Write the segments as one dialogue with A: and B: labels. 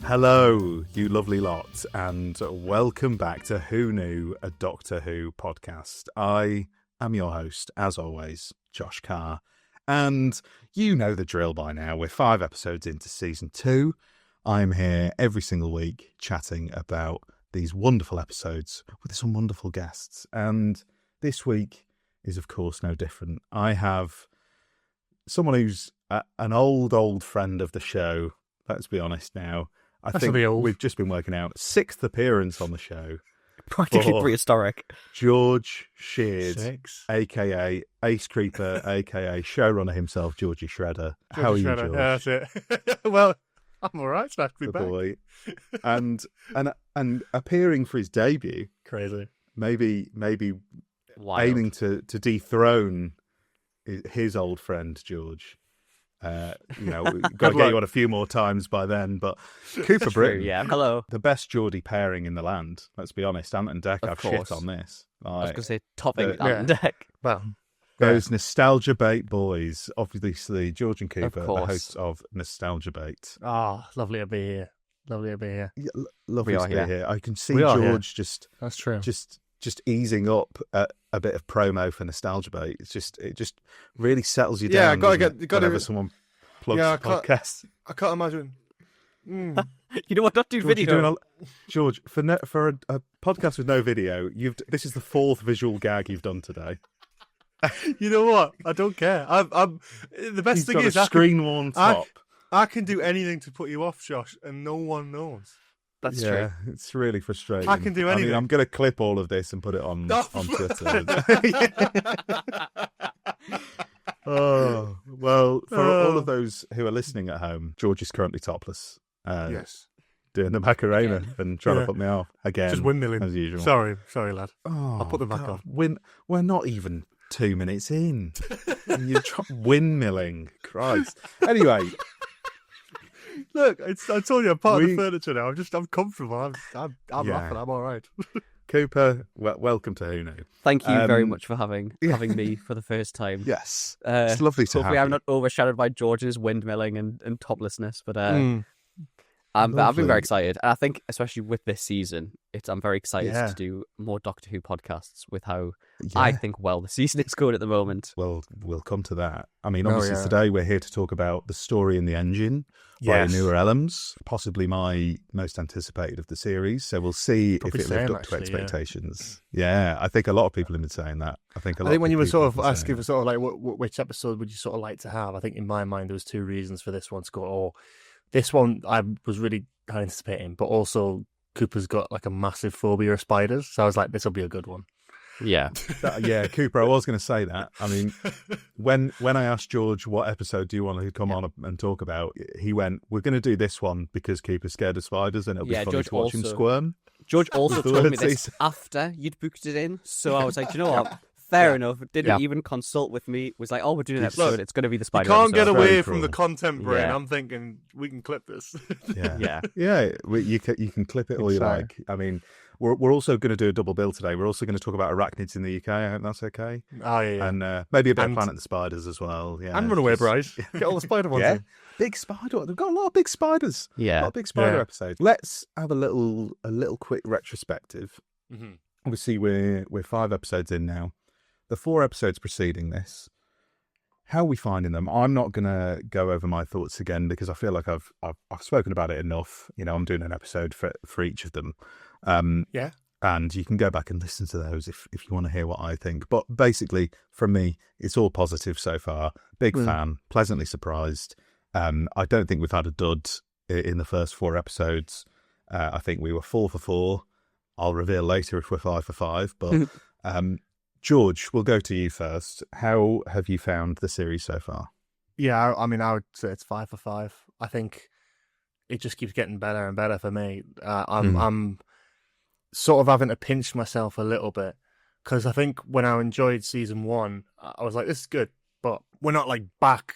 A: Hello, you lovely lot, and welcome back to Who Knew, a Doctor Who podcast. I am your host, as always, Josh Carr, and you know the drill by now. We're 5 episodes into season 2. I'm here every single week chatting about these wonderful episodes with some wonderful guests, and this week is, of course, no different. I have someone who's an old friend of the show, let's be honest now. I think we've just been working out 6th appearance on the show.
B: Practically prehistoric.
A: George Sheard, a.k.a. Ace Creeper, a.k.a. showrunner himself, Georgie Shredder. How are you, George?
C: Yeah, that's it. Well, I'm all right. It's nice to be back.
A: Boy. And appearing for his debut.
C: Crazy.
A: Maybe
B: Wild.
A: aiming to dethrone his old friend, George. We've got to get you on a few more times by then, but Cooper Britton,
B: yeah, hello.
A: The best Geordie pairing in the land. Let's be honest, Ant and Dec have shit on this.
B: I was going to say topping Ant and Dec.
C: Well,
A: those nostalgia bait boys, obviously George and Cooper, the hosts of Nostalgia Bait.
C: Oh, lovely to be here.
A: Yeah, lovely to be here. I can see George
C: That's true.
A: just easing up a bit of promo for Nostalgia Bait. It just really settles you down. Whenever someone plugs the podcast.
C: I can't imagine.
B: You know what? Not do
A: George,
B: video.
A: George, for a podcast with no video, this is the 4th visual gag you've done today.
C: You know what? I don't care. I'm the best thing is
A: a screen worn top.
C: I can do anything to put you off, Josh, and no one knows.
B: That's true.
A: It's really frustrating.
C: I can do anything.
A: I'm going to clip all of this and put it on Twitter. Oh, well, for all of those who are listening at home, George is currently topless.
C: Yes.
A: Doing the Macarena and trying to put me off again.
C: Just windmilling.
A: As usual.
C: Sorry, lad.
A: Oh,
C: I'll put them back on.
A: We're not even 2 minutes in. You're windmilling. Christ. Anyway.
C: Look, I told you I'm part of the furniture now. I'm comfortable. I'm laughing. I'm all right.
A: Cooper, welcome to Who Knew.
B: Thank you very much for having me for the first time.
A: Yes, it's lovely to have you.
B: Hopefully I'm not overshadowed by George's windmilling and toplessness, but I've been very excited. And I think, especially with this season, I'm very excited to do more Doctor Who podcasts with how I think the season is going at the moment.
A: Well, we'll come to that. I mean, obviously today we're here to talk about The Story in the Engine by Newer Ellams, possibly my most anticipated of the series. So we'll see if it lived up to expectations. Yeah, I think a lot of people have been saying that. I think when
C: you were sort of asking for sort of like which episode would you sort of like to have, I think in my mind there was 2 reasons for this one to go, this one I was really anticipating, but also Cooper's got like a massive phobia of spiders, so I was like, this will be a good one.
B: Yeah.
A: Cooper, I was going to say that. I mean, when I asked George what episode do you want to come on and talk about, he went, we're going to do this one because Cooper's scared of spiders and it'll be funny
B: George
A: to watch him squirm.
B: George also told me this after you'd booked it in, so I was like, do you know what? Fair enough. Didn't even consult with me. Was like, we're doing an episode. It's going to be the spider.
C: You can't
B: episode.
C: get away from the content brain. I'm thinking we can clip this.
A: You can clip it all you like. I mean, we're also going to do a double bill today. We're also going to talk about arachnids in the UK. I hope that's okay.
C: Oh yeah.
A: And maybe a bit of Planet of the Spiders as well. Yeah.
C: And Runaway Bride. Get all the spider ones in.
A: Big spider. They've got a lot of big spiders.
B: Yeah.
A: A lot of big spider episodes. Let's have a little quick retrospective.
C: Mm-hmm.
A: Obviously, we're 5 episodes in now. The 4 episodes preceding this, how are we finding them? I'm not going to go over my thoughts again because I feel like I've spoken about it enough. You know, I'm doing an episode for each of them. And you can go back and listen to those if you want to hear what I think. But basically, from me, it's all positive so far. Big fan, pleasantly surprised. I don't think we've had a dud in the first 4 episodes. I think we were 4 for 4. I'll reveal later if we're 5 for 5. But George, we'll go to you first. How have you found the series so far?
C: Yeah, I mean, I would say it's 5 for 5. I think it just keeps getting better and better for me. I'm sort of having to pinch myself a little bit because I think when I enjoyed season 1, I was like, this is good, but we're not like back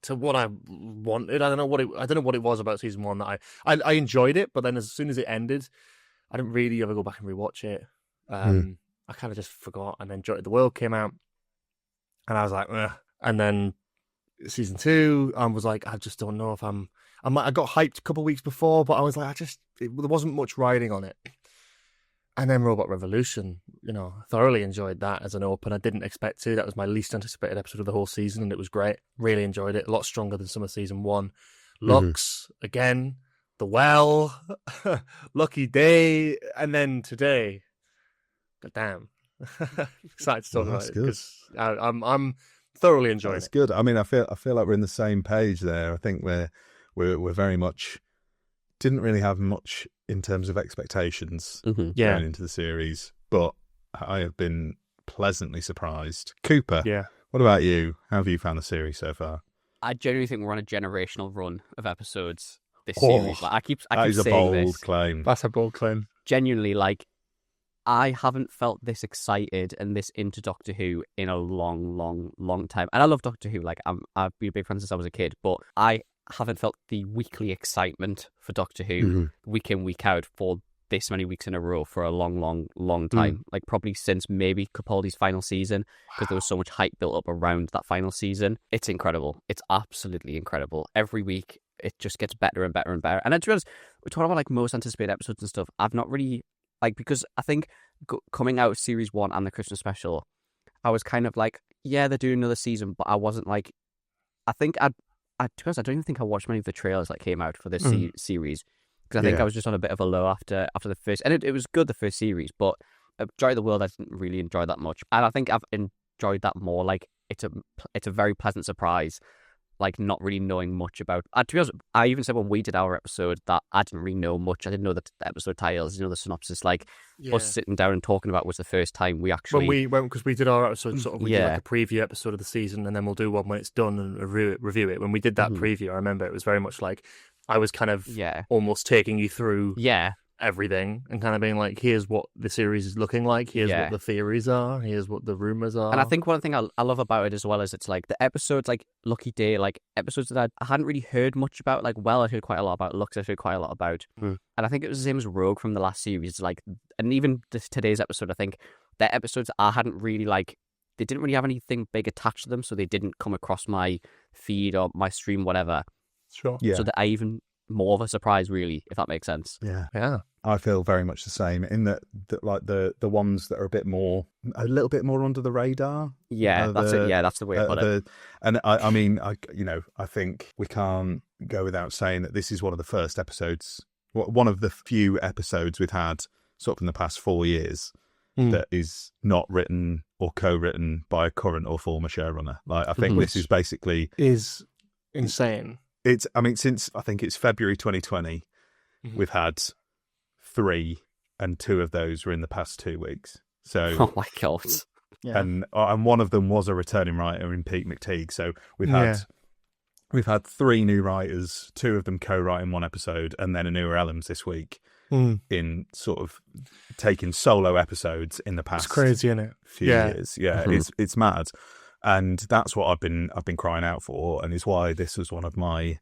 C: to what I wanted. I don't know what it was about season 1 that I enjoyed it, but then as soon as it ended, I didn't really ever go back and rewatch it. I kind of just forgot, and then Joy of the World came out, and I was like, ugh. And then season 2. I was like, I just don't know if I got hyped a couple of weeks before, but I was like, there wasn't much riding on it. And then Robot Revolution, thoroughly enjoyed that as an open. I didn't expect to. That was my least anticipated episode of the whole season, and it was great. Really enjoyed it. A lot stronger than some of season 1. Lux, again, The Well, Lucky Day, and then today. God damn. Excited to talk about it because I'm thoroughly enjoying it.
A: It's good. I mean, I feel like we're in the same page there. I think we're very much didn't really have much in terms of expectations going into the series, but I have been pleasantly surprised. Cooper, what about you? How have you found the series so far?
B: I genuinely think we're on a generational run of episodes this series. Like, I keep saying
A: a bold claim.
C: That's a bold claim.
B: Genuinely, like, I haven't felt this excited and this into Doctor Who in a long, long, long time. And I love Doctor Who. Like, I've been a big fan since I was a kid, but I haven't felt the weekly excitement for Doctor Who week in, week out for this many weeks in a row for a long, long, long time. Like, probably since maybe Capaldi's final season, because there was so much hype built up around that final season. It's incredible. It's absolutely incredible. Every week, it just gets better and better and better. And to be honest, we're talking about like most anticipated episodes and stuff. I've not really, like, because I think coming out of series 1 and the Christmas special, I was kind of like, yeah, they're doing another season, but I wasn't like, I think to be honest, I don't even think I watched many of the trailers that came out for this series, because I think I was just on a bit of a low after the first, and it was good, the first series, but Joy of the World I didn't really enjoy that much, and I think I've enjoyed that more. Like, it's a very pleasant surprise, like, not really knowing much about. To be honest, I even said when we did our episode that I didn't really know much. I didn't know the episode titles, the synopsis. Like, us sitting down and talking about it was the first time we actually...
C: Because we did our episode, sort of, we did like a preview episode of the season, and then we'll do one when it's done and review it. When we did that preview, I remember it was very much like, I was kind of almost taking you through everything and kind of being like, here's what the series is looking like, here's what the theories are, here's what the rumors are.
B: And I think one thing I love about it as well is it's like the episodes, like Lucky Day, like episodes that I hadn't really heard much about. Like, Well, I heard quite a lot about. Lux, I heard quite a lot about. And I think it was the same as Rogue from the last series. Like, and even today's episode, I think they're episodes I hadn't really, like, they didn't really have anything big attached to them, so they didn't come across my feed or my stream, whatever.
C: Sure.
B: Yeah. So that I even more of a surprise, really, if that makes sense.
C: Yeah.
A: I feel very much the same in that like the ones that are a little bit more under the radar.
B: Yeah, that's it. Yeah, that's the way to put it.
A: And I mean, I think we can't go without saying that this is one of the first episodes, one of the few episodes we've had sort of in the past 4 years that is not written or co-written by a current or former showrunner. Like, I think this is basically
C: is insane.
A: Since I think it's February 2020, we've had 3, and 2 of those were in the past 2 weeks. So,
B: oh my god!
A: Yeah. And one of them was a returning writer in Pete McTeague. So we've had 3 new writers, 2 of them co-writing one episode, and then a newer Ellams this week in sort of taking solo episodes in the past.
C: It's crazy, isn't it?
A: Few years. Yeah, it's mad. And that's what I've been crying out for, and is why this was one of my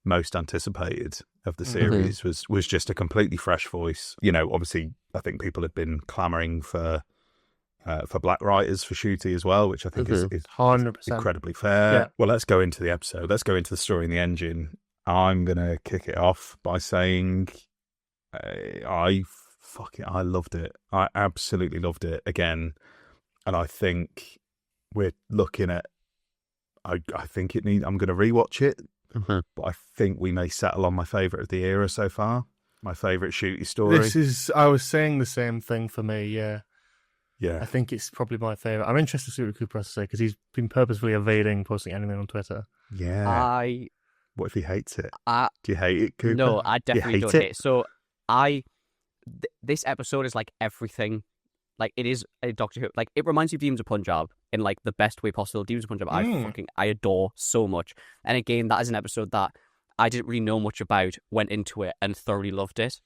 A: most anticipated of the series. Was just a completely fresh voice. Obviously, I think people had been clamouring for black writers for Shooty as well, which I think is
C: 100%
A: incredibly fair. Yeah. Well, let's go into the episode. Let's go into the story in the engine. I'm gonna kick it off by saying I loved it. I absolutely loved it again, and I think we're looking at. I think it needs. I'm going to rewatch it, but I think we may settle on my favourite of the era so far. My favourite Shooty story.
C: I was saying the same thing for me. Yeah.
A: Yeah.
C: I think it's probably my favourite. I'm interested to see what Cooper has to say, because he's been purposefully evading posting anything on Twitter.
A: Yeah. What if he hates it? Do you hate it, Cooper?
B: No, I definitely don't hate it. So this episode is like everything. Like, it is a Doctor Who. Like, it reminds me of Demons of Punjab in, like, the best way possible. Demons of Punjab, I adore so much. And again, that is an episode that I didn't really know much about, went into it, and thoroughly loved it.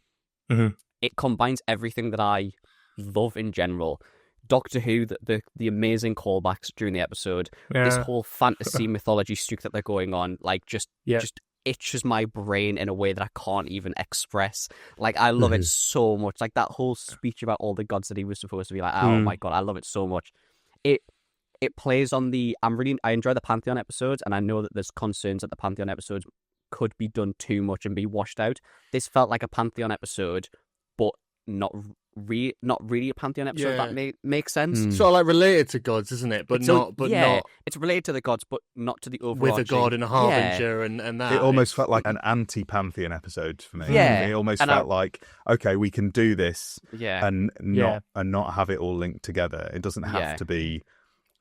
B: It combines everything that I love in general. Doctor Who, the amazing callbacks during the episode, this whole fantasy mythology streak that they're going on, like, just itches my brain in a way that I can't even express. Like, I love it so much. Like, that whole speech about all the gods that he was supposed to be, like, oh my god, I love it so much. it plays on the. I enjoy the Pantheon episodes, and I know that there's concerns that the Pantheon episodes could be done too much and be washed out. This felt like a Pantheon episode, but not really a Pantheon episode.
C: Yeah.
B: That makes sense.
C: Sort of like related to gods, isn't it? But not.
B: It's related to the gods, but not to the overarching.
C: With a god and a harbinger and that.
A: It almost felt like an anti-Pantheon episode for me.
B: Yeah.
A: It almost felt like, okay, we can do this
B: Yeah.
A: and not have it all linked together. It doesn't have to be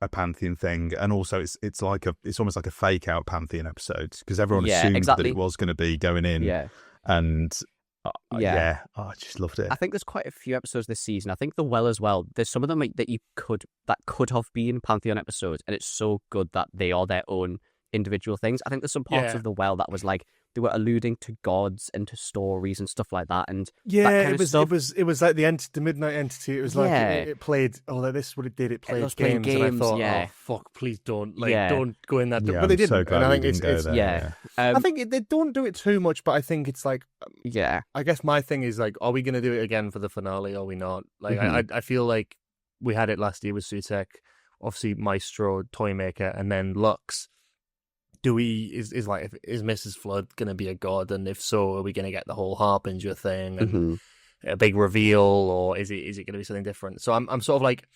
A: a Pantheon thing, and also it's almost like a fake out Pantheon episode because everyone assumed that it was going to be going in. And I just loved it.
B: I think there's quite a few episodes this season. I think The Well as well. There's some of them that could have been Pantheon episodes, and it's so good that they are their own individual things. I think there's some parts of The Well that was like they were alluding to gods and to stories and stuff like that. And that kind of stuff.
C: It was like the Midnight Entity. It was like it played. Oh, this is what it did. It played games, and I thought, oh fuck, please don't don't go in that.
A: Yeah,
C: but they didn't.
A: So glad
C: and I think
A: didn't go there.
C: I think they don't do it too much, but I think it's like I guess my thing is like, are we going to do it again for the finale? Or are we not? Like I feel like we had it last year with Sutek, obviously Maestro, Toymaker, and then Lux. Is Mrs. Flood going to be a god? And if so, are we going to get the whole Harbinger thing and a big reveal, or is it going to be something different? So I'm sort of like,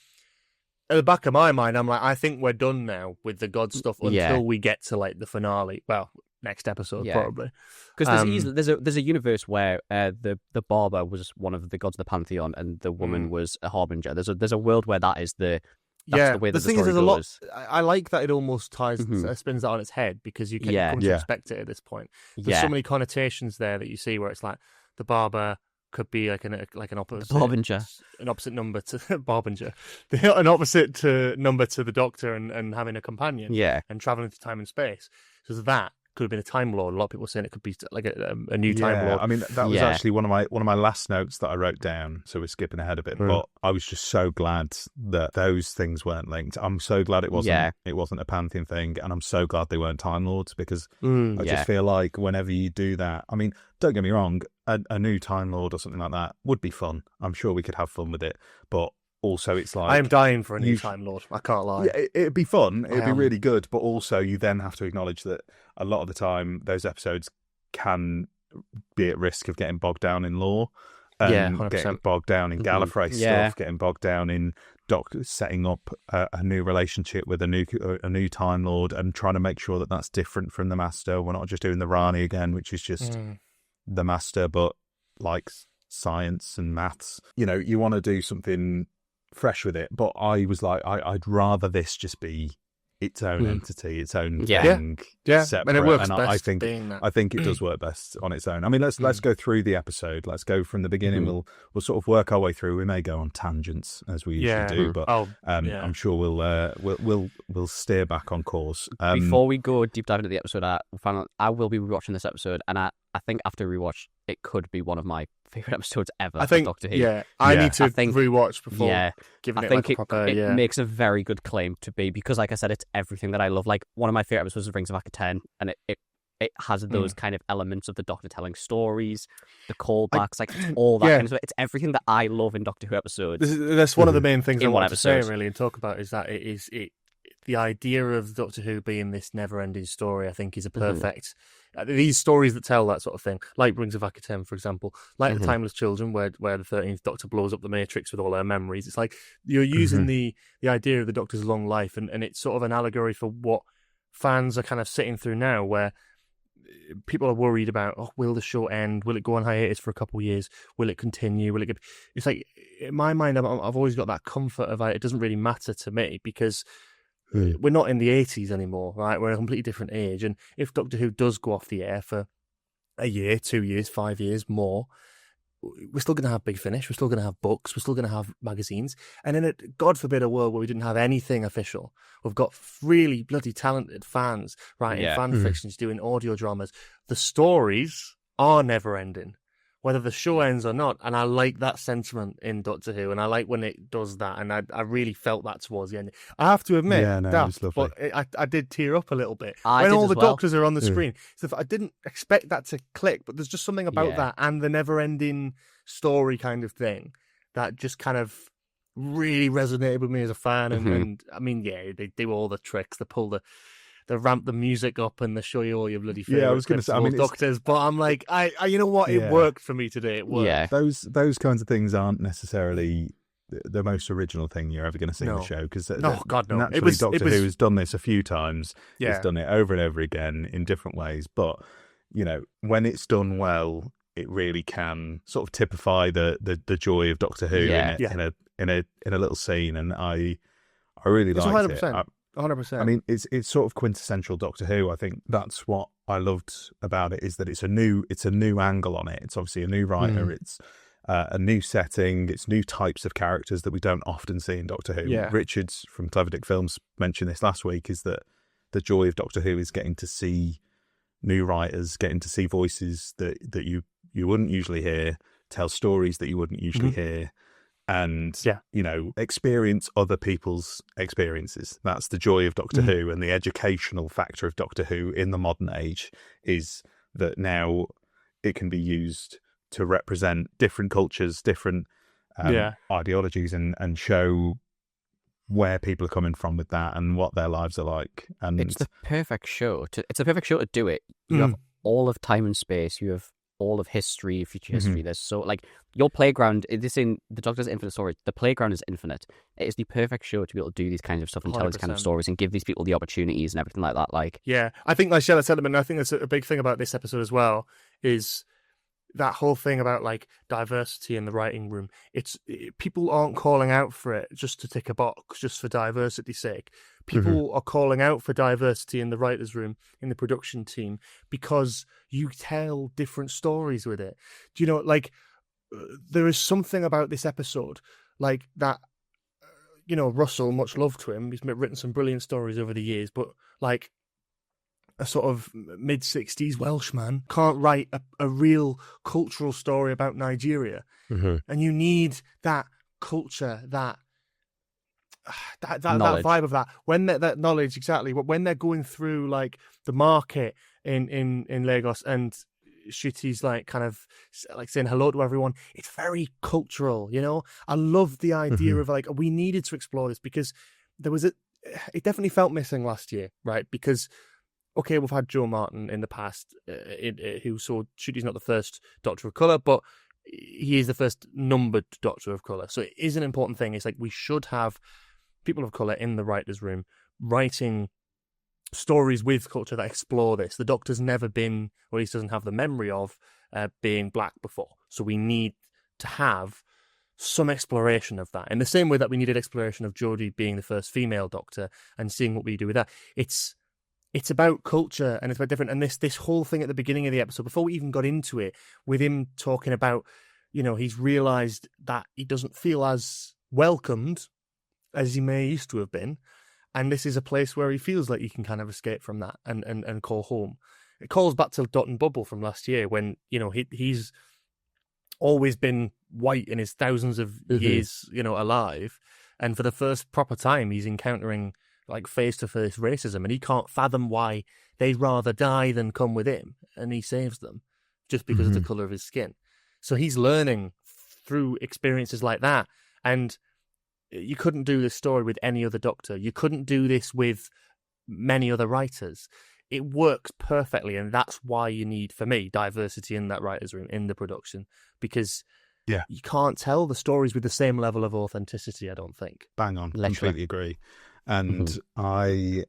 C: at the back of my mind, I'm like, I think we're done now with the god stuff until we get to like the finale. Well, next episode probably,
B: because there's a universe where the barber was one of the gods of the Pantheon and the woman was a harbinger. There's a world where that is the. That's the way that the thing is, there's
C: goes. A lot. I like that it almost spins that on its head because you can come to expect it at this point. There's so many connotations there that you see where it's like the barber could be like an opposite
B: Barbinger,
C: an opposite number to Barbinger, an opposite number to the Doctor and having a companion, and traveling through time and space. So that could have been a Time Lord. A lot of people are saying it could be like a new Time Lord.
A: I mean, that was actually one of my last notes that I wrote down. So we're skipping ahead a bit, but I was just so glad that those things weren't linked. I'm so glad it wasn't a Pantheon thing, and I'm so glad they weren't Time Lords because I just feel like whenever you do that, I mean, don't get me wrong, a new Time Lord or something like that would be fun. I'm sure we could have fun with it, but also it's like
C: I am dying for a new Time Lord. I can't lie.
A: Yeah, it'd be fun. It'd be really good, but also you then have to acknowledge that a lot of the time those episodes can be at risk of getting bogged down in lore, getting bogged down in Gallifrey stuff, getting bogged down in Doctor setting up a new relationship with a new Time Lord and trying to make sure that that's different from the Master. We're not just doing the Rani again, which is just the Master, but like science and maths. You know, you want to do something fresh with it, but I was like, I'd rather this just be its own entity, its own thing, separate.
C: And it works
A: and
C: best
A: I think it does work best on its own. I mean, let's go through the episode. Let's go from the beginning. We'll sort of work our way through. We may go on tangents as we usually do, but I'm sure we'll steer back on course.
B: Before we go deep dive into the episode, I will be rewatching this episode, and I think after rewatch, it could be one of my favorite episodes ever.
C: I think
B: Doctor Who.
C: I need to rewatch before giving
B: I
C: it
B: think
C: like a proper.
B: It makes a very good claim to be because, like I said, it's everything that I love. Like one of my favorite episodes is Rings of Akaten, and it has those kind of elements of the Doctor telling stories, the callbacks, like all that kind of stuff. It's everything that I love in Doctor Who episodes.
C: That's one of the main things I want to say,
B: episode.
C: really, and talk about is that the idea of Doctor Who being this never-ending story, I think, is a perfect. These stories that tell that sort of thing, like Rings of Akaten, for example, like The Timeless Children, where the 13th Doctor blows up the Matrix with all her memories. It's like you're using the idea of the Doctor's long life, and it's sort of an allegory for what fans are kind of sitting through now, where people are worried about, will the show end? Will it go on hiatus for a couple of years? Will it continue? It's like, in my mind, I've always got that comfort of it doesn't really matter to me because we're not in the 80s anymore, right? We're in a completely different age. And if Doctor Who does go off the air for a year, 2 years, 5 years, more, we're still going to have Big Finish. We're still going to have books. We're still going to have magazines. And in God forbid, a world where we didn't have anything official. We've got really bloody talented fans writing fan fictions, doing audio dramas. The stories are never ending, whether the show ends or not. And I like that sentiment in Doctor Who, and I like when it does that. And I really felt that towards the end. I have to admit,
A: it was lovely.
C: But I did tear up a little bit when all the doctors are on the screen. So I didn't expect that to click, but there's just something about that and the never-ending story kind of thing that just kind of really resonated with me as a fan. And I mean, yeah, they do all the tricks. They pull the ramp the music up and they show you all your bloody favorite.
A: Yeah, I was going to say, I mean,
C: Doctors, but I'm like, I you know what? It worked for me today. It worked.
B: Yeah.
A: Those kinds of things aren't necessarily the most original thing you're ever going to see in the show, because
C: God, no.
A: Naturally, Doctor Who has done this a few times.
C: Yeah.
A: It's done it over and over again in different ways, but when it's done well, it really can sort of typify the joy of Doctor Who in a little scene, and I really liked it.
C: 100%.
A: I mean, it's sort of quintessential Doctor Who. I think that's what I loved about it, is that it's a new angle on it. It's obviously a new writer. It's a new setting. It's new types of characters that we don't often see in Doctor Who.
C: Yeah.
A: Richards from Clever Dick Films mentioned this last week, is that the joy of Doctor Who is getting to see new writers, getting to see voices that you wouldn't usually hear, tell stories that you wouldn't usually hear, and experience other people's experiences. That's the joy of Doctor Who, and the educational factor of Doctor Who in the modern age is that now it can be used to represent different cultures, different ideologies, and show where people are coming from with that and what their lives are like. And
B: it's the perfect show to do it. You have all of time and space. You have all of history, future history. There's so, like, your playground, this in the Doctor's Infinite Story, the playground is infinite. It is the perfect show to be able to do these kinds of stuff and tell these kind of stories and give these people the opportunities and everything like that. Like,
C: yeah, I think, like Shella said, I think that's a big thing about this episode as well, is that whole thing about, like, diversity in the writing room. People aren't calling out for it just to tick a box, just for diversity's sake. People are calling out for diversity in the writers' room, in the production team, because you tell different stories with it. Do you know, like, there is something about this episode, like that. Russell, much love to him, he's written some brilliant stories over the years, but, like, a sort of mid-60s Welshman can't write a real cultural story about Nigeria. And you need that culture, that vibe of that. When that knowledge, exactly. When they're going through, like, the market in Lagos, and Shruti's, like, kind of, like, saying hello to everyone, it's very cultural, I love the idea of, like, we needed to explore this, because it definitely felt missing last year, right? Because, okay, we've had Joe Martin in the past, Shruti's not the first Doctor of Colour, but he is the first numbered Doctor of Colour. So it is an important thing. It's like, we should have people of colour in the writer's room writing stories with culture that explore this. The Doctor's never been, or at least doesn't have the memory of, being black before. So we need to have some exploration of that. In the same way that we needed exploration of Jodie being the first female Doctor and seeing what we do with that. It's about culture, and it's about different. And this whole thing at the beginning of the episode, before we even got into it, with him talking about, he's realised that he doesn't feel as welcomed as he may used to have been. And this is a place where he feels like he can kind of escape from that and call home. It calls back to Dot and Bubble from last year, when, he's always been white in his thousands of years, alive. And for the first proper time, he's encountering, like, face-to-face racism, and he can't fathom why they'd rather die than come with him, and he saves them just because of the colour of his skin. So he's learning through experiences like that, and you couldn't do this story with any other Doctor. You couldn't do this with many other writers. It works perfectly, and that's why you need, for me, diversity in that writer's room, in the production, because you can't tell the stories with the same level of authenticity, I don't think.
A: Bang on. Completely agree. And a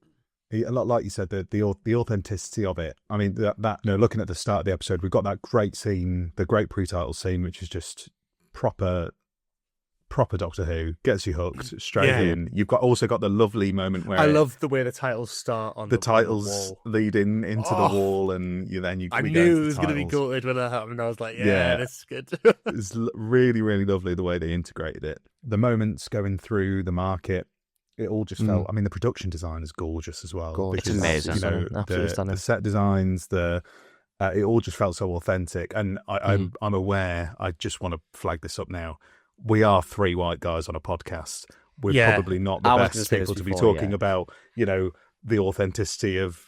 A: lot like you said, the authenticity of it. I mean, that looking at the start of the episode, we've got that great scene, the great pre-title scene, which is just proper Doctor Who, gets you hooked straight in. You've also got the lovely moment where
C: I love the way the titles start on
A: the titles
C: wall.
A: Leading into the wall, and
C: I knew it was going to be gutted when that happened. I was like, this is good.
A: It's really, really lovely the way they integrated it. The moments going through the market, it all just felt. I mean, the production design is gorgeous as well.
B: Gorgeous. It's amazing.
C: Absolutely stunning.
A: The set designs, it all just felt so authentic. And I'm aware. I just want to flag this up now. We are three white guys on a podcast. We're probably not the best people to be talking about, the authenticity of,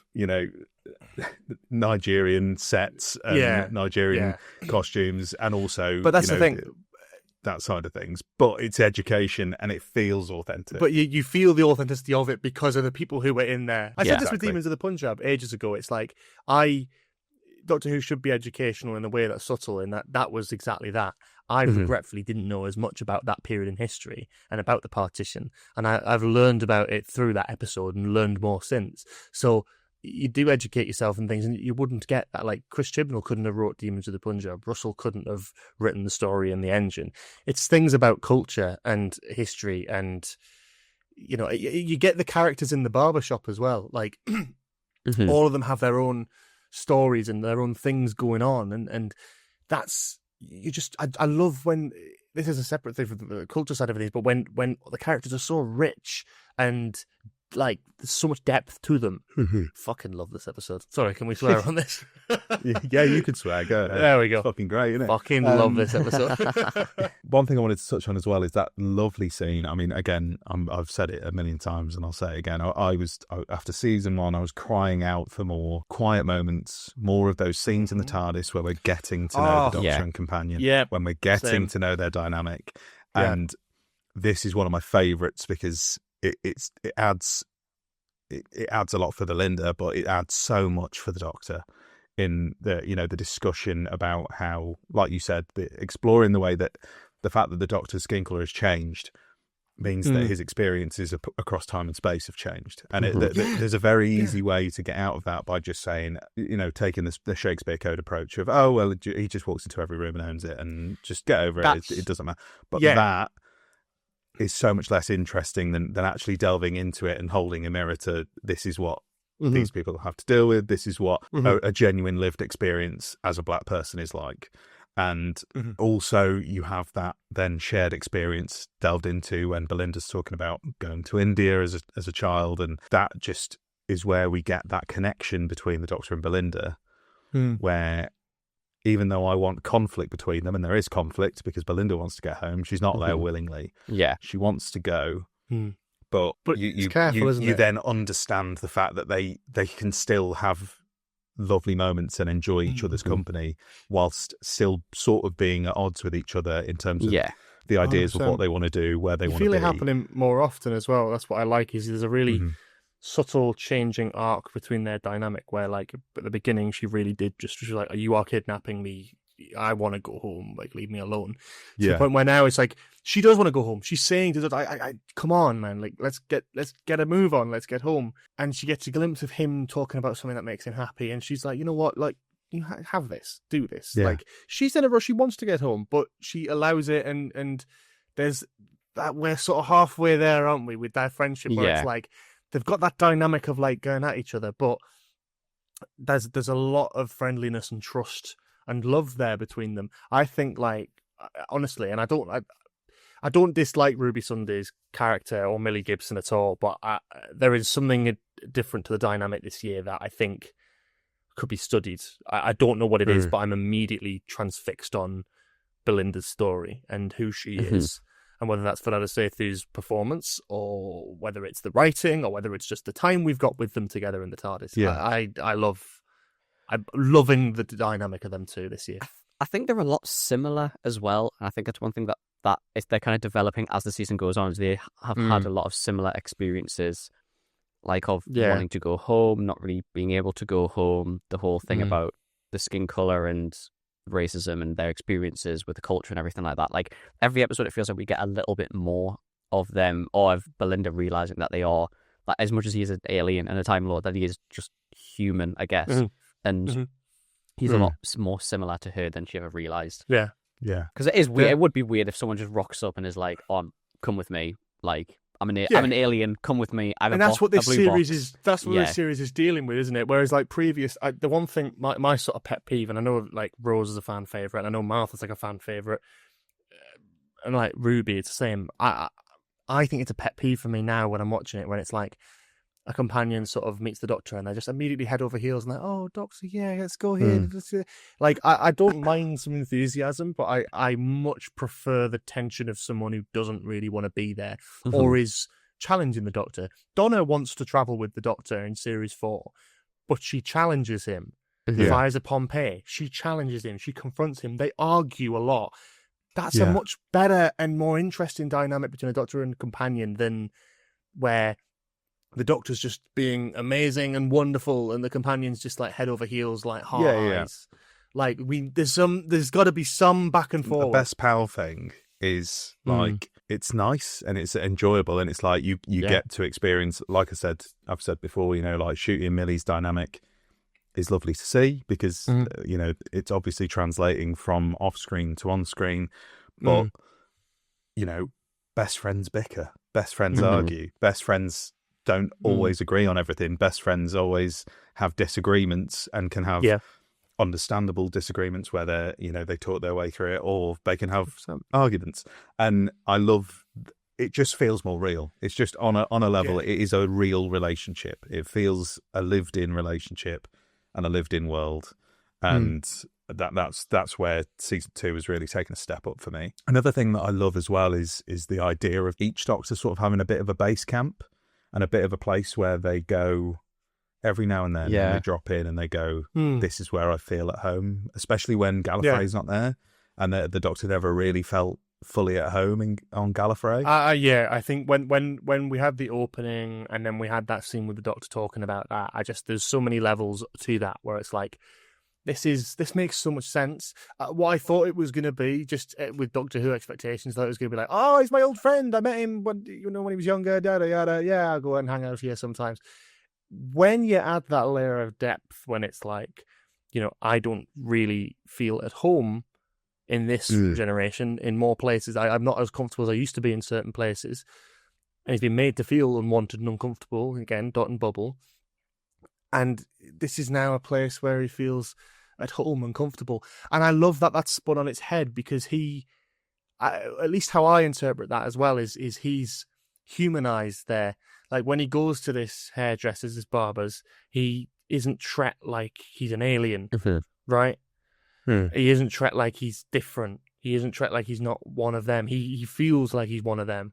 A: Nigerian sets and Nigerian costumes, and also.
C: But that's the thing.
A: that side of things, but it's education and it feels authentic.
C: But you feel the authenticity of it because of the people who were in there. I said this with
A: Exactly.
C: Demons of the Punjab ages ago. It's like, Doctor Who should be educational in a way that's subtle, and that was exactly that. I regretfully didn't know as much about that period in history and about the partition, and I've learned about it through that episode and learned more since. So you do educate yourself and things, and you wouldn't get that. Like, Chris Chibnall couldn't have wrote Demons of the Punjab. Russell couldn't have written the story in the engine. It's things about culture and history, and you get the characters in the barbershop as well. Like, all of them have their own stories and their own things going on, and that's I love when this is a separate thing from the culture side of things, but when the characters are so rich and like there's so much depth to them. Fucking love this episode. Sorry, can we swear on this?
A: Yeah, you could swear. Go ahead.
C: There we go.
A: Fucking great, isn't it?
C: Fucking love this episode.
A: One thing I wanted to touch on as well is that lovely scene. I mean, again, I've said it a million times and I'll say it again. I was after season 1, I was crying out for more quiet moments, more of those scenes in the TARDIS where we're getting to know the Doctor and companion.
C: Yeah,
A: when we're getting to know their dynamic. And this is one of my favourites because it adds a lot for the Linda, but it adds so much for the Doctor in the discussion about how, like you said, exploring the way that the fact that the Doctor's skin colour has changed means that his experiences across time and space have changed, and there's a very easy way to get out of that by just saying, taking the Shakespeare Code approach of, oh well, he just walks into every room and owns it, and just get over it. It doesn't matter. But that is so much less interesting than actually delving into it and holding a mirror to, this is what these people have to deal with. This is what a genuine lived experience as a black person is like. And also you have that then shared experience delved into when Belinda's talking about going to India as a child. And that just is where we get that connection between the Doctor and Belinda, where even though I want conflict between them, and there is conflict because Belinda wants to get home, she's not there willingly. Yeah. She wants to go. But you then understand the fact that they can still have lovely moments and enjoy each other's company whilst still sort of being at odds with each other in terms of the ideas 100%. Of what they want to do, where they want to be.
C: I feel it happening more often as well. That's what I like, is there's a really subtle changing arc between their dynamic where, like, at the beginning she really did she's like, you are kidnapping me, I want to go home, like, leave me alone. To the point where now it's like she does want to go home. She's saying to I come on, man, like, let's get a move on, let's get home. And she gets a glimpse of him talking about something that makes him happy, and she's like, you know what, like, you have this, do this. Like, she's in a rush, she wants to get home, but she allows it, and there's that, we're sort of halfway there, aren't we, with their friendship, where it's like they've got that dynamic of like going at each other, but there's a lot of friendliness and trust and love there between them. I think, like, honestly, and I don't dislike Ruby Sunday's character or Millie Gibson at all, but there is something different to the dynamic this year that I think could be studied. I don't know what it is, but I'm immediately transfixed on Belinda's story and who she is, and whether that's Fernanda Sethu's performance, or whether it's the writing, or whether it's just the time we've got with them together in the TARDIS. I'm loving the dynamic of them two this year.
B: I think they're a lot similar as well. And I think that's one thing that if they're kind of developing as the season goes on, is they have had a lot of similar experiences, like of wanting to go home, not really being able to go home, the whole thing about the skin color and racism and their experiences with the culture and everything like that. Like, every episode, it feels like we get a little bit more of them, or of Belinda realizing that they are, like, as much as he is an alien and a Time Lord, that he is just human, I guess. And he's a lot more similar to her than she ever realized.
A: Yeah.
B: Because it is weird. It would be weird if someone just rocks up and is like, "Oh, come with me. Like, I'm an alien. Come with me."
C: And that's what this series is. That's what this series is dealing with, isn't it? Whereas, like, previous, the one thing, my sort of pet peeve, and I know, like, Rose is a fan favorite, and I know Martha's like a fan favorite, and like Ruby, it's the same. I think it's a pet peeve for me now when I'm watching it, when it's like a companion sort of meets the Doctor and they just immediately head over heels and like, oh, Doctor, yeah, let's go here. Like, I don't mind some enthusiasm, but I much prefer the tension of someone who doesn't really want to be there or is challenging the Doctor. Donna wants to travel with the Doctor in Series 4, but she challenges him. Fires a Pompeii. She challenges him. She confronts him. They argue a lot. That's a much better and more interesting dynamic between a doctor and companion than where the doctor's just being amazing and wonderful and the companion's just like head over heels, like hard eyes. Like there's got to be some back and forth.
A: The best pal thing is like it's nice and it's enjoyable and it's like you get to experience, like I've said before, you know, like Shooty and Millie's dynamic is lovely to see because you know, it's obviously translating from off screen to on screen, but you know, best friends bicker, best friends argue, best friends don't always agree on everything, best friends always have disagreements and can have understandable disagreements where they talk their way through it, or they can have some arguments. And I love it, just feels more real. It's just on a level, it is a real relationship. It feels a lived in relationship and a lived in world. And that's where season 2 has really taken a step up for me. Another thing that I love as well is the idea of each Doctor sort of having a bit of a base camp and a bit of a place where they go every now and then, and they drop in and they go, this is where I feel at home, especially when Gallifrey's not there. And the Doctor never really felt fully at home on Gallifrey.
C: I think when we had the opening and then we had that scene with the Doctor talking about that, there's so many levels to that where it's like, this makes so much sense. What I thought it was going to be, just with Doctor Who expectations, that it was going to be like, oh, he's my old friend. I met him when he was younger, yada, yada. Yeah, I'll go out and hang out here sometimes. When you add that layer of depth, when it's like, you know, I don't really feel at home in this generation, in more places. I'm not as comfortable as I used to be in certain places. And he's been made to feel unwanted and uncomfortable. Again, dot and bubble. And this is now a place where he feels at home and comfortable. And I love that that's spun on its head, because at least how I interpret that as well, is he's humanized there. Like when he goes to this hairdresser's, this barber's, he isn't treated like he's an alien, right? He isn't treated like he's different. He isn't treated like he's not one of them. He feels like he's one of them.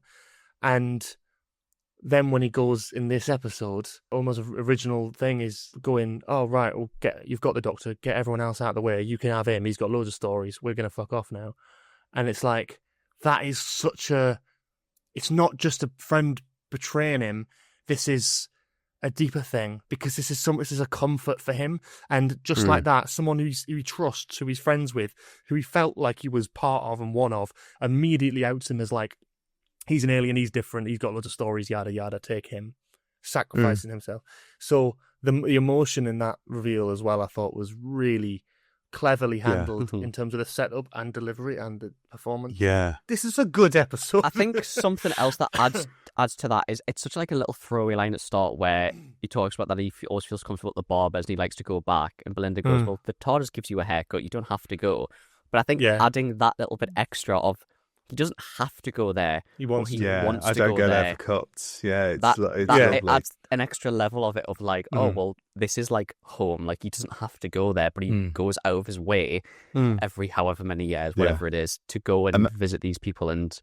C: And then when he goes in this episode, almost original thing is going, oh, right, well, you've got the Doctor, get everyone else out of the way. You can have him. He's got loads of stories. We're going to fuck off now. And it's like, that is it's not just a friend betraying him. This is a deeper thing, because this is a comfort for him. And just like that, someone who he trusts, who he's friends with, who he felt like he was part of and one of, immediately outs him as like, he's an alien, he's different, he's got loads of stories, yada, yada, take him, sacrificing himself. So the emotion in that reveal as well, I thought was really cleverly handled in terms of the setup and delivery and the performance.
A: Yeah.
C: This is a good episode.
B: I think something else that adds to that is it's such like a little throwaway line at the start where he talks about that he always feels comfortable at the barbers and he likes to go back, and Belinda goes, well, the TARDIS gives you a haircut, you don't have to go. But I think adding that little bit extra of he doesn't have to go there.
C: He wants to.
A: I don't go there for cuts. Yeah, it's lovely.
B: It adds an extra level of it of like, oh, well, this is like home. Like he doesn't have to go there, but he goes out of his way every however many years, whatever it is, to go and visit these people. And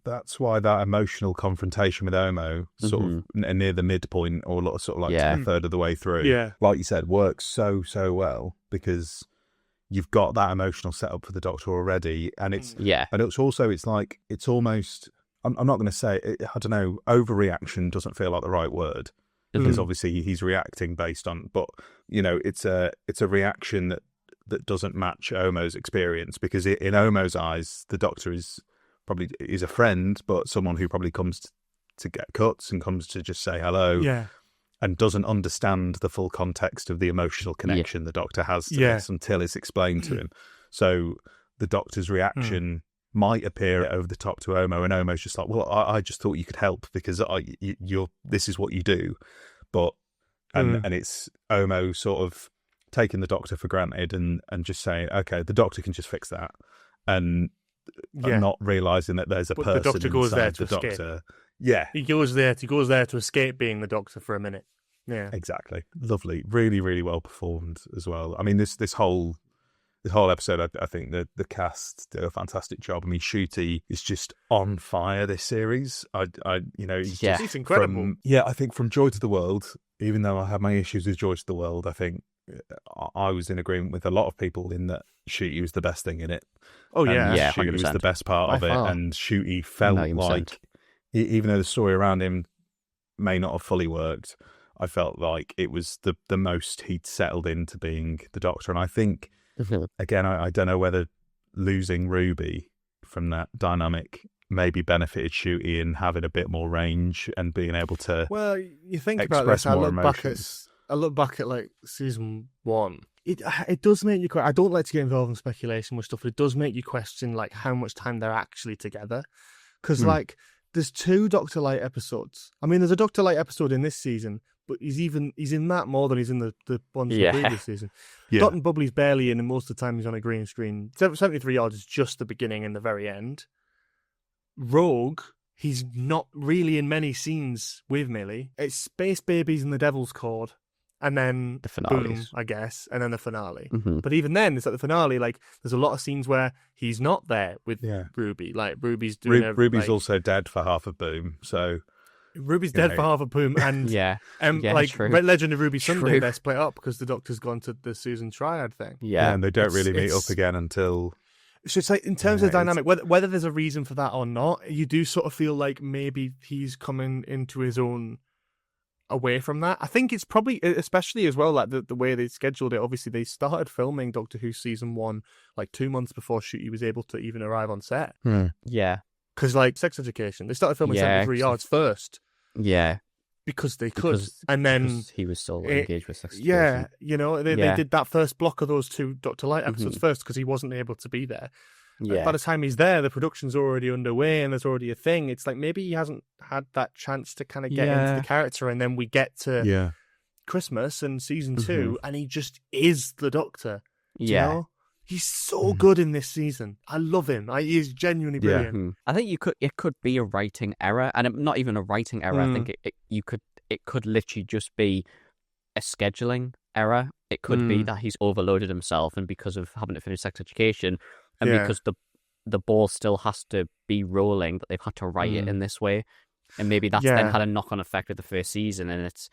A: that's why that emotional confrontation with Omo, sort of near the midpoint, or sort of like a third of the way through, like you said, works so well, because you've got that emotional setup for the Doctor already, and it's it's almost, I'm not going to say, I don't know, overreaction doesn't feel like the right word, because obviously he's reacting based on, but you know, it's a reaction that doesn't match Omo's experience, because in Omo's eyes, the Doctor is a friend, but someone who probably comes to get cuts and comes to just say hello. Yeah. And doesn't understand the full context of the emotional connection the Doctor has to this until it's explained to him. So the Doctor's reaction might appear over the top to Omo, and Omo's just like, well, I just thought you could help because this is what you do. But and it's Omo sort of taking the Doctor for granted and just saying, okay, the Doctor can just fix that, and not realising that there's a person.
C: The Doctor goes there to
A: escape.
C: Doctor. Yeah, he goes there to escape being the Doctor for a minute. Yeah,
A: exactly. Lovely, really, really well performed as well. I mean, this whole episode, I think the cast did a fantastic job. I mean, Shooty is just on fire this series. He's
C: incredible.
A: I think from Joy to the World, even though I have my issues with Joy to the World, I think I was in agreement with a lot of people in that Shooty was the best thing in it.
C: Oh yeah,
B: yeah,
A: Shooty was
B: 100%.
A: the best part
C: By
A: of it,
C: far.
A: and Shooty felt
B: 1,000,000%.
A: like, even though the story around him may not have fully worked, I felt like it was the most he'd settled into being the Doctor. And I think, again, I don't know whether losing Ruby from that dynamic maybe benefited Shooty in having a bit more range and being able to.
C: Well, you think about
A: express
C: this. I
A: more
C: look back at like season 1. It does make you. I don't like to get involved in speculation with stuff, but it does make you question like how much time they're actually together. Because like there's 2 Dr. Light episodes. I mean, there's a Dr. Light episode in this season, but he's in that more than he's in the ones from the previous season.
A: Yeah.
C: Dot and Bubbly's barely in, and most of the time he's on a green screen. 73 Yards is just the beginning and the very end. Rogue, he's not really in many scenes with Millie. It's Space Babies and the Devil's Cord, and then
B: The finales.
C: Boom, I guess, and then the finale.
B: Mhm.
C: But even then, it's at the finale. Like, there's a lot of scenes where he's not there with Ruby. Like, Ruby's doing
A: Ruby's also dead for half of Boom, so
C: Ruby's dead for half of Boom, and
B: Yeah,
C: like
B: true.
C: Red Legend of Ruby Sunday,
B: True.
C: they're split up because the Doctor's gone to the Susan Triad thing.
B: yeah.
A: and they don't really meet
C: it's-
A: up again until.
C: So it's like, in terms of
A: Yeah,
C: dynamic, whether there's a reason for that or not, you do sort of feel like maybe he's coming into his own away from that. I think it's probably, especially as well, like the way they scheduled it. Obviously, they started filming Doctor Who season 1 like 2 months before Shooty was able to even arrive on set.
B: Yeah,
C: Because like Sex Education, they started filming 73 Yards first
B: yeah.
C: because they could,
B: Because-
C: and then
B: because he was still engaged with sex
C: yeah, you know, they did that first block of those 2 Doctor Light episodes first because he wasn't able to be there.
B: Yeah.
C: By the time he's there, the production's already underway and there's already a thing. It's like maybe he hasn't had that chance to kind of get into the character, and then we get to Christmas and season 2, and he just is the Doctor. Do you know? He's so good in this season. I love him. He is genuinely brilliant.
B: I think it could be a writing error, and not even a writing error. I think it could literally just be a scheduling error. It could be that he's overloaded himself, and because of having to finish Sex Education, and because the ball still has to be rolling, that they've had to write it in this way, and maybe that's then had a knock-on effect with the first season, and it's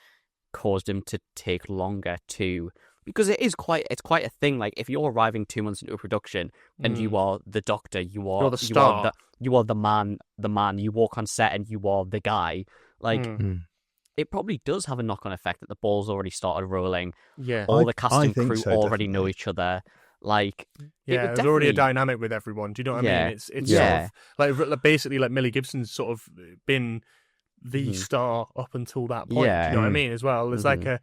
B: caused him to take longer to. Because it's quite a thing. Like, if you're arriving 2 months into a production and you are the Doctor, you're the star, you are the man. You walk on set and you are the guy. Like, it probably does have a knock-on effect that the ball's already started rolling.
C: Yeah,
B: all the cast and
A: think
B: crew
A: so,
B: already
A: definitely.
B: know each other. Like,
C: there's already a dynamic with everyone. Do you know what I mean? It's sort of like basically like Millie Gibson's sort of been the star up until that point.
B: Yeah.
C: Do you know what I mean? As well, there's like a.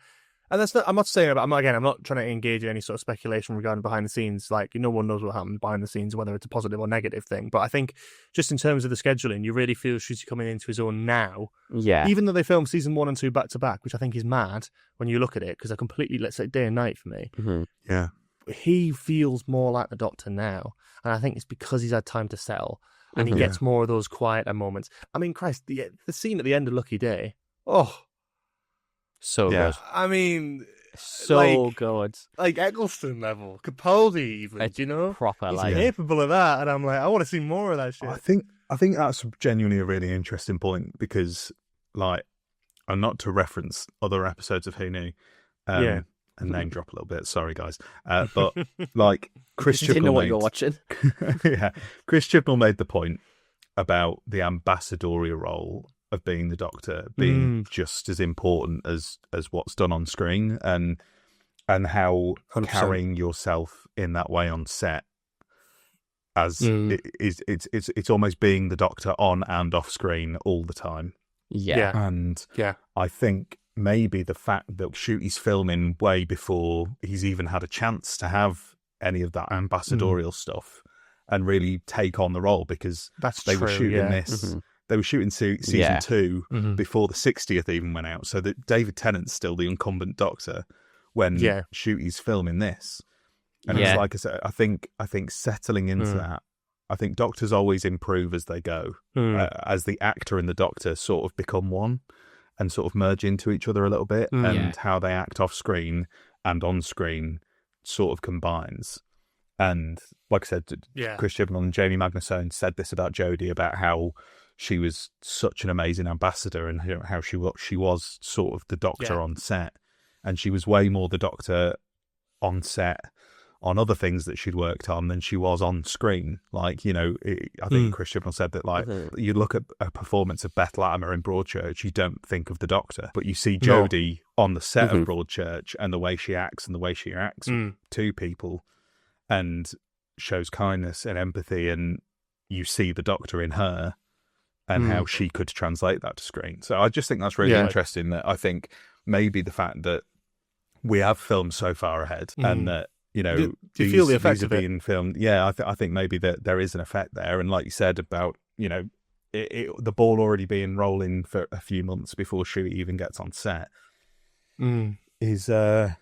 C: And that's not. I'm not saying about. I'm not trying to engage in any sort of speculation regarding behind the scenes. Like, no one knows what happened behind the scenes, whether it's a positive or negative thing. But I think just in terms of the scheduling, you really feel Shooty coming into his own now.
B: Yeah.
C: Even though they filmed season 1 and 2 back to back, which I think is mad when you look at it, because they're completely, let's say, day and night for me.
A: Yeah.
C: He feels more like the Doctor now, and I think it's because he's had time to settle, and he gets more of those quieter moments. I mean, Christ, the scene at the end of Lucky Day. Oh.
B: So good.
C: I mean,
B: so good.
C: Like Eccleston level, Capaldi even,
B: It's
C: do you know?
B: proper,
C: He's
B: like
C: capable of that, and I'm like, I want to see more of that shit.
A: I think that's genuinely a really interesting point because, like, and not to reference other episodes of Who Knew, and name drop a little bit. Sorry, guys, but like Chris Chibnall
B: didn't know what you're watching.
A: Chris Chibnall made the point about the ambassadorial role of being the Doctor being just as important as what's done on screen, and how
C: 100%.
A: carrying yourself in that way on set as it's almost being the Doctor on and off screen all the time. And I think maybe the fact that Shooty's filming way before he's even had a chance to have any of that ambassadorial stuff and really take on the role, because they were shooting this. They were shooting season 2 before the 60th even went out, so that David Tennant's still the incumbent Doctor when Shooty's filming this. And it's like I said, I think settling into that, I think Doctors always improve as they go, as the actor and the Doctor sort of become one and sort of merge into each other a little bit, and how they act off screen and on screen sort of combines. And like I said, Chris Chibnall and Jamie Magnusson said this about Jodie, about how she was such an amazing ambassador and how she was sort of the Doctor on set, and she was way more the Doctor on set on other things that she'd worked on than she was on screen. Like, you know, I think Chris Chibnall said that, like, you look at a performance of Beth Latimer in Broadchurch, you don't think of the Doctor, but you see Jodie on the set of Broadchurch and the way she acts to people and shows kindness and empathy, and you see the Doctor in her and how she could translate that to screen. So I just think that's really interesting, that I think maybe the fact that we have filmed so far ahead and that, you know,
C: do you feel the effect of it
A: being filmed? Yeah, I think maybe that there is an effect there. And like you said about, you know, the ball already being rolling for a few months before she even gets on set is interesting.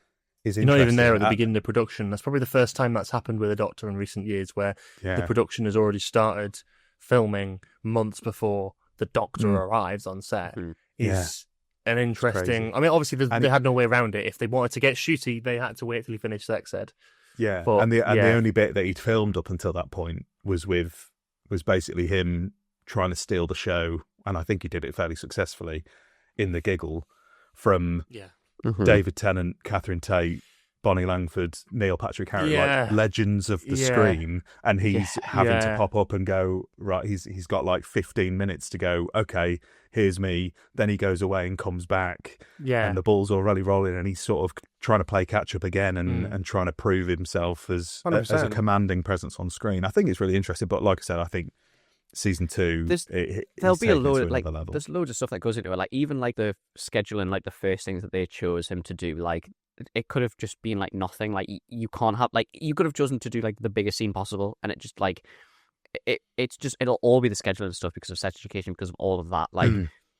C: You're not even there at the beginning of production. That's probably the first time that's happened with a Doctor in recent years, where the production has already started filming months before the Doctor arrives on set. Is an interesting. I mean, obviously, they had no way around it. If they wanted to get shooty, they had to wait till he finished Sex Ed.
A: Yeah,
C: but,
A: and the only bit that he'd filmed up until that point was basically him trying to steal the show, and I think he did it fairly successfully in The Giggle from David Tennant, Catherine Tate, Bonnie Langford, Neil Patrick Harris, like legends of the screen, and he's having to pop up and go, right, he's got like 15 minutes to go, okay, here's me. Then he goes away and comes back, and the ball's already rolling, and he's sort of trying to play catch up again and trying to prove himself as a commanding presence on screen. I think it's really interesting, but like I said, I think season 2,
B: there'll be a load of, like, there's loads of stuff that goes into it, like even like the scheduling, like the first things that they chose him to do, like it could have just been like nothing. Like you can't have, like, you could have chosen to do like the biggest scene possible, and it just like it'll all be the scheduling stuff because of Sex Education, because of all of that. Like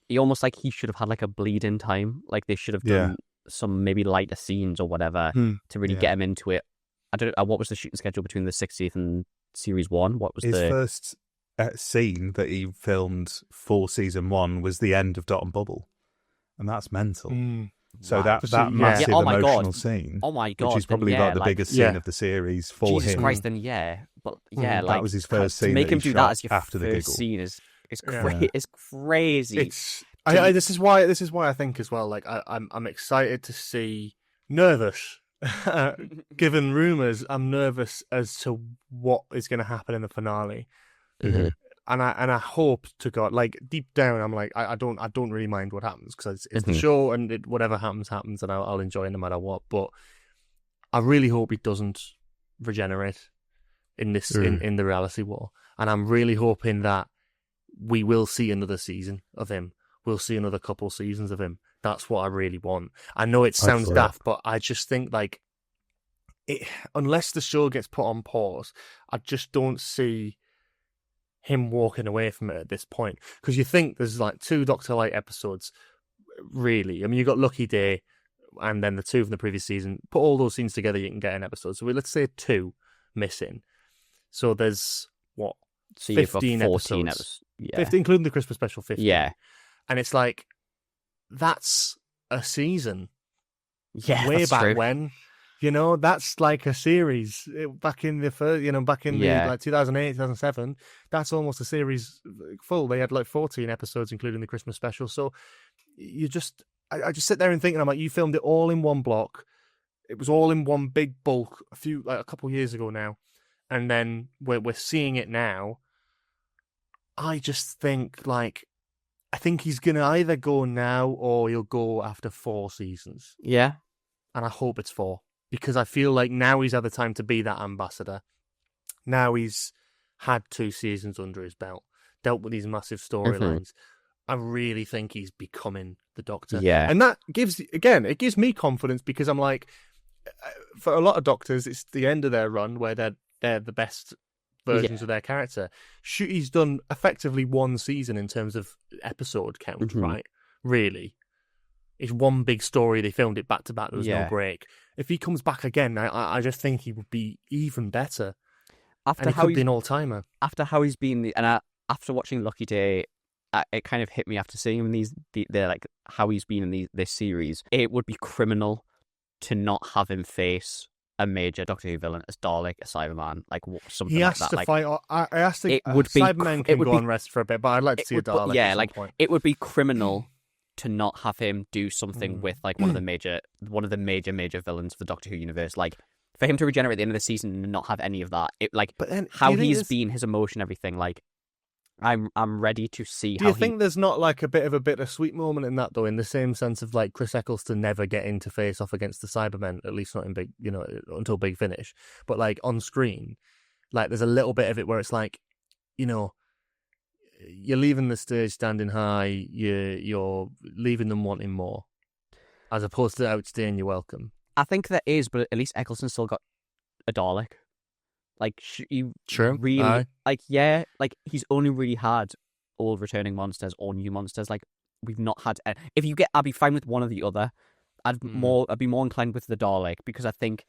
B: he almost, like, he should have had like a bleed in time, like they should have done some maybe lighter scenes or whatever to really get him into it. I don't know, what was the shooting schedule between the 60th and series 1? What was
A: his first scene that he filmed for season 1 was the end of Dot and Bubble, and that's mental. So that massive emotional scene, which is probably like the biggest scene of the series for
B: Jesus
A: him.
B: Christ, then but like
A: that was his first scene.
B: To make him do that as your
A: after
B: first
A: The Giggle
B: scene is crazy.
C: This is why I think as well. Like I'm excited to see, nervous. Given rumours, I'm nervous as to what is going to happen in the finale. And I hope to God, like deep down, I'm like, I don't really mind what happens, because it's the show, and whatever happens, and I'll enjoy it no matter what. But I really hope it doesn't regenerate in this in the reality war, and I'm really hoping that we will see another season of him. We'll see another couple seasons of him. That's what I really want. I know it sounds daft, but I just think, like, unless the show gets put on pause, I just don't see him walking away from it at this point. Because you think there's like 2 Doctor Light episodes, really. I mean, you got Lucky Day and then the 2 from the previous season. Put all those scenes together, you can get an episode. So let's say 2 missing. So there's, what, 15 episodes? 15, including the Christmas special, 15.
B: Yeah.
C: And it's like, that's a season.
B: Yeah,
C: way back true. When. You know, that's like a series back in the first, back in the, like 2008, 2007. That's almost a series full. They had like 14 episodes, including the Christmas special. So you just, I just sit there and think, and I'm like, you filmed it all in one block. It was all in one big bulk a couple of years ago now. And then we're seeing it now. I just think, like, I think he's going to either go now or he'll go after 4 seasons.
B: Yeah.
C: And I hope it's 4. Because I feel like now he's had the time to be that ambassador. Now he's had 2 seasons under his belt, dealt with these massive storylines. I really think he's becoming the Doctor.
B: Yeah.
C: And that gives me confidence, because I'm like, for a lot of Doctors, it's the end of their run where they're the best versions of their character. He's done effectively 1 season in terms of episode count, right? Really. It's one big story. They filmed it back to back. There was no break. If he comes back again, I just think he would be even better.
B: After
C: and he could be an all-timer.
B: After how he's been, after watching Lucky Day, it kind of hit me after seeing him they're like how he's been in this series. It would be criminal to not have him face a major Doctor Who villain as Dalek, a Cyberman, like something like that.
C: He has to fight. I asked the Cyberman can go on rest for a bit, but I'd like to see a Dalek.
B: Yeah,
C: at
B: like
C: some point.
B: It would be criminal to not have him do something with like one of the major villains of the Doctor Who universe. Like for him to regenerate at the end of the season and not have any of that,
C: but then,
B: how he's been, his emotion, everything, like, I'm ready to see
C: how. Do you think there's not like a bit of a bittersweet moment in that though, in the same sense of like Chris Eccleston never getting to face off against the Cybermen, at least not in until Big Finish, but like on screen, like there's a little bit of it where it's like, you're leaving the stage standing high, you're leaving them wanting more, as opposed to outstaying your welcome.
B: I think there is, but at least Eccleston still got a Dalek. Like,
C: True.
B: Really, like, he's only really had old returning monsters or new monsters. Like, we've not had. If you get, I'd be fine with one or the other. I'd be more inclined with the Dalek, because I think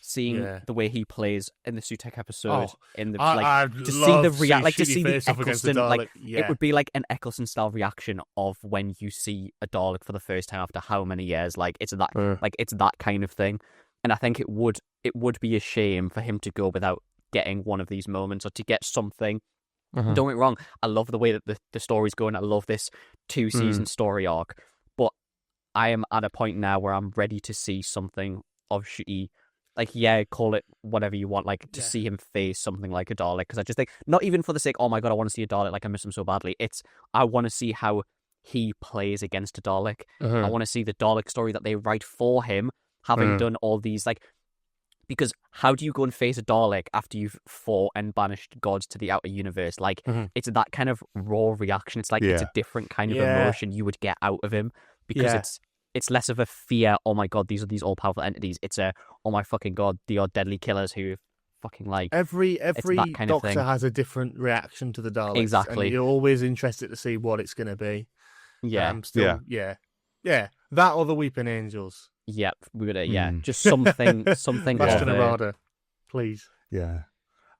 B: seeing the way he plays in the Sutek episode, to see the Eccleston, like, it would be like an Eccleston style reaction of when you see a Dalek for the first time after how many years. Like, it's that kind of thing. And I think it would be a shame for him to go without getting one of these moments, or to get something. Don't get me wrong, I love the way that the story's going. I love this 2-season story arc, but I am at a point now where I'm ready to see something of Shu'i. Like, call it whatever you want, like, to see him face something like a Dalek, because I just think, not even for the sake, oh my god, I want to see a Dalek, like, I miss him so badly. It's, I want to see how he plays against a Dalek. I want to see the Dalek story that they write for him, having done all these, like, because how do you go and face a Dalek after you've fought and banished gods to the outer universe? Like, it's that kind of raw reaction. It's like, it's a different kind of emotion you would get out of him, because it's less of a fear, oh my god, these are these all-powerful entities. It's a, oh my fucking god, they are deadly killers who fucking, like...
C: Every Doctor has a different reaction to the Daleks.
B: Exactly.
C: And you're always interested to see what it's going to be.
B: Yeah.
C: That or the Weeping Angels.
B: Yep, we would. Just something.
C: Bastion Arada, please.
A: Yeah,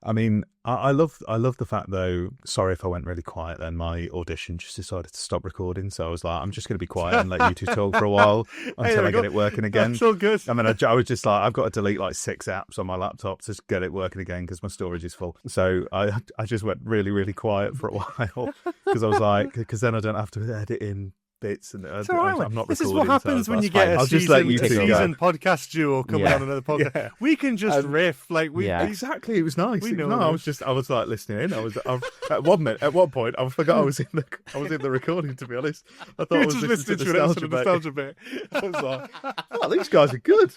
A: I mean, I love the fact though. Sorry if I went really quiet. Then my audition just decided to stop recording, so I was like, I'm just going to be quiet and let you two talk for a while until I get it working again.
C: That's all good.
A: I mean, I was just like, I've got to delete like 6 apps on my laptop to get it working again because my storage is full. So I just went really, really quiet for a while because I was like, because then I don't have to edit in bits, and
C: I'm not.
A: This
C: is what happens when you get a season podcast duo coming on another podcast. Yeah. We can just riff like we.
A: Yeah. Exactly, it was nice. I was like listening in. I was at one point I forgot I was in the recording. To be honest, I thought I was listening to the nostalgia bit. I was like, oh, these guys are good.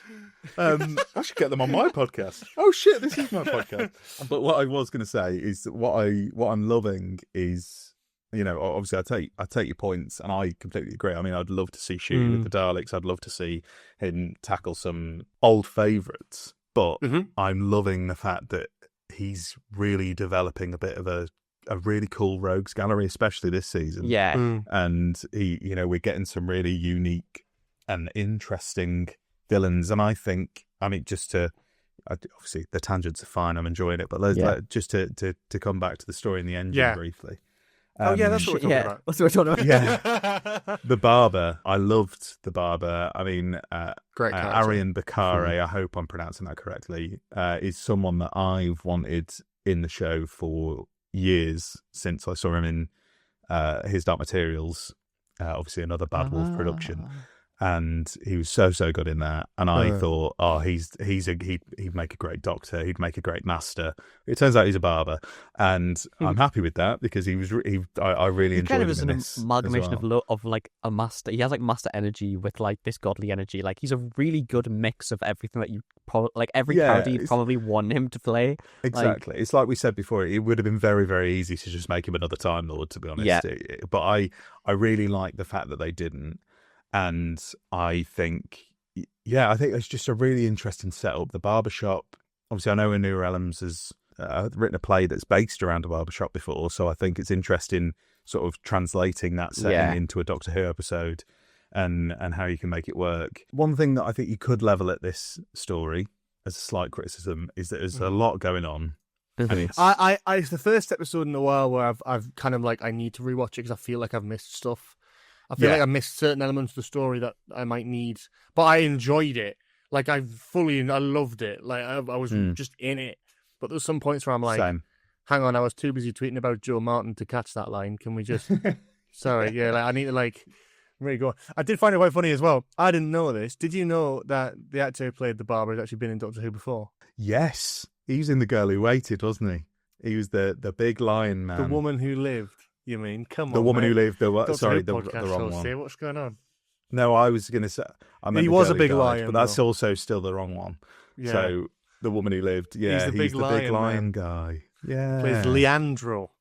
A: I should get them on my podcast. Oh shit, this is my podcast. But what I was going to say is that what I'm loving is, obviously I take your points, and I completely agree. I mean, I'd love to see Shu'i with the Daleks. I'd love to see him tackle some old favourites. But I'm loving the fact that he's really developing a bit of a really cool rogues gallery, especially this season.
B: Yeah.
A: And we're getting some really unique and interesting villains. And I think, I mean, obviously the tangents are fine. I'm enjoying it, but just to come back to the story in the engine briefly.
C: That's what we're talking about.
B: That's what we're talking about.
A: Yeah. The barber. I loved the barber. I mean,
C: great
A: Arian Bakare, I hope I'm pronouncing that correctly, is someone that I've wanted in the show for years, since I saw him in his Dark Materials, obviously another Bad Wolf production. And he was so good in that, and I thought, he'd make a great Doctor, he'd make a great Master. It turns out he's a barber, and I'm happy with that because I really enjoyed him in this.
B: Kind of an amalgamation of like a Master. He has like Master energy with like this godly energy. Like, he's a really good mix of everything that you every character you probably want him to play.
A: Exactly. It's like we said before. It would have been very, very easy to just make him another Time Lord, to be honest.
B: Yeah.
A: But I really like the fact that they didn't. And I think it's just a really interesting setup. The barbershop, obviously I know Anura Elms has written a play that's based around a barbershop before, so I think it's interesting sort of translating that setting into a Doctor Who episode and how you can make it work. One thing that I think you could level at this story as a slight criticism is that there's a lot going on. And
C: it's the first episode in a while where I've kind of like, I need to rewatch it because I feel like I've missed stuff. I feel like I missed certain elements of the story that I might need, but I enjoyed it. Like, I loved it. Like, I was just in it. But there's some points where I'm like, hang on, I was too busy tweeting about Joe Martin to catch that line. Can we just, sorry, like, I need to like, Really good. I did find it quite funny as well. I didn't know this. Did you know that the actor who played the barber had actually been in Doctor Who before?
A: Yes. He was in The Girl Who Waited, wasn't he? He was the big lion man.
C: The woman who lived, you mean? Come on,
A: The woman
C: mate.
A: who lived, the
C: podcast
A: wrong
C: host
A: one.
C: here. What's going on?
A: No, I was going to say...
C: He was a big lion,
A: but that's
C: though.
A: also still the wrong one.
C: Yeah.
A: So, the woman who lived, yeah,
C: He's the big lion
A: guy. Yeah.
C: Plays Leandro.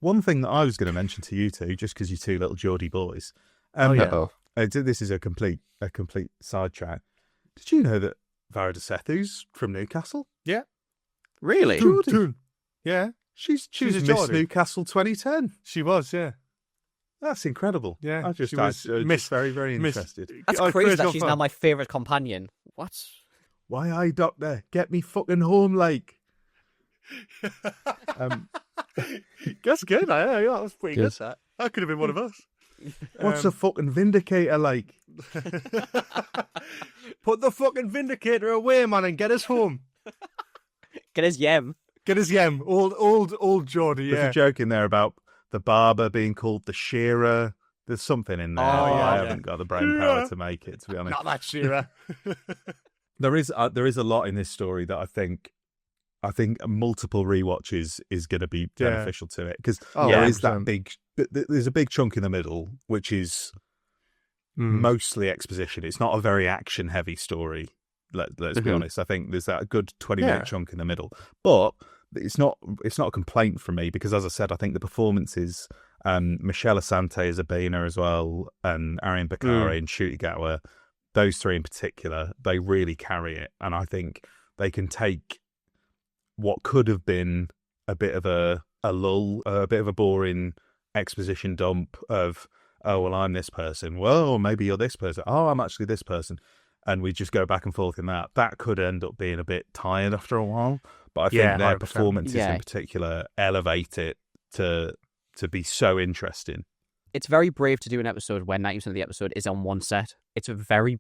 A: One thing that I was going to mention to you two, just because you're two little Geordie boys. This is a complete sidetrack. Did you know that Varda Sethu's from Newcastle?
C: Yeah.
B: Really?
C: Geordie. Yeah.
A: She was
C: a
A: Miss
C: Geordie.
A: Newcastle 2010.
C: She was, yeah.
A: That's incredible.
C: Yeah,
A: I just
C: she was
A: just very, very
C: Miss-
A: interested.
B: That's
C: Oh,
B: crazy
C: Chris,
B: that
C: go
B: she's
C: for
B: now
C: it.
B: my favourite companion. What?
A: Why, aye, doctor, get me fucking home, like.
C: That's good. Yeah, that was pretty good.
B: Good.
C: That could have been one of us.
A: What's a fucking vindicator like?
C: Put the fucking vindicator away, man, and get us home.
B: Get his yem.
C: Get us yem. Old Geordie,
A: There's
C: yeah.
A: a joke in there about the barber being called the shearer. There's something in there. I haven't got the brain power to make it, to be honest.
C: Not that Shearer.
A: There is a lot in this story that I think multiple rewatches is going to be beneficial to it, because there is that
C: 100%.
A: big. There's a big chunk in the middle which is mostly exposition. It's not a very action heavy story. Let's be honest. I think there's that good 20-minute chunk in the middle, but it's not a complaint from me, because as I said, I think the performances. Michelle Asante is a Bina as well, and Arian Bakare and Ncuti Gatwa, those three in particular, they really carry it, and I think they can take what could have been a bit of a lull, a bit of a boring exposition dump of, oh, well, I'm this person, well, maybe you're this person, oh, I'm actually this person, and we just go back and forth in that. That could end up being a bit tired after a while, but I think their
C: 100%.
A: performances in particular elevate it to be so interesting.
B: It's very brave to do an episode where 90% of the episode is on one set. It's very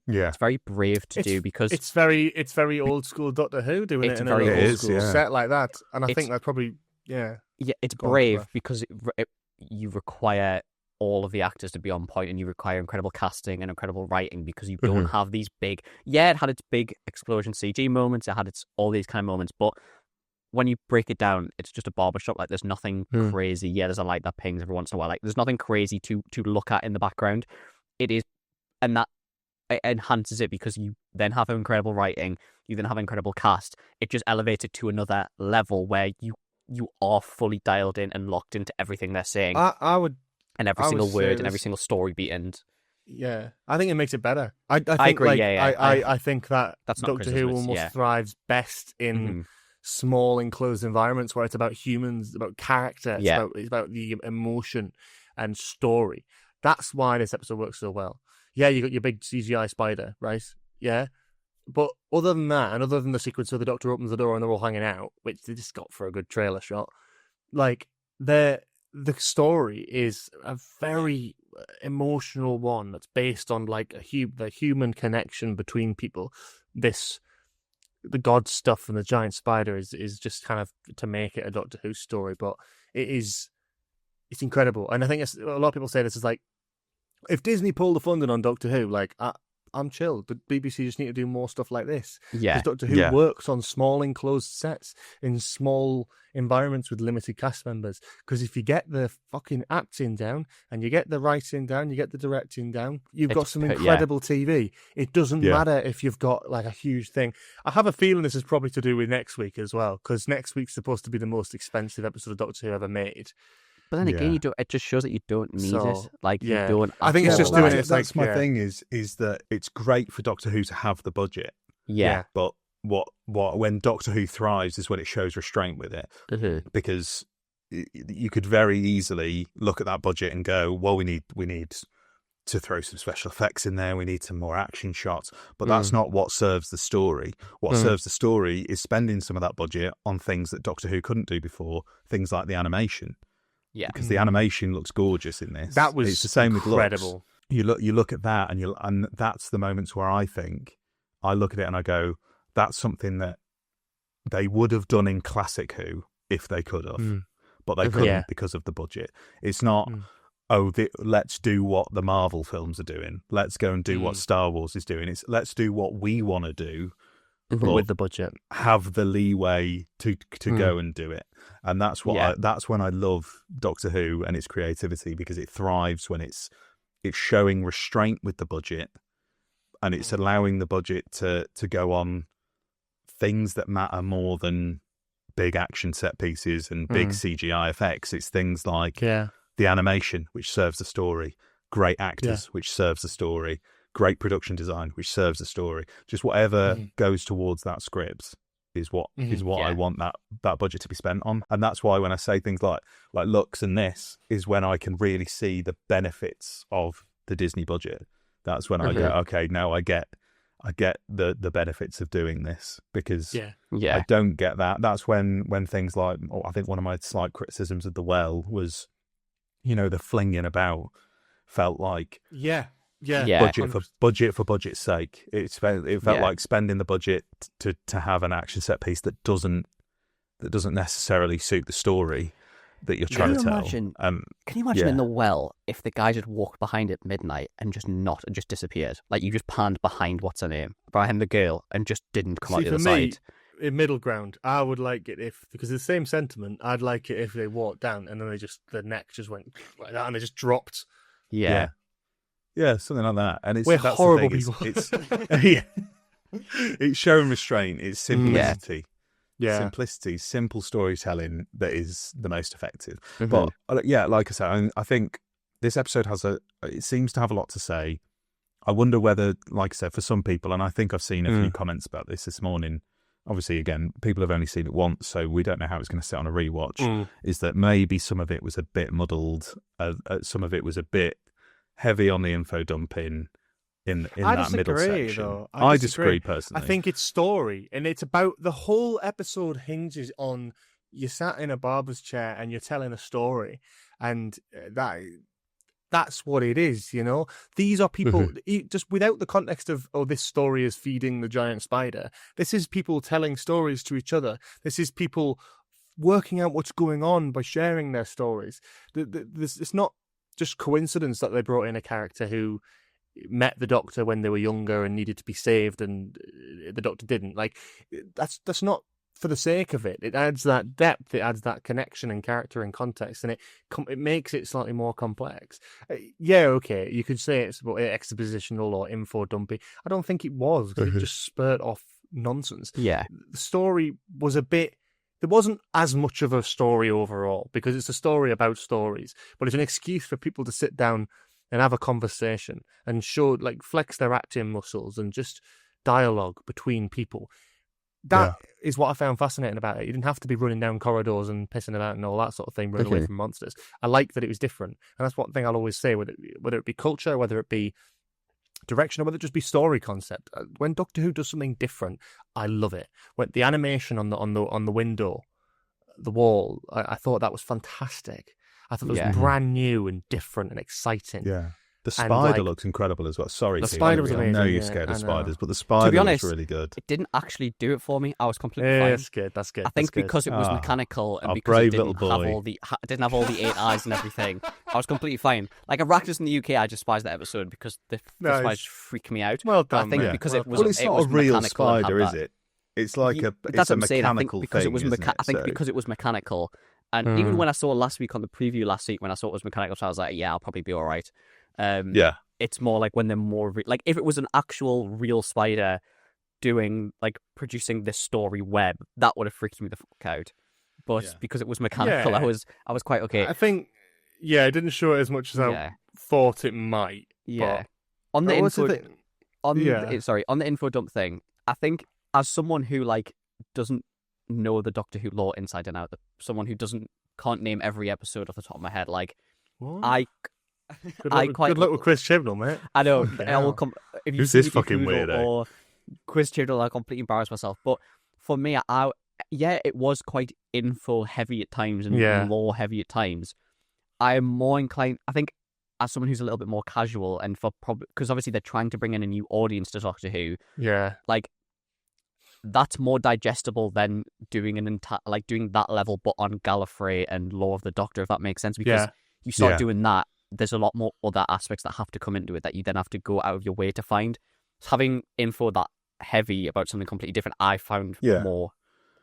B: brave to do, because
C: it's very old school Doctor Who doing
B: It's
C: it in
B: very
C: a
B: old
C: old school set like that, and I
B: It's-
C: think that's probably
B: it's
C: Go on,
B: brave
C: Clive.
B: because you require all of the actors to be on point, and you require incredible casting and incredible writing, because you don't have these big. Yeah, it had its big explosion CG moments. It had all these kind of moments, but when you break it down, it's just a barbershop. Like, there's nothing crazy. Yeah, there's a light that pings every once in a while. Like, there's nothing crazy to look at in the background. It is, and that it enhances it, because you then have incredible writing. You then have incredible cast. It just elevates it to another level where you are fully dialed in and locked into everything they're saying,
C: I would.
B: and every
C: I
B: single
C: would say
B: word and
C: this-
B: every single story beat. And
C: Yeah, I think it makes it better. I think,
B: agree,
C: Like,
B: yeah.
C: I think that
B: That's not
C: Doctor Who
B: criticism,
C: almost
B: yeah.
C: thrives best in small enclosed environments where it's about humans, about character, it's about the emotion and story. That's why this episode works so well. Yeah, you got your big CGI spider, right? Yeah. But other than that, and other than the sequence where the Doctor opens the door and they're all hanging out, which they just got for a good trailer shot, like, the story is a very emotional one that's based on, like, the human connection between people. The god stuff and the giant spider is just kind of to make it a Doctor Who story, but it's incredible. And I think a lot of people say this is like, if Disney pulled the funding on Doctor Who, like, I'm chilled. The BBC just need to do more stuff like this.
B: yeah,
C: Because Doctor Who works on small enclosed sets in small environments with limited cast members. Because if you get the fucking acting down and you get the writing down, you get the directing down, you've got some incredible TV. It doesn't matter if you've got, like, a huge thing. I have a feeling this is probably to do with next week as well, because next week's supposed to be the most expensive episode of Doctor Who ever made.
B: but then again, you don't. It just shows that you don't need it. Like, you don't.
C: I think it's just
A: well,
C: doing
A: that's,
C: it.
A: That's my thing is that it's great for Doctor Who to have the budget,
B: Yeah.
A: but when Doctor Who thrives is when it shows restraint with it, because you could very easily look at that budget and go, well, we need to throw some special effects in there, we need some more action shots, but that's not what serves the story. What serves the story is spending some of that budget on things that Doctor Who couldn't do before, things like the animation.
B: Yeah,
A: Because the animation looks gorgeous in this.
C: That was
A: it's the same
C: incredible.
A: with looks. You look at that and that's the moments where I look at it and I go, that's something that they would have done in classic Who if they could have, but they couldn't because of the budget. It's not let's do what the Marvel films are doing. Let's go and do what Star Wars is doing. It's let's do what we want to do, but
C: with the budget,
A: have the leeway to go and do it. And that's what that's when I love Doctor Who and its creativity, because it thrives when it's showing restraint with the budget, and it's allowing the budget to go on things that matter more than big action set pieces and big CGI effects. It's things like the animation, which serves the story, great actors, which serves the story, great production design, which serves the story. Just whatever goes towards that script is what I want that budget to be spent on. And that's why when I say things like looks and this is when I can really see the benefits of the Disney budget. That's when I go, okay, now I get the benefits of doing this, because I don't get that. That's when things like, I think one of my slight criticisms of The Well was, the flinging about felt like budget for budget's sake. It felt like spending the budget to have an action set piece that doesn't necessarily suit the story that you're trying to tell.
B: Can you imagine in The Well if the guy just walked behind at midnight and just disappeared? Like, you just panned behind what's her name, behind the girl, and just didn't come out the other side.
C: In middle ground, I would like it because the same sentiment, I'd like it if they walked down and then the neck just went like that and they just dropped.
A: Yeah, something like that. And
C: we're horrible people.
A: It's showing restraint. It's simplicity. Simplicity, simple storytelling that is the most effective. But like I said, I think this episode it seems to have a lot to say. I wonder whether, like I said, for some people, and I think I've seen a few comments about this morning. Obviously, again, people have only seen it once, so we don't know how it's going to sit on a rewatch. Is that maybe some of it was a bit muddled, some of it was a bit heavy on the info dumping in that middle section.
C: Though.
A: I disagree personally.
C: I think it's story, and it's about the whole episode hinges on you sat in a barber's chair and you're telling a story, and that's what it is, These are people, just without the context of, this story is feeding the giant spider. This is people telling stories to each other. This is people working out what's going on by sharing their stories. It's not just coincidence that they brought in a character who met the Doctor when they were younger and needed to be saved, and the Doctor didn't. Like, that's not for the sake of it. It adds that depth, it adds that connection and character and context, and it makes it slightly more complex. Okay, you could say it's about expositional or info dumpy. I don't think it was, because it just spurred off nonsense. The story was there wasn't as much of a story overall, because it's a story about stories, but it's an excuse for people to sit down and have a conversation and flex their acting muscles and just dialogue between people. That is what I found fascinating about it. You didn't have to be running down corridors and pissing about and all that sort of thing, running away from monsters. I like that it was different. And that's one thing I'll always say, whether it be culture, whether it be direction, or whether it just be story concept. When Doctor Who does something different, I love it. When the animation on the window, the wall, I thought that was fantastic. I thought it was brand new and different and exciting.
A: Yeah. The spider looks incredible as well. Sorry,
C: the spider was amazing.
A: I know you're scared of spiders, but the spider looks really good.
B: It didn't actually do it for me. I was completely fine.
C: That's good.
B: I think because it was mechanical and because it didn't have all the 8 eyes and everything, I was completely fine. Like Arrakis in the UK, I despised that episode because the spiders freak me out.
C: Well done.
B: I think because it was
A: it's not a real spider, is it? It's like a mechanical thing.
B: I think because it was mechanical, and even when I saw last week on the preview last week, when I saw it was mechanical, so I was like, yeah, I'll probably be all right. It's more like when they're more like if it was an actual real spider producing this story web, that would have freaked me the fuck out. But because it was mechanical, I was quite okay.
C: I think it didn't show it as much as I thought it might.
B: Yeah. On the info dump thing, I think as someone who doesn't know the Doctor Who lore inside and out, someone who can't name every episode off the top of my head,
C: what? Good luck with Quiz Chibnall, mate.
B: I know. I will if you
A: Who's this fucking weirdo?
B: Or Quiz Chibnall, I'll completely embarrass myself. But for me, it was quite info heavy at times and lore heavy at times. I am more inclined, I think, as someone who's a little bit more casual, and because obviously they're trying to bring in a new audience to Doctor Who.
C: Yeah.
B: That's more digestible than doing doing that level, but on Gallifrey and Lore of the Doctor, if that makes sense. Because you start doing that, there's a lot more other aspects that have to come into it that you then have to go out of your way to find. So having info that heavy about something completely different, I found more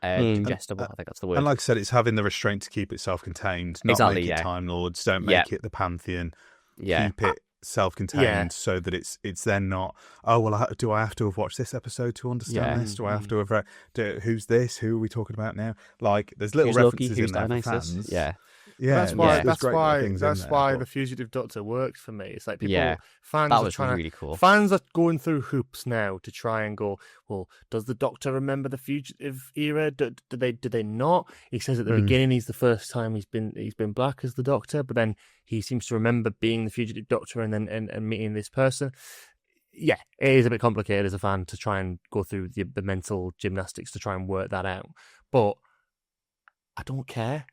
B: digestible. I think that's the word.
A: And like I said, it's having the restraint to keep it self-contained, not
B: Exactly,
A: make it Time Lords, don't make it the Pantheon. Keep it self-contained so that it's then not, oh, well, do I have to have watched this episode to understand this? Do I have to have who's this? Who are we talking about now? Like, there's little
B: who's
A: references
B: Loki, who's
A: in there
B: Dionysus?
A: for fans.
C: That's why
A: The
C: the Fugitive Doctor worked for me. It's like fans
B: that
C: are
B: was
C: trying
B: really cool.
C: Fans are going through hoops now to try and go, well, does the Doctor remember the Fugitive era? Do they not? He says at the beginning he's the first time he's been black as the Doctor, but then he seems to remember being the Fugitive Doctor and then and meeting this person. Yeah, it is a bit complicated as a fan to try and go through the mental gymnastics to try and work that out. But I don't care.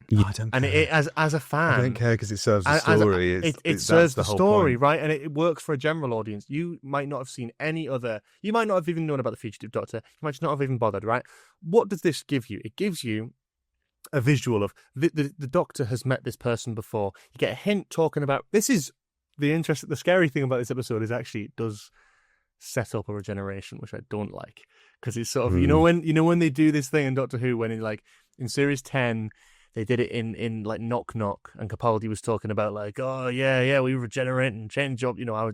A: I don't care.
C: And as a fan,
A: I don't care because it serves the story.
C: It serves the story,
A: point.
C: right? And it works for a general audience. You might not have seen any other. You might not have even known about the Fugitive Doctor. You might not have even bothered, right? What does this give you? It gives you a visual of the Doctor has met this person before. You get a hint talking about this is the scary thing about this episode is actually it does set up a regeneration, which I don't like because it's sort of you know when they do this thing in Doctor Who when in series 10. They did it in like Knock Knock, and Capaldi was talking about like, oh yeah, we regenerate and change up. I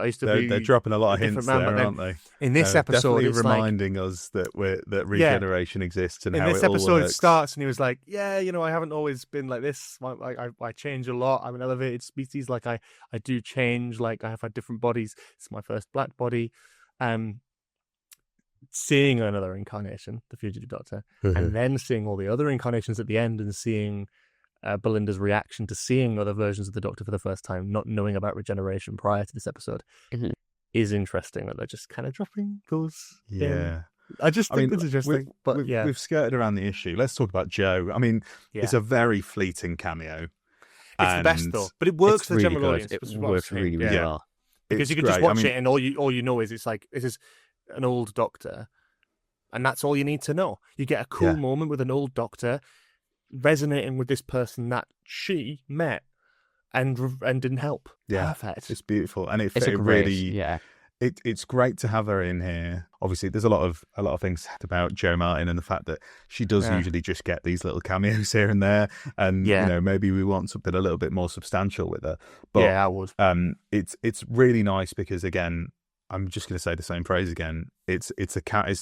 C: used to be.
A: They're dropping a lot of hints there, aren't they?
C: In this episode, it's
A: reminding us that regeneration exists and
C: in
A: how
C: this
A: it all
C: episode
A: works.
C: It starts, and he was like, I haven't always been like this. I change a lot. I'm an elevated species. Like I do change. Like I have had different bodies. It's my first black body. Seeing another incarnation, the Fugitive Doctor, and then seeing all the other incarnations at the end and seeing Belinda's reaction to seeing other versions of the Doctor for the first time, not knowing about regeneration prior to this episode, is interesting that they're just kind of dropping those.
A: Yeah.
C: I just think it's interesting.
A: We've skirted around the issue. Let's talk about Joe. I mean, it's a very fleeting cameo.
C: It's the best though, but it works for the
B: really
C: general
B: good.
C: audience.
B: It works really well.
C: Because you can just watch it and all you know is it's like this is an old Doctor, and that's all you need to know. You get a cool moment with an old Doctor resonating with this person that she met and didn't help.
A: Yeah,
C: perfect.
A: It's beautiful, and it's great to have her in here. Obviously, there's a lot of things about Jo Martin and the fact that she does usually just get these little cameos here and there, and maybe we want something a little bit more substantial with her. But
C: I would.
A: It's really nice because again, I'm just going to say the same phrase again. It's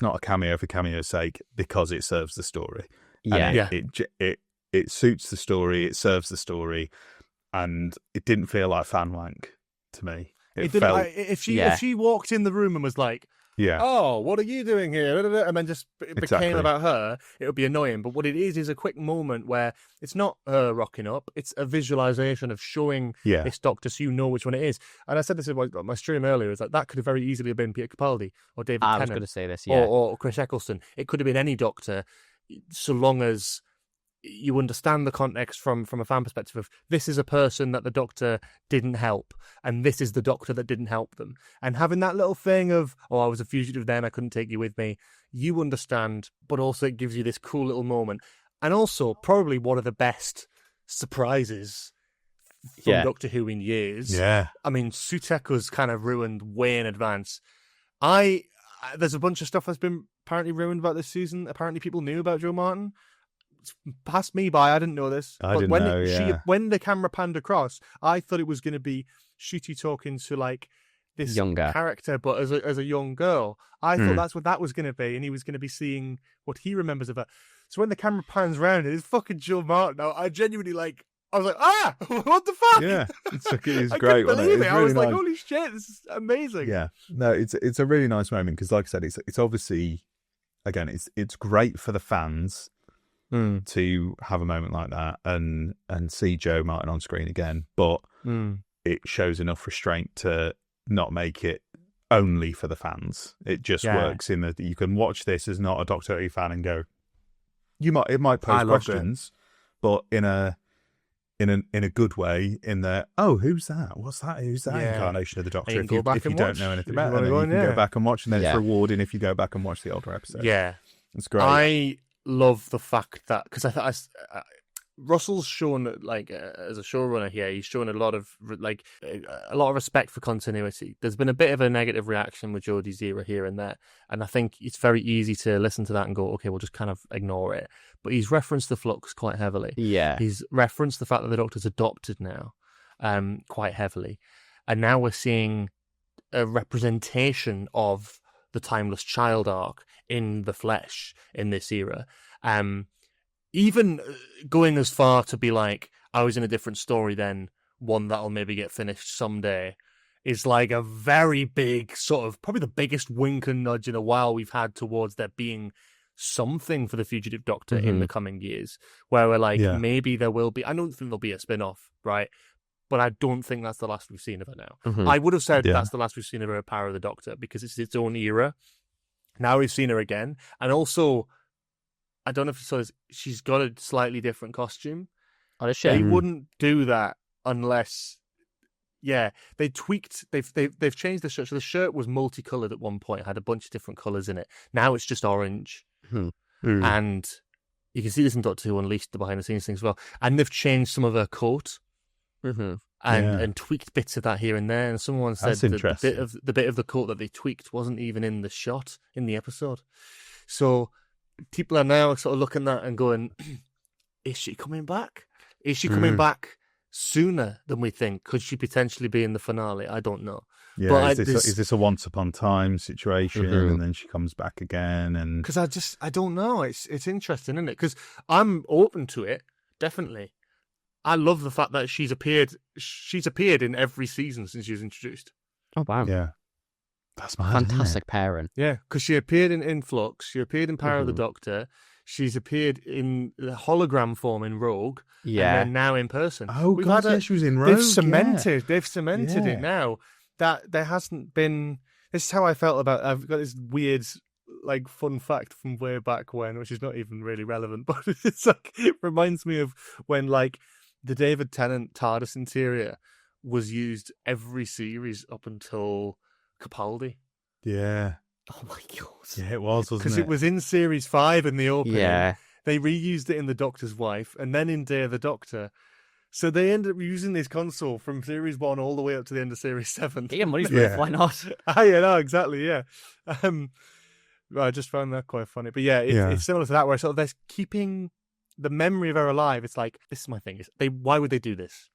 A: not a cameo for cameo's sake because it serves the story. It suits the story. It serves the story, and it didn't feel like fan wank to me.
C: It didn't. If she walked in the room and was like, oh, what are you doing here? And then just became about her, it would be annoying. But what it is a quick moment where it's not her rocking up. It's a visualization of showing this Doctor so you know which one it is. And I said this in my stream earlier, is like that could have very easily been Peter Capaldi or David Tennant.
B: I was going to say this,
C: or Chris Eccleston. It could have been any Doctor, so long as you understand the context from a fan perspective of this is a person that the Doctor didn't help and this is the Doctor that didn't help them, and having that little thing of I was a fugitive then, I couldn't take you with me, you understand, but also it gives you this cool little moment, and also probably one of the best surprises from Doctor Who in years. I mean, Suteko's kind of ruined way in advance. There's a bunch of stuff that's been apparently ruined about this season. Apparently people knew about Jo Martin. Passed me by. I didn't know this. When the camera panned across, I thought it was going to be Ncuti talking to like this
B: younger
C: character, but as a young girl. I thought that's what that was going to be, and he was going to be seeing what he remembers of her. So when the camera pans around, it is fucking Jo Martin. Now I genuinely I was like, what the fuck?
A: Yeah, it's
C: I
A: great.
C: couldn't believe it.
A: Really
C: I was like,
A: nice.
C: holy shit, this is amazing.
A: Yeah, no, it's a really nice moment because, like I said, it's obviously, again, it's great for the fans. To have a moment like that and see Jo Martin on screen again, but it shows enough restraint to not make it only for the fans. It just works in that you can watch this as not a Doctor Who fan and go, it might pose questions, but in a good way. In the who's that? What's that? Who's that incarnation of the Doctor? If you don't know anything about it, you can go back and watch, and then it's rewarding if you go back and watch the older episodes.
C: Yeah,
A: it's great.
C: I love the fact that because Russell's shown, like, as a showrunner here, he's shown a lot of respect for continuity. There's been a bit of a negative reaction with Jodie's era here and there, and I think it's very easy to listen to that and go, okay, we'll just kind of ignore it. But he's referenced the Flux quite heavily.
B: Yeah.
C: He's referenced the fact that the Doctor's adopted now, quite heavily. And now we're seeing a representation of the Timeless Child arc in the flesh in this era. Even going as far to be like, I was in a different story then, one that'll maybe get finished someday, is like a very big sort of, probably the biggest wink and nudge in a while we've had towards there being something for the Fugitive Doctor in the coming years, where we're like, maybe there will be, I don't think there'll be a spin-off, right? But I don't think that's the last we've seen of her now. I would have said that's the last we've seen of her Power of the Doctor, because it's its own era. Now we've seen her again. And also, I don't know if you saw this, she's got a slightly different costume.
B: Oh,
C: they wouldn't do that unless, they've changed the shirt. So the shirt was multicolored at one point, had a bunch of different colors in it. Now it's just orange. And you can see this in Doctor Who Unleashed, the behind the scenes things as well. And they've changed some of her coat. And tweaked bits of that here and there. And someone said that the bit of the coat that they tweaked wasn't even in the shot in the episode. So people are now sort of looking at that and going, is she coming back? Is she coming back sooner than we think? Could she potentially be in the finale? I don't know.
A: Yeah,
C: but
A: is this a once upon a time situation and then she comes back again? And
C: because I don't know. It's interesting, isn't it? Because I'm open to it, definitely. I love the fact that she's appeared in every season since she was introduced.
B: Oh, wow.
A: Yeah. That's mad,
B: fantastic pairing.
C: Yeah, because she appeared in Flux, she appeared in Power of the Doctor, she's appeared in the hologram form in Rogue, and then now in person.
A: Oh, God, she was in Rogue.
C: They've cemented it now. That there hasn't been... This is how I felt about... I've got this weird, like, fun fact from way back when, which is not even really relevant, but it's like, it reminds me of when, like, the David Tennant TARDIS interior was used every series up until Capaldi.
A: Yeah.
B: Oh my God.
A: Yeah, it was, wasn't it?
C: Because it was in Series 5 in the opening.
B: Yeah.
C: They reused it in The Doctor's Wife and then in Day of the Doctor. So they ended up using this console from Series 1 all the way up to the end of Series 7.
B: Yeah, money's worth, why not?
C: Exactly, yeah. I just found that quite funny. But it's similar to that, where sort of they're keeping the memory of her alive. It's like, this is my thing. Why would they do this?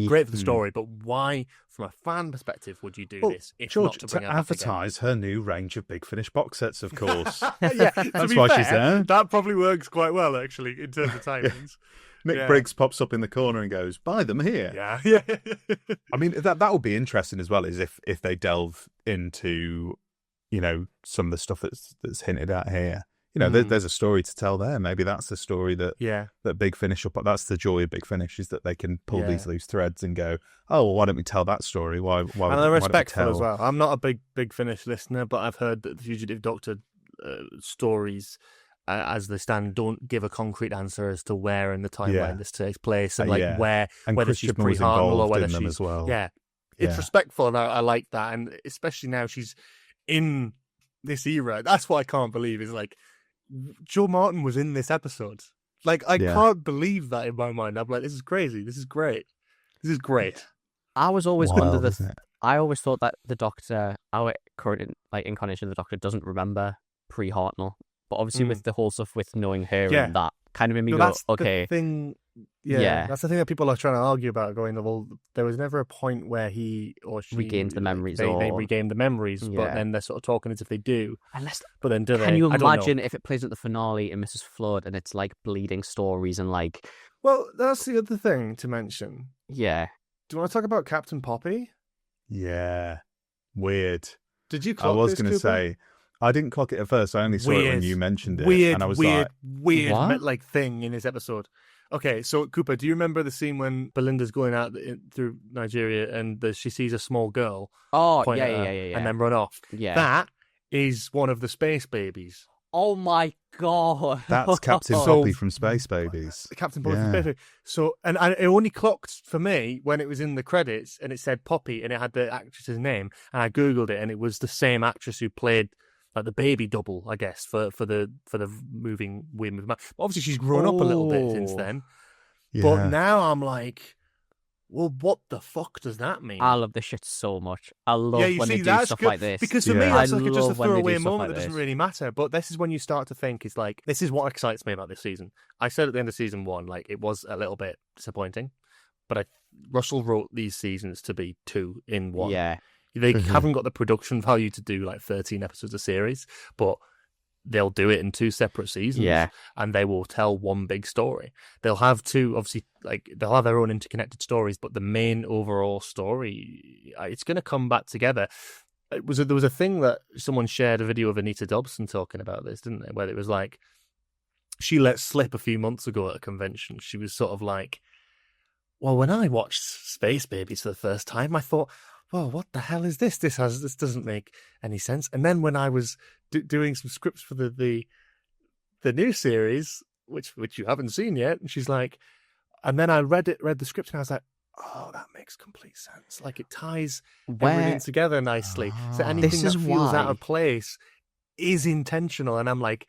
C: Great for the story, but why, from a fan perspective, would you do this? If
A: George,
C: not to bring
A: to advertise her new range of Big Finish box sets, of course.
C: That's
A: why she's there.
C: That probably works quite well, actually, in terms of timings.
A: Nick Briggs pops up in the corner and goes, "Buy them here."
C: Yeah.
A: I mean, that would be interesting as well, is if they delve into, some of the stuff that's hinted at here. There's a story to tell there. Maybe that's the story that Big Finish that's the joy of Big Finish, is that they can pull these loose threads and go, oh, well, why don't we tell that story? Why and
C: they're respectful as well. I'm not a Big Finish listener, but I've heard that the Fugitive Doctor stories, as they stand, don't give a concrete answer as to where in the timeline this takes place, and whether she's pre-Hartnell or whether she's
A: as well.
C: It's respectful, and I like that, and especially now she's in this era. That's what I can't believe is like, Joe Martin was in this episode. Like, I can't believe that in my mind. I'm like, this is crazy. This is great. This is great.
B: I was always I always thought that the Doctor, our current incarnation of the Doctor, doesn't remember pre-Hartnell. But obviously with the whole stuff with knowing her and that kind of made me go, okay.
C: The thing, that's the thing that people are trying to argue about, going, well, there was never a point where he or she
B: regained the memories.
C: They regained the memories, but then they're sort of talking as if they do. But then do they?
B: Can you imagine if it plays at the finale in Mrs. Flood and it's like bleeding stories and like...
C: Well, that's the other thing to mention.
B: Yeah.
C: Do you want to talk about Captain Poppy?
A: Yeah. Weird.
C: Did you clock
A: I was
C: this,
A: going to say... I didn't clock it at first. I only saw it when you mentioned it. And I was
C: weird thing in this episode. Okay, so Cooper, do you remember the scene when Belinda's going out through Nigeria and she sees a small girl?
B: Oh,
C: yeah. And then run off.
B: Yeah.
C: That is one of the Space Babies.
B: Oh my God.
A: That's Captain Poppy from Space Babies.
C: Captain Poppy from Space Babies. So, and it only clocked for me when it was in the credits and it said Poppy and it had the actress's name. And I Googled it and it was the same actress who played like the baby double, I guess, for the moving Weird Moving Man. But obviously she's grown up a little bit since then. But now I'm like, well, what the fuck does that mean?
B: I love this shit so much. I love when they do stuff like this.
C: Because for me, that's like just a throwaway moment
B: like
C: that doesn't really matter. But this is when you start to think, it's like, this is what excites me about this season. I said at the end of season 1, like, it was a little bit disappointing. But Russell wrote these seasons to be 2 in 1.
B: Yeah.
C: They haven't got the production value to do like 13 episodes a series, but they'll do it in 2 separate seasons.
B: Yeah.
C: And they will tell one big story. They'll have 2, obviously, like, they'll have their own interconnected stories, but the main overall story, it's going to come back together. There was a thing that someone shared a video of Anita Dobson talking about this, didn't they? Where it was like, she let slip a few months ago at a convention. She was sort of like, well, when I watched Space Babies for the first time, I thought, well, what the hell is this? This doesn't make any sense. And then when I was doing some scripts for the new series, which you haven't seen yet, and she's like, and then I read the script, and I was like, oh, that makes complete sense. Like, it ties everything together nicely. So anything that feels out of place is intentional. And I'm like,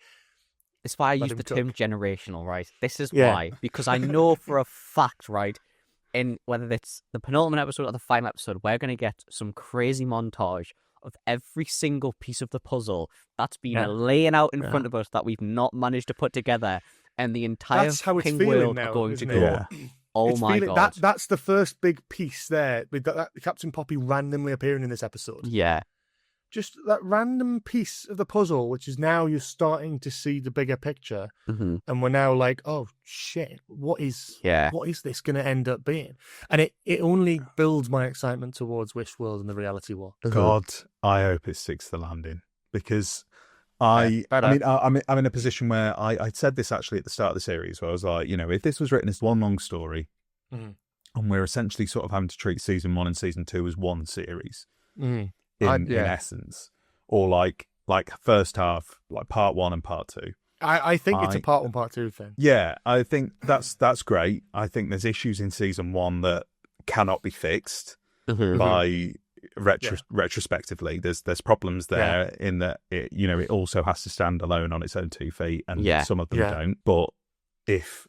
B: it's why I use the term generational, right? This is why, because I know for a fact, right, in whether it's the penultimate episode or the final episode, we're going to get some crazy montage of every single piece of the puzzle that's been laying out in front of us that we've not managed to put together, and the entire fucking world are going to go, oh my god.
C: That's the first big piece there, with that Captain Poppy randomly appearing in this episode.
B: Yeah.
C: Just that random piece of the puzzle, which is now you're starting to see the bigger picture, and we're now like, oh shit, what is this going to end up being? And it only builds my excitement towards Wishworld and the reality war.
A: God, I hope it sticks the landing, because I'm in a position where I said this actually at the start of the series, where I was like, if this was written as one long story, and we're essentially sort of having to treat season 1 and season 2 as one series. In essence, or like first half, like part 1 and part 2.
C: I think it's a part 1, part 2 thing.
A: Yeah, I think that's great. I think there's issues in season 1 that cannot be fixed by retrospectively. There's problems there in that it also has to stand alone on its own 2 feet, and some of them don't. But if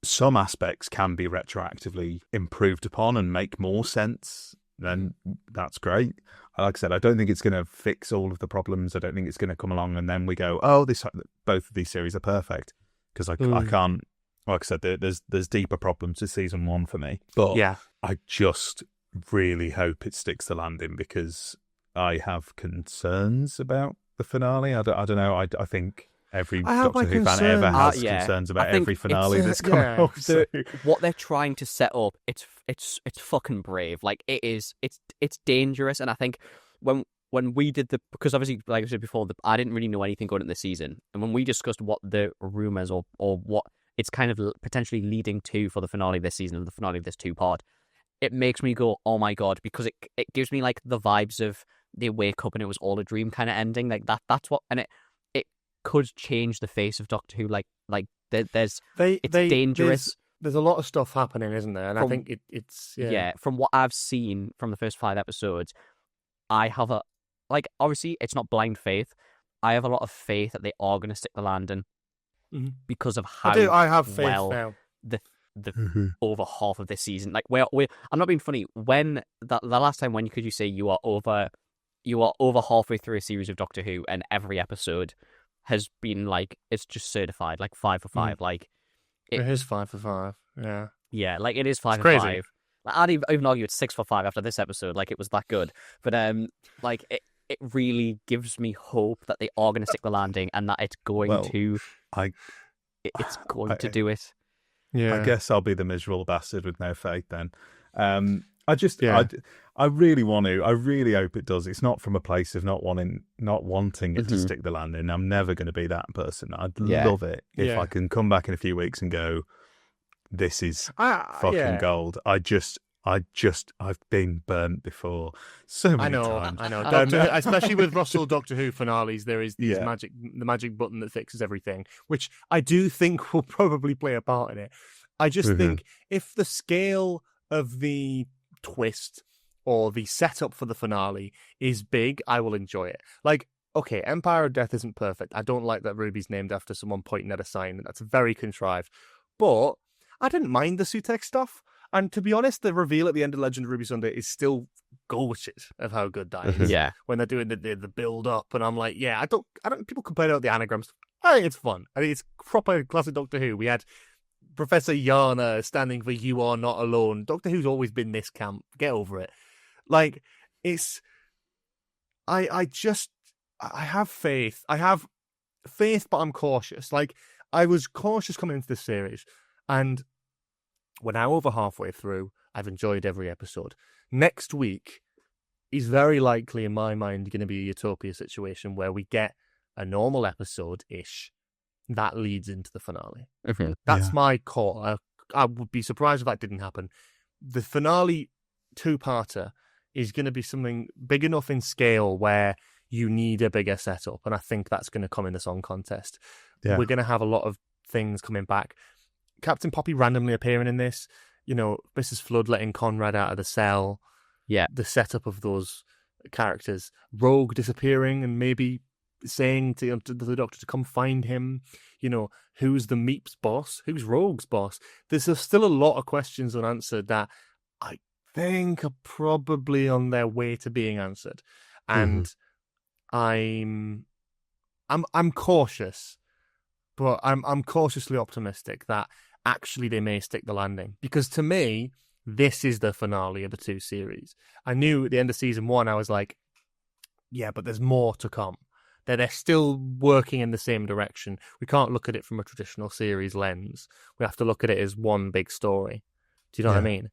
A: some aspects can be retroactively improved upon and make more sense, then that's great. Like I said, I don't think it's going to fix all of the problems. I don't think it's going to come along and then we go, oh, both of these series are perfect. Because I can't, like I said, there's deeper problems to season 1 for me. But I just really hope it sticks the landing, because I have concerns about the finale. I don't know. I think every Doctor Who fan ever has concerns about every finale that's come out.
B: What they're trying to set up, it's fucking brave. Like, it's dangerous. And I think when we did because obviously, like I said before, I didn't really know anything going into the season, and when we discussed what the rumors or what it's kind of potentially leading to for the finale of this season and the finale of this 2-part, it makes me go, oh my god, because it gives me like the vibes of they wake up and it was all a dream kind of ending. Like that's what, and it could change the face of Doctor Who. Like it's dangerous.
C: There's a lot of stuff happening, isn't there? And I think it's
B: from what I've seen from the first 5 episodes, I have obviously it's not blind faith. I have a lot of faith that they are going to stick the landing because of how
C: I have faith now.
B: The over half of this season, like we're I'm not being funny. When the last time, when could you say you are over halfway through a series of Doctor Who and every episode has been like, it's just certified like 5 for 5. Like
C: it is 5 for 5.
B: Yeah, like it is 5 for
C: crazy.
B: 5. Like, I'd even argue it's 6 for 5 after this episode. Like it was that good. But like it really gives me hope that they are going to stick the landing and that it's going to do it.
C: Yeah,
A: I guess I'll be the miserable bastard with no faith then. I really want to. I really hope it does. It's not from a place of not wanting it to stick the landing. I'm never going to be that person. I'd love it if I can come back in a few weeks and go, this is fucking gold. I've been burnt before so many times.
C: I know. Especially with Russell Doctor Who finales, there is the magic button that fixes everything, which I do think will probably play a part in it. I just think if the scale of the twist or the setup for the finale is big, I will enjoy it. Like, okay, Empire of Death isn't perfect. I don't like that Ruby's named after someone pointing at a sign. That's very contrived. But I didn't mind the Sutekh stuff. And to be honest, the reveal at the end of Legend of Ruby Sunday is still gorgeous of how good that is.
B: Yeah.
C: When they're doing the build up, and I'm like, I don't. People complain about the anagrams. I think it's fun. I think it's proper classic Doctor Who. We had Professor Yana standing for "You Are Not Alone." Doctor Who's always been this camp. Get over it. Like, it's. I have faith. I have faith, but I'm cautious. Like, I was cautious coming into this series, and we're now over halfway through. I've enjoyed every episode. Next week is very likely, in my mind, going to be a Utopia situation where we get a normal episode-ish that leads into the finale.
B: Mm-hmm.
C: That's my call. I would be surprised if that didn't happen. The finale two-parter is going to be something big enough in scale where you need a bigger setup, and I think that's going to come in the song contest. Yeah. We're going to have a lot of things coming back. Captain Poppy randomly appearing in this, Mrs. Flood letting Conrad out of the cell.
B: Yeah.
C: The setup of those characters. Rogue disappearing and maybe saying to the Doctor to come find him. Who's the Meep's boss? Who's Rogue's boss? There's still a lot of questions unanswered that I think are probably on their way to being answered. And I'm cautious, but I'm cautiously optimistic that actually they may stick the landing. Because to me, this is the finale of the two series. I knew at the end of season 1, I was like, yeah, but there's more to come. They're still working in the same direction. We can't look at it from a traditional series lens. We have to look at it as one big story. Do you know what I mean?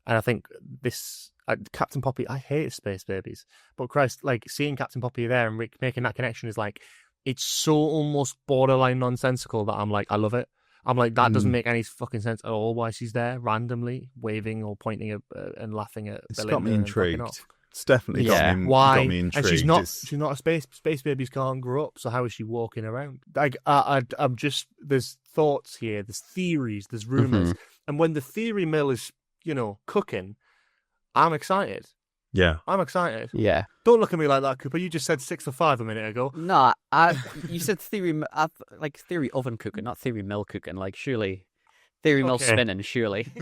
C: And I think this... Captain Poppy, I hate Space Babies. But Christ, like, seeing Captain Poppy there and making that connection is like... It's so almost borderline nonsensical that I'm like, I love it. I'm like, that doesn't make any fucking sense at all why she's there randomly waving or pointing and laughing at
A: It's
C: Belinda.
A: got me intrigued. It's definitely got me intrigued.
C: And she's not a space babies can't grow up, so how is she walking around? Like, I'm just, there's thoughts here, there's theories, there's rumors. And when the theory mill is, cooking, I'm excited.
A: Yeah.
C: I'm excited.
B: Yeah.
C: Don't look at me like that, Cooper. You just said 6 or 5 a minute ago.
B: No, you said theory oven cooking, not theory mill cooking. Like, surely, theory mill spinning, surely.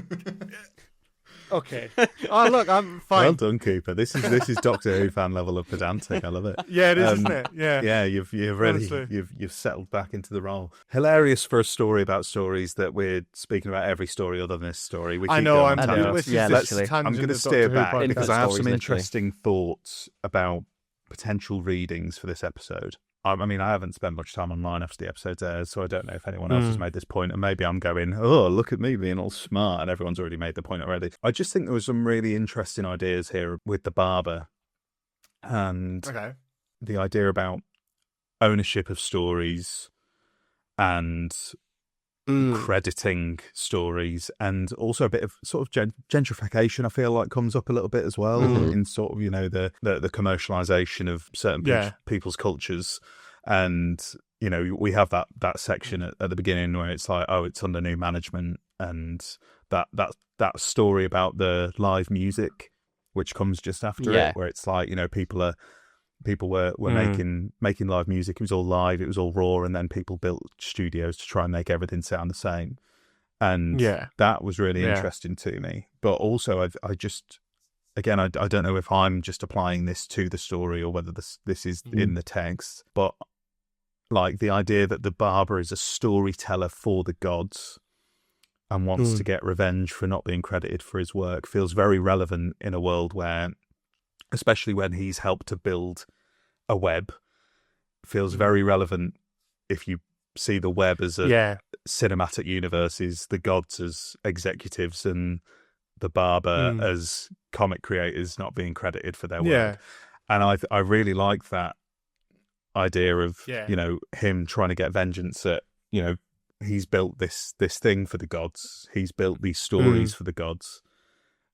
C: Okay. Oh, look, I'm fine.
A: Well done, Cooper. This is Doctor Who fan level of pedantic. I love it.
C: Yeah, it is, isn't it? Yeah.
A: Yeah, you've really you've settled back into the role. Hilarious for a story about stories that we're speaking about every story other than this story.
C: I'm going
A: to steer back because I have some interesting thoughts about potential readings for this episode. I mean, I haven't spent much time online after the episode's aired, so I don't know if anyone else has made this point, and maybe I'm going, oh, look at me being all smart, and everyone's already made the point already. I just think there was some really interesting ideas here with the barber, and the idea about ownership of stories, and crediting stories, and also a bit of sort of gentrification, I feel like, comes up a little bit as well in sort of, the commercialization of certain people's cultures. And, we have that section at the beginning where it's like, oh, it's under new management, and that story about the live music, which comes just after it, where it's like, people were making live music. It was all live. It was all raw. And then people built studios to try and make everything sound the same. And that was really interesting to me. But also, I just, again, I don't know if I'm just applying this to the story or whether this is in the text. But like the idea that the barber is a storyteller for the gods and wants to get revenge for not being credited for his work feels very relevant in a world where, especially when he's helped to build a web, feels very relevant if you see the web as a cinematic universes, the gods as executives, and the barber as comic creators not being credited for their work. And I really like that idea of him trying to get vengeance at, he's built this thing for the gods, he's built these stories for the gods,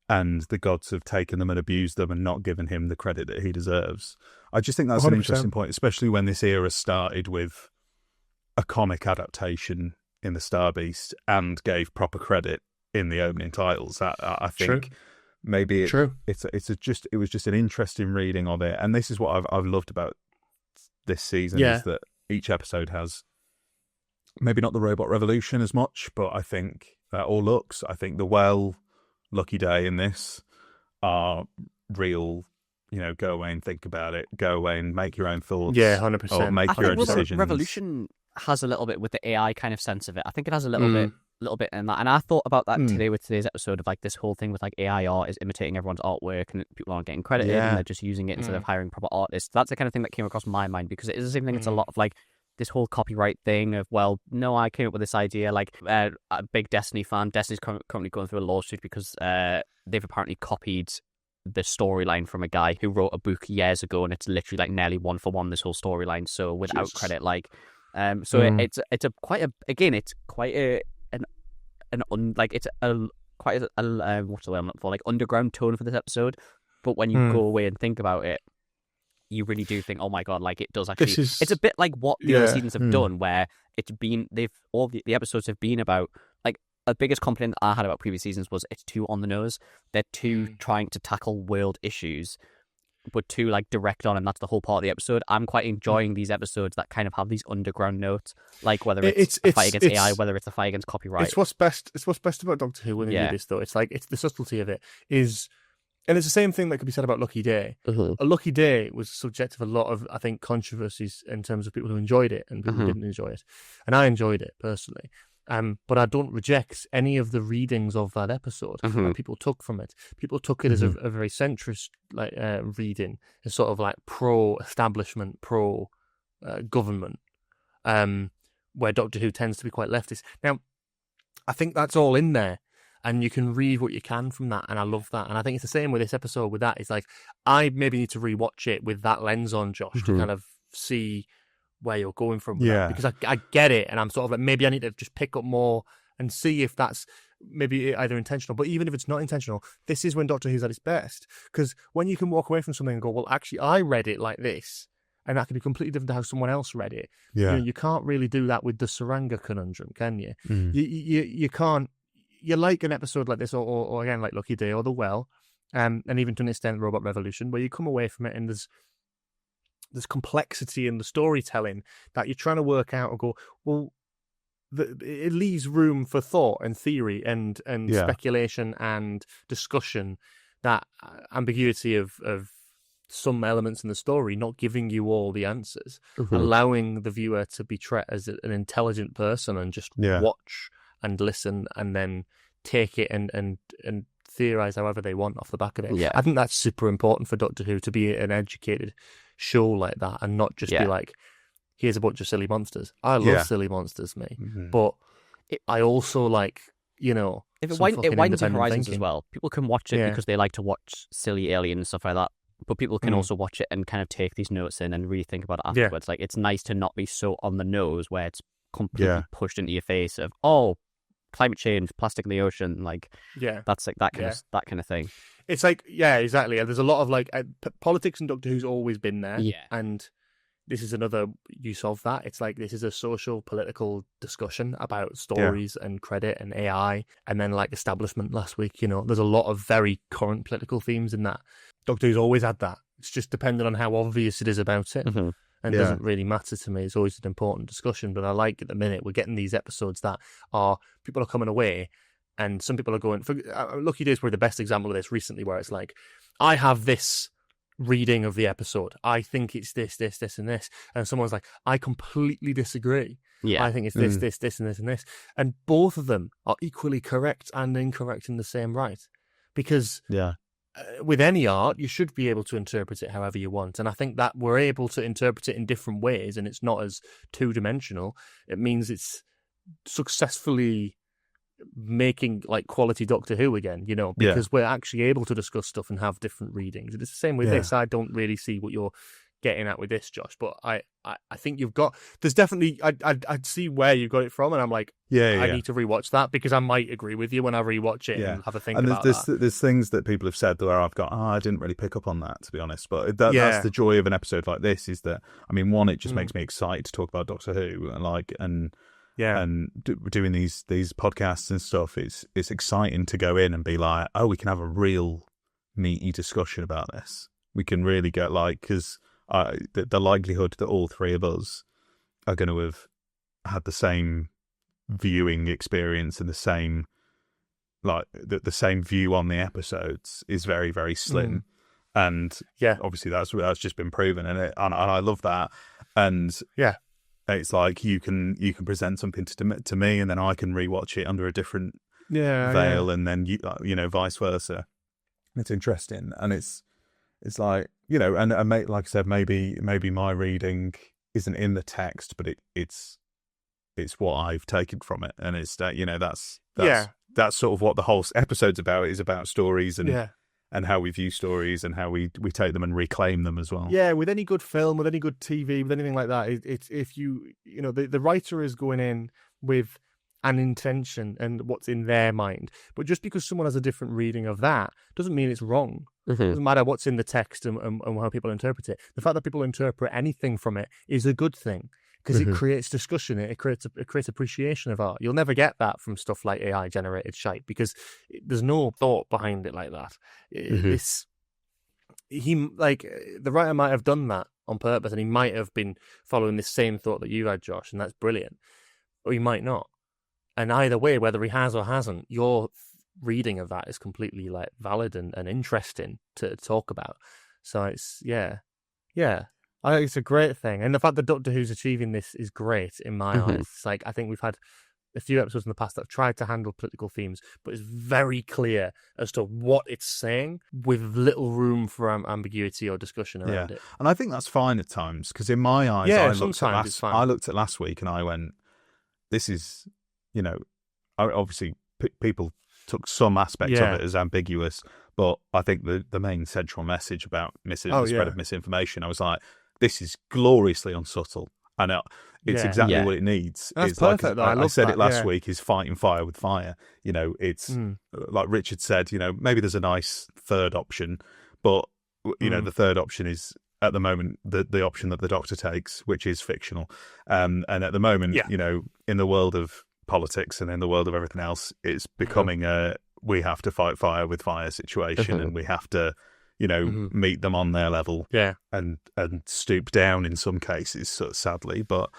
A: and the gods have taken them and abused them and not given him the credit that he deserves. I just think that's 100%. An interesting point, especially when this era started with a comic adaptation in the Star Beast and gave proper credit in the opening titles. I think maybe it was just an interesting reading of it. And this is what I've loved about this season is that each episode has maybe not the robot revolution as much, but I think or looks. I think the Lucky Day in this are real. Go away and think about it. Go away and make your own thoughts.
C: Yeah, 100%.
A: Or make your own decisions.
B: Revolution has a little bit with the AI kind of sense of it. I think it has a little bit in that. And I thought about that today with today's episode of like this whole thing with like AI art is imitating everyone's artwork and people aren't getting credited and they're just using it instead of hiring proper artists. That's the kind of thing that came across my mind because it is the same thing. It's a lot of like this whole copyright thing of, well, no, I came up with this idea. Like a big Destiny fan, Destiny's currently going through a lawsuit because they've apparently copied the storyline from a guy who wrote a book years ago, and it's literally like nearly 1-for-1 this whole storyline. So without credit, like, it's quite what's the way I'm looking for, like underground tone for this episode. But when you go away and think about it, you really do think, oh my god, like it does actually. It's a bit like what the other seasons have done, where all the episodes have been about like. The biggest complaint that I had about previous seasons was it's too on the nose. They're too trying to tackle world issues, but too like direct on, and that's the whole part of the episode. I'm quite enjoying these episodes that kind of have these underground notes, like whether it's a fight against AI, whether it's a fight against copyright.
C: It's what's best about Doctor Who when they do this, though. It's like it's the subtlety of it is, and it's the same thing that could be said about Lucky Day. A Lucky Day was subject of a lot of, I think, controversies in terms of people who enjoyed it and people who didn't enjoy it, and I enjoyed it personally. But I don't reject any of the readings of that episode that people took from it. People took it as a very centrist reading, as sort of like pro-establishment, pro-government, where Doctor Who tends to be quite leftist. Now, I think that's all in there, and you can read what you can from that, and I love that. And I think it's the same with this episode with that. It's like, I maybe need to rewatch it with that lens on, Josh, to kind of see where you're going from with that, because I get it, and I'm sort of like, maybe I need to just pick up more and see if that's maybe either intentional, but even if it's not intentional, this is when Doctor Who's at its best, because when you can walk away from something and go, well, actually I read it like this, and that could be completely different to how someone else read it. You can't really do that with the Saranga conundrum, can you? You can't. You like an episode like this, or again like Lucky Day or The Well, and even to an extent Robot Revolution, where you come away from it and there's complexity in the storytelling that you're trying to work out and go, well, it leaves room for thought and theory and speculation and discussion, that ambiguity of some elements in the story, not giving you all the answers, allowing the viewer to be treated as an intelligent person and just watch and listen and then take it and theorize however they want off the back of it. I think that's super important for Doctor Who, to be an educated show like that and not just be like, here's a bunch of silly monsters. I love silly monsters, mate. But I also like, if
B: it widens your horizons as well. People can watch it because they like to watch silly alien and stuff like that. But people can also watch it and kind of take these notes in and really think about it afterwards. Like, it's nice to not be so on the nose where it's completely pushed into your face of, oh, climate change, plastic in the ocean, like that's like that kind of thing.
C: It's like, exactly. And there's a lot of like politics in Doctor Who's always been there, and this is another use of that. It's like, this is a social political discussion about stories and credit and AI, and then like establishment last week. There's a lot of very current political themes in that. Doctor Who's always had that. It's just dependent on how obvious it is about it. And it doesn't really matter to me. It's always an important discussion. But I like, at the minute, we're getting these episodes that are, people are coming away, and some people are going, for Lucky Day is probably the best example of this recently, where it's like, I have this reading of the episode. I think it's this, this, this, and this. And someone's like, I completely disagree. I think it's this, this, this, and this, and this. And both of them are equally correct and incorrect in the same right. Because with any art, you should be able to interpret it however you want. And I think that we're able to interpret it in different ways, and it's not as two-dimensional. It means it's successfully making like quality Doctor Who again, because we're actually able to discuss stuff and have different readings. It's the same with this. I don't really see what you're getting at with this, Josh, but I think there's definitely, I'd see where you got it from, and I'm like, I need to rewatch that, because I might agree with you when I rewatch it and have a think about that.
A: There's things that people have said where I've got, I didn't really pick up on that, to be honest, but that's the joy of an episode like this, is that, I mean, one, it just makes me excited to talk about Doctor Who, and doing these podcasts and stuff. It's exciting to go in and be like, oh, we can have a real meaty discussion about this. We can really get because the likelihood that all three of us are going to have had the same viewing experience and the same the same view on the episodes is very, very slim. And obviously that's just been proven, and I love that. And it's like you can present something to me, and then I can rewatch it under a different veil, and then you know, vice versa. It's interesting, and it's like, you know, and like I said, maybe my reading isn't in the text, but it's what I've taken from it, and it's that, you know, that's sort of what the whole episode's about. Is about stories and how we view stories and how we take them and reclaim them as well.
C: Yeah, with any good film, with any good TV, with anything like that, it's if you know, the writer is going in with an intention and what's in their mind. But just because someone has a different reading of that doesn't mean it's wrong. It doesn't matter what's in the text and how people interpret it. The fact that people interpret anything from it is a good thing, because it creates discussion. It creates appreciation of art. You'll never get that from stuff like AI generated shite, because there's no thought behind it like that. The writer might have done that on purpose, and he might have been following the same thought that you had, Josh, and that's brilliant. Or he might not. And either way, whether he has or hasn't, your reading of that is completely like valid and interesting to talk about. So it's I think it's a great thing, and the fact that Doctor Who's achieving this is great in my eyes. It's like, I think we've had a few episodes in the past that have tried to handle political themes, but it's very clear as to what it's saying, with little room for ambiguity or discussion around it.
A: And I think that's fine at times, because in my eyes, I looked at last week and I went, this is, you know, obviously people took some aspects of it as ambiguous, but I think the main central message about the spread of misinformation, I was like, this is gloriously unsubtle, and it's exactly what it needs.
C: That's
A: it's
C: perfect.
A: Like, I said it last week, is fighting fire with fire. You know, it's like Richard said, you know, maybe there's a nice third option, but you know, the third option is at the moment the option that the Doctor takes, which is fictional. And at the moment, you know, in the world of politics and in the world of everything else, it's becoming we have to fight fire with fire situation, and we have to, you know, meet them on their level, and stoop down in some cases, sort of sadly. But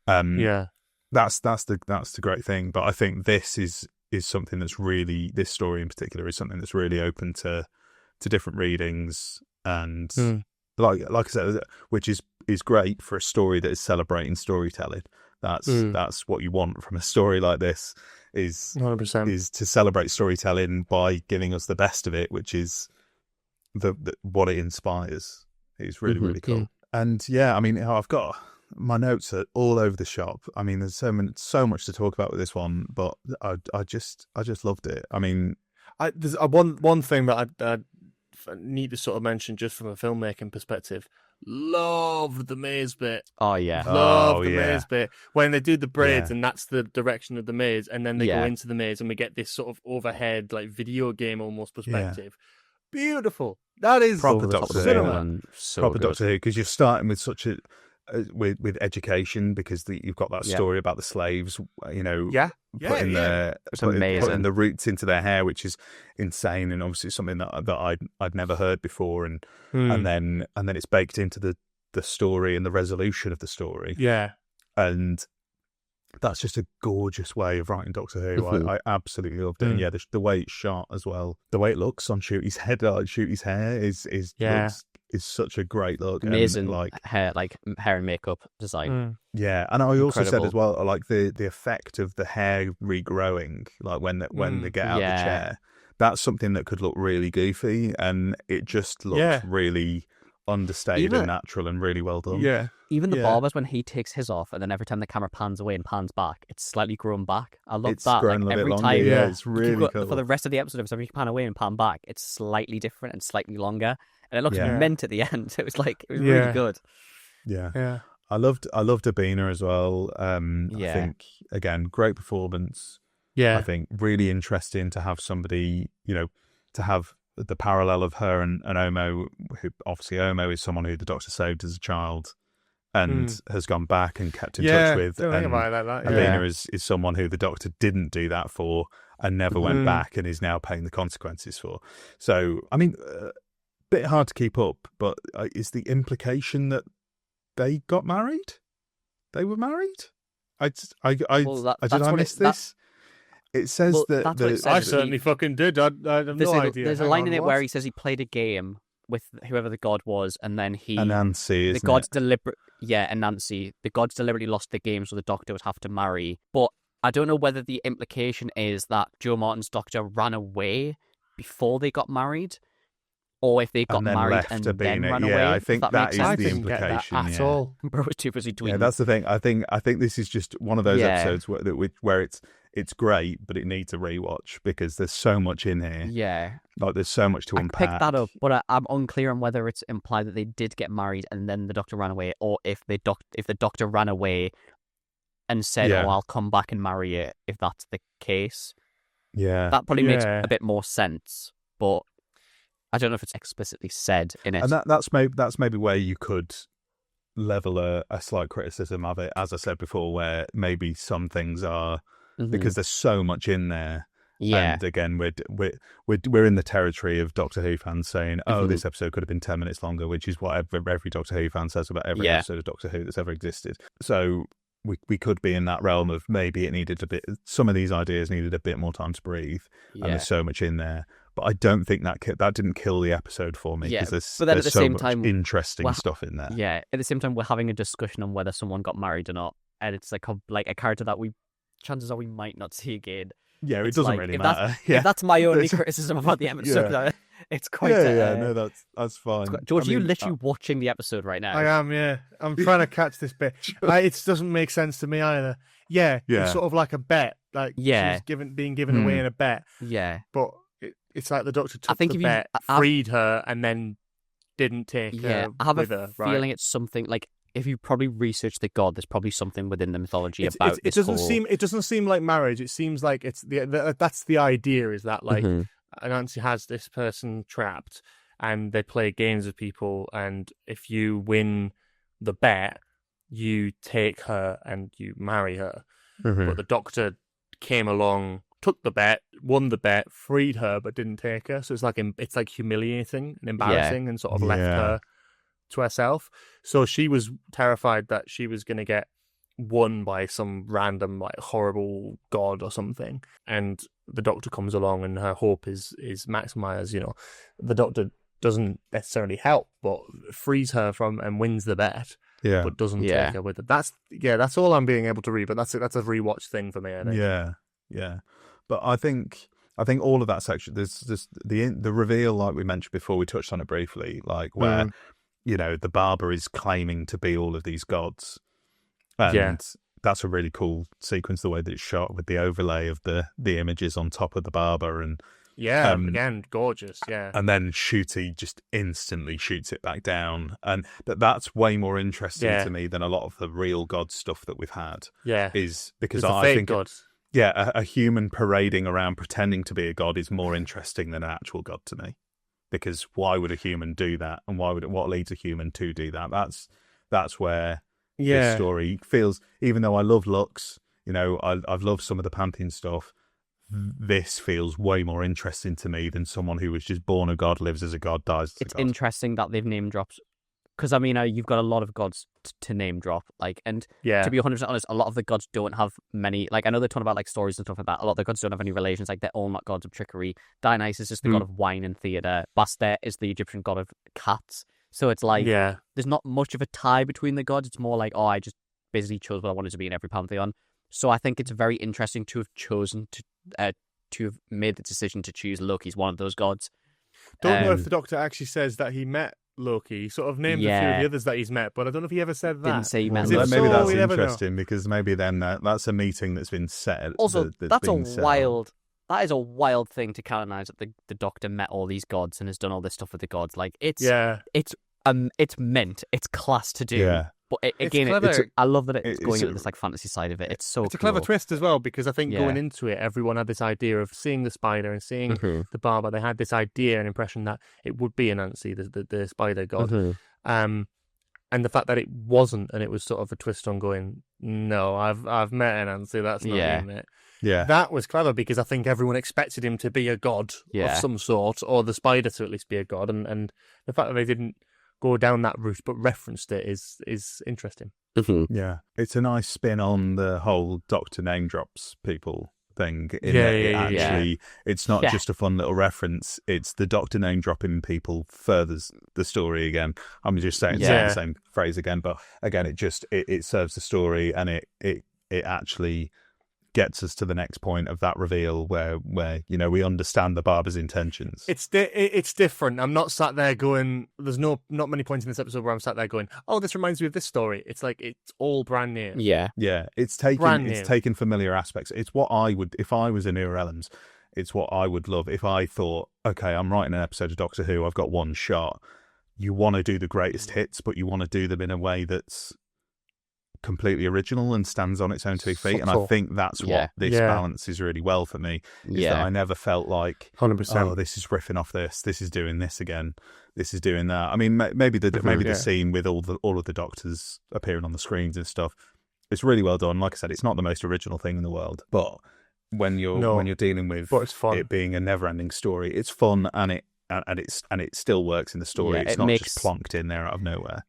A: that's the great thing. But I think this is something that's really, this story in particular is something that's really open to different readings, and like I said, which is great for a story that is celebrating storytelling. That's what you want from a story like this, is
C: 100%.
A: is to celebrate storytelling by giving us the best of it, which is the what it inspires. It's really, really cool. And I mean, I've got my notes are all over the shop. I mean, there's so much to talk about with this one, but I just loved it. I mean,
C: there's one thing that I need to sort of mention, just from a filmmaking perspective. Loved the maze bit.
B: Oh yeah,
C: loved the maze bit when they do the braids, and that's the direction of the maze, and then they go into the maze, and we get this sort of overhead, like video game almost perspective. Beautiful. That is
A: proper Doctor Who. Proper
B: good.
A: Doctor Who, because you're starting with such a with education, because you've got that story about the slaves, you know, putting the roots into their hair, which is insane, and obviously something that I'd never heard before, and then it's baked into the story and the resolution of the story. And that's just a gorgeous way of writing Doctor Who. I absolutely loved it. And the way it's shot as well, the way it looks on Shooty's head, like Shooty's hair is such a great look.
B: Amazing, and hair and makeup design.
A: Yeah, and I also said as well, like the effect of the hair regrowing, like when they get out of the chair. That's something that could look really goofy, and it just looks really understated and natural and really well done.
B: Even the barbers, when he takes his off, and then every time the camera pans away and pans back, it's slightly grown back. I love
A: it's
B: that.
A: Grown
B: like
A: a
B: every
A: bit
B: time,
A: longer. It's really cool.
B: For the rest of the episode, every time you pan away and pan back, it's slightly different and slightly longer, and it looks mint at the end. It was really good.
A: Yeah. I loved Abina as well. I think, again, great performance. I think really interesting to have somebody, you know, to have the parallel of her and Omo, who obviously Omo is someone who the Doctor saved as a child and has gone back and kept in touch with. And Abina is someone who the Doctor didn't do that for and never went back and is now paying the consequences for. So, I mean, bit hard to keep up, but is the implication that they got married? They were married? Did I miss this? It says that
B: that's what it says.
C: I certainly fucking did. I have no idea.
B: There's a line in it where he says he played a game with whoever the god was, and then
A: Anansi,
B: the gods Anansi. The gods deliberately lost the game, so the Doctor would have to marry. But I don't know whether the implication is that Joe Martin's Doctor ran away before they got married, or if they got married and then ran away.
A: I think that is the implication.
C: At all.
B: Bro was too busy tweeting.
A: Yeah, that's the thing. I think this is just one of those episodes where it's great, but it needs a rewatch because there's so much in here.
B: Yeah,
A: like there's so much to unpack.
B: I picked that up, but I'm unclear on whether it's implied that they did get married and then the Doctor ran away, or if the Doctor ran away and said, "Oh, I'll come back and marry you." If that's the case, that probably makes a bit more sense. But I don't know if it's explicitly said in it.
A: And that's maybe where you could level a slight criticism of it, as I said before, where maybe some things are. Because there's so much in there, and again, we're in the territory of Doctor Who fans saying, "Oh, this episode could have been 10 minutes longer," which is what every Doctor Who fan says about every episode of Doctor Who that's ever existed. So we could be in that realm of maybe it needed a bit. Some of these ideas needed a bit more time to breathe, and there's so much in there. But I don't think that didn't kill the episode for me because there's so much interesting stuff in there.
B: Yeah, at the same time, we're having a discussion on whether someone got married or not, and it's like a character that chances are we might not see again.
A: Yeah, it doesn't really matter.
B: If that's my only criticism about the episode, it's quite...
A: no, that's fine.
B: George, you're literally watching the episode right now.
C: I am, yeah. I'm trying to catch this bit. It doesn't make sense to me either. Yeah, it's sort of like a bet. Like, she's being given away in a bet.
B: Yeah.
C: but it's like the Doctor took the bet, freed her, and then didn't take her
B: I have
C: with
B: a
C: her,
B: feeling it's something like... If you probably research the god, there's probably something within the mythology about
C: it. It doesn't seem like marriage. It seems like it's that's the idea. Is that like Nancy has this person trapped, and they play games with people, and if you win the bet, you take her and you marry her. But the Doctor came along, took the bet, won the bet, freed her, but didn't take her. So it's like humiliating and embarrassing, and sort of left her to herself. So she was terrified that she was going to get won by some random like horrible god or something, and the Doctor comes along and her hope is maximized. The Doctor doesn't necessarily help, but frees her from and wins the bet, but doesn't take her with it. That's all I'm being able to read, but that's a rewatch thing for me, I think.
A: But I think all of that section, there's just the reveal, like we mentioned before, we touched on it briefly, like where the barber is claiming to be all of these gods. And that's a really cool sequence, the way that it's shot with the overlay of the images on top of the barber. And
C: again, gorgeous,
A: And then Shooty just instantly shoots it back down. And that's way more interesting to me than a lot of the real god stuff that we've had. Is because I think... God. A human parading around pretending to be a god is more interesting than an actual god to me. Because why would a human do that, and what leads a human to do that? That's where this story feels. Even though I love Lux, I've loved some of the Pantheon stuff. This feels way more interesting to me than someone who was just born a god, lives as a god, dies as a god.
B: It's interesting that they've name dropped, because I mean, you've got a lot of gods to name drop, and to be 100% honest, a lot of the gods don't have many. Like, I know they're talking about like stories and stuff like that. A lot of the gods don't have any relations. Like, they're all not gods of trickery. Dionysus is the god of wine and theatre. Bastet is the Egyptian god of cats. So it's like there's not much of a tie between the gods. It's more like, I just basically chose what I wanted to be in every pantheon. So I think it's very interesting to have chosen to have made the decision to choose Loki as one of those gods.
C: Don't know if the Doctor actually says that he met Loki. He sort of named a few of the others that he's met, but I don't know if he ever said that.
B: Didn't say he met
A: Loki.
B: Loki.
A: Maybe that's interesting, because maybe then that's a meeting that's been set.
B: Also, that is a wild thing to canonize, that the Doctor met all these gods and has done all this stuff with the gods. Like, it's meant, it's class to do. Yeah. But again, I love that it's going into this like fantasy side of it. It's so
C: It's a clever twist as well, because I think going into it, everyone had this idea of seeing the spider and seeing the barber. They had this idea and impression that it would be Anansi, the spider god. And the fact that it wasn't, and it was sort of a twist on going, no, I've met Anansi, that's not me, mate. Yeah. That was clever, because I think everyone expected him to be a god of some sort, or the spider to at least be a god. And the fact that they didn't go down that route, but referenced it is interesting.
B: Mm-hmm.
A: Yeah, it's a nice spin on the whole Doctor name drops people thing. It's not just a fun little reference. It's the Doctor name dropping people furthers the story again. I'm just saying the same phrase again, but again, it serves the story, and it actually gets us to the next point of that reveal where we understand the barber's intentions.
C: It's different. I'm not sat there going, there's not many points in this episode where I'm sat there going, oh, this reminds me of this story. It's like, it's all brand new.
B: Yeah.
A: It's taken familiar aspects. It's what I would, if I was in New Orleans, it's what I would love if I thought, okay, I'm writing an episode of Doctor Who, I've got one shot. You want to do the greatest hits, but you want to do them in a way that's completely original and stands on its own 2 feet. And I think that's what this balances really well for me, is that I never felt like
C: 100%.
A: Oh, this is riffing off this is doing this again, this is doing that. I mean, maybe the scene with all of the Doctors appearing on the screens and stuff, it's really well done. Like I said, it's not the most original thing in the world, but when you're dealing with it being a never-ending story, it's fun, and it still works in the story. It's not just plonked in there out of nowhere.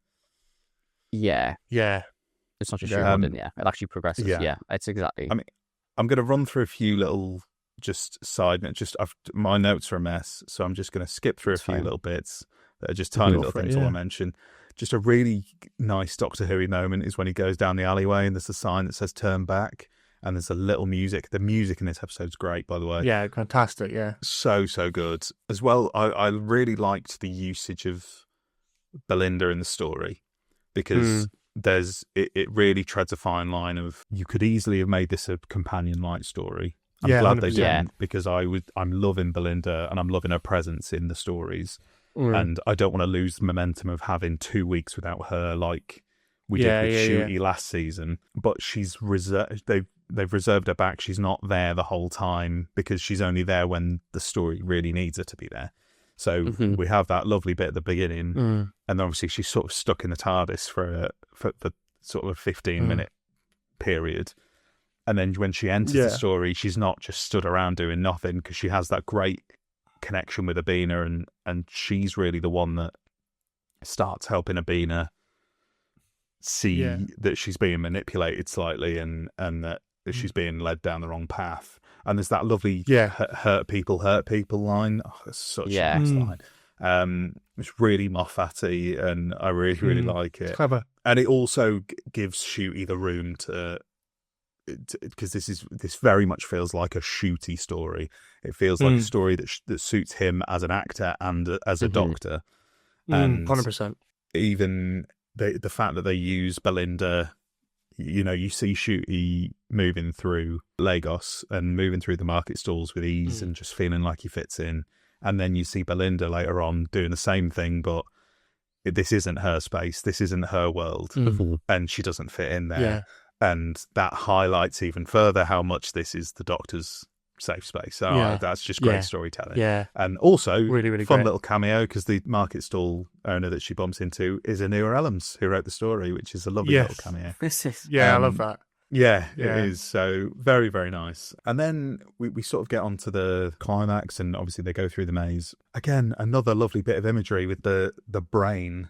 B: It's not just shoehorned in, it actually progresses. Yeah, it's exactly.
A: I mean, I'm going to run through a few little just side notes. My notes are a mess, so I'm just going to skip through a few little bits that are just tiny little things I want to mention. Just a really nice Doctor Who moment is when he goes down the alleyway and there's a sign that says "Turn Back," and there's a little music. The music in this episode is great, by the way.
C: Yeah, fantastic. Yeah,
A: so good as well. I really liked the usage of Belinda in the story, because it really treads a fine line of, you could easily have made this a companion light story. I'm glad 100%. They didn't, because I'm loving Belinda and I'm loving her presence in the stories, and I don't want to lose the momentum of having 2 weeks without her like we did with Shooty last season. But she's reserved. They've reserved her back. She's not there the whole time, because she's only there when the story really needs her to be there. So we have that lovely bit at the beginning, and then obviously she's sort of stuck in the TARDIS for the sort of a 15-minute period. And then when she enters the story, she's not just stood around doing nothing, because she has that great connection with Abina, and she's really the one that starts helping Abina see that she's being manipulated slightly, and that she's being led down the wrong path. And there's that lovely hurt people line. Oh, that's such a nice line. It's really Moffat-y, and I really, really like it.
C: It's clever.
A: And it also gives Shooty the room to, because this very much feels like a Shooty story. It feels like a story that suits him as an actor and as a Doctor. And
C: 100%.
A: Even the fact that they use Belinda. You see Shooty moving through Lagos and moving through the market stalls with ease and just feeling like he fits in. And then you see Belinda later on doing the same thing, but this isn't her space. This isn't her world. And she doesn't fit in there. Yeah. And that highlights even further how much this is the Doctor's safe space. So that's just great storytelling. Yeah. And also, really, really fun little cameo, because the market stall owner that she bumps into is Anua Ellams, who wrote the story, which is a lovely little cameo.
C: I love that.
A: Yeah, it is. So very, very nice. And then we sort of get onto the climax, and obviously they go through the maze. Again, another lovely bit of imagery with the brain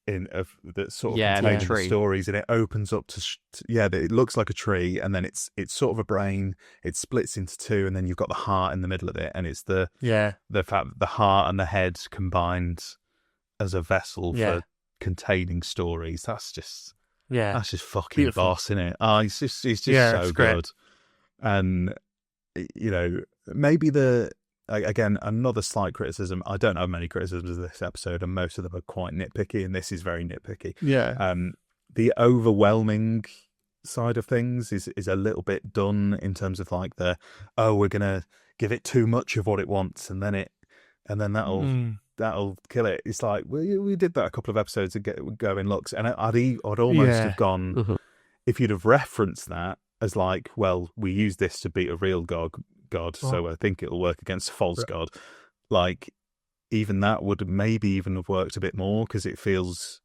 A: that sort of contains the stories, and it opens up to it looks like a tree, and then it's sort of a brain. It splits into two, and then you've got the heart in the middle of it, and it's the fact that the heart and the head combined as a vessel for containing stories. That's just fucking beautiful. Boss, isn't it? Oh, it's just so good. And maybe again, another slight criticism. I don't have many criticisms of this episode, and most of them are quite nitpicky, and this is very nitpicky. Yeah. The overwhelming side of things is a little bit done in terms of like we're gonna give it too much of what it wants, and then that'll kill it. It's like we did that a couple of episodes ago in Lux, and I'd almost have gone if you'd have referenced that as like, well, we use this to beat a real god, so I think it'll work against a false god. Like, even that would maybe even have worked a bit more, because it feels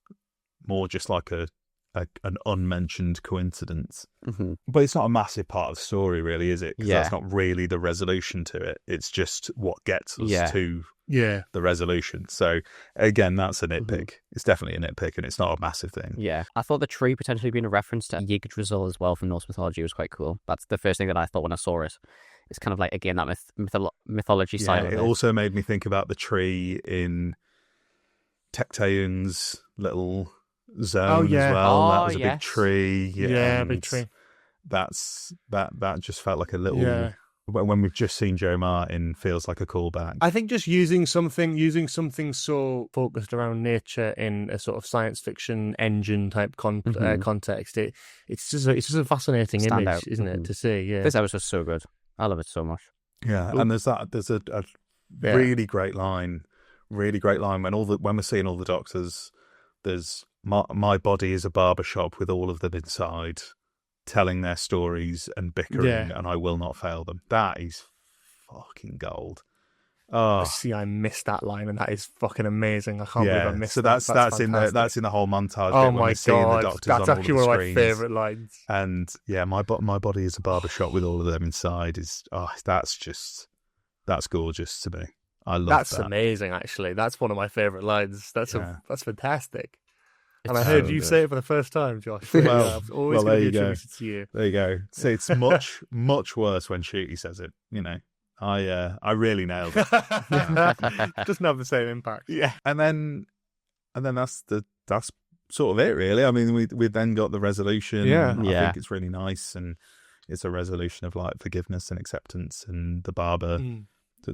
A: more just like a an unmentioned coincidence.
B: Mm-hmm.
A: But it's not a massive part of the story, really, is it? Because
B: Yeah.
A: that's not really the resolution to it. It's just what gets us to the resolution. So again, that's a nitpick. It's definitely a nitpick, and it's not a massive thing.
B: Yeah. I thought the tree potentially being a reference to Yggdrasil as well from Norse mythology was quite cool. That's the first thing that I thought when I saw it. It's kind of like, again, that mythology side of it.
A: It also made me think about the tree in Tecteun's little zone as well. That was a big tree.
C: Yeah, big tree.
A: That just felt like a little... When we've just seen Joe Martin, feels like a callback.
C: I think just using something so focused around nature in a sort of science fiction engine type context, it's just a fascinating image, isn't it, to see? Yeah,
B: this episode's so good. I love it so much.
A: Yeah, and there's a really great line when we're seeing all the doctors. There's my body is a barber shop with all of them inside, telling their stories and bickering, and I will not fail them. That is fucking gold. Oh,
C: see, I missed that line, and that is fucking amazing. I can't believe I missed.
A: So that's in the whole montage.
C: Oh my god,
A: the
C: that's actually one of my favourite lines.
A: And yeah, my body is a barbershop with all of them inside. That's gorgeous to me. I love that.
C: That's amazing. Actually, that's one of my favourite lines. That's fantastic. And I heard you say it for the first time, Josh.
A: Well,
C: I've always going to be attributed to you.
A: There you go. So it's much worse when Shooty says it. You know, I really nailed it.
C: Doesn't have the same impact.
A: Yeah. And then that's sort of it, really. I mean, we then got the resolution.
C: Yeah.
A: I think it's really nice, and it's a resolution of like forgiveness and acceptance, and the barber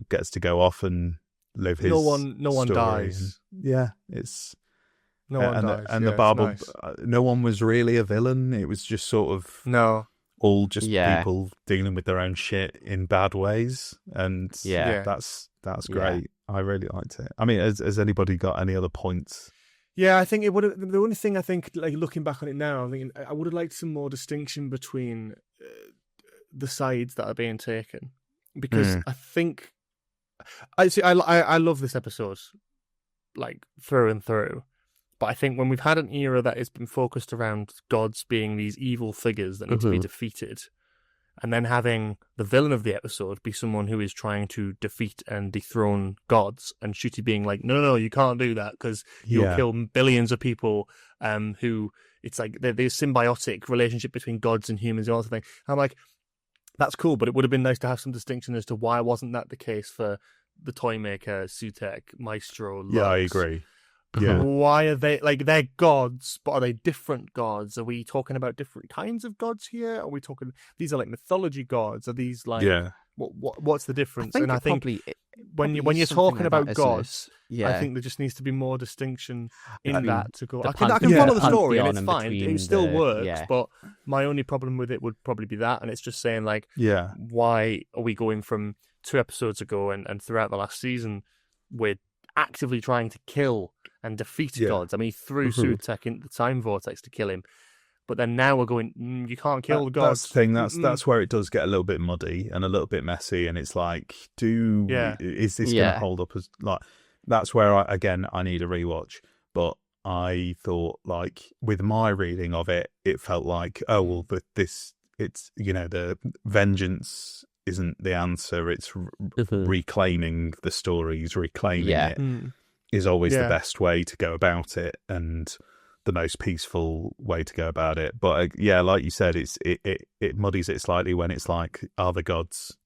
A: gets to go off and live his.
C: No one
A: story.
C: dies.
A: Yeah, it's.
C: No one dies.
A: And the barber, no one was really a villain. It was just sort of all just people dealing with their own shit in bad ways, and that's great. I really liked it. I mean, has anybody got any other points?
C: Yeah, I think it would have. The only thing I think, like looking back on it now, I'm thinking I would have liked some more distinction between the sides that are being taken, because I think I love this episode, like through and through. But I think when we've had an era that has been focused around gods being these evil figures that need to be defeated, and then having the villain of the episode be someone who is trying to defeat and dethrone gods, and Shooty being like, no, you can't do that because you'll kill billions of people, who it's like there's symbiotic relationship between gods and humans and all that thing. I'm like, that's cool, but it would have been nice to have some distinction as to why wasn't that the case for the toy maker, Sutek, Maestro, Lux.
A: Yeah, I agree. Yeah.
C: Why are they like they're gods, but are they different gods? Are we talking about different kinds of gods here? Are we talking these are like mythology gods? Are these like what's the difference?
B: I think
C: when you're talking about gods,
B: I
C: think there just needs to be more distinction in that to go. I can
B: pantheon
C: follow the story and it's fine.
B: between
C: It still works,
B: yeah.
C: but my only problem with it would probably be that, and it's just saying like, why are we going from 2 episodes ago and throughout the last season we're actively trying to kill and defeat gods. I mean, he threw Sutek into the time vortex to kill him, but then now we're going, you can't kill the gods.
A: That's the thing. That's where it does get a little bit muddy and a little bit messy, and it's like, is this going to hold up as like? That's where I need a rewatch. But I thought, like, with my reading of it, it felt like, but it's the vengeance isn't the answer. It's reclaiming the stories, reclaiming it is always the best way to go about it and the most peaceful way to go about it. But like you said, it muddies it slightly when it's like, are the gods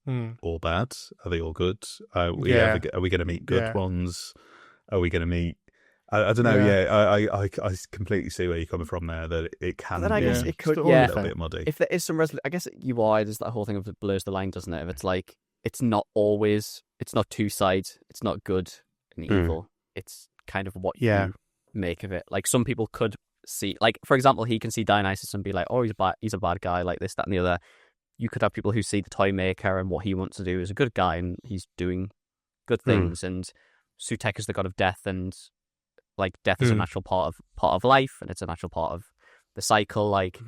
A: all bad? Are they all good? Are we going to meet good ones? Are we going to meet? I don't know. I completely see where you're coming from there. That it can.
B: Then I guess it could.
A: a little bit muddy.
B: If there is some I guess UI there's that whole thing of it blurs the line, doesn't it? If it's like it's not two sides. It's not good and evil. It's kind of what you make of it. Like some people could see, like for example, he can see Dionysus and be like, oh, he's a bad guy, like this, that, and the other. You could have people who see the toy maker and what he wants to do is a good guy and he's doing good things. And Sutek is the god of death, and like death is a natural part of life, and it's a natural part of the cycle. Like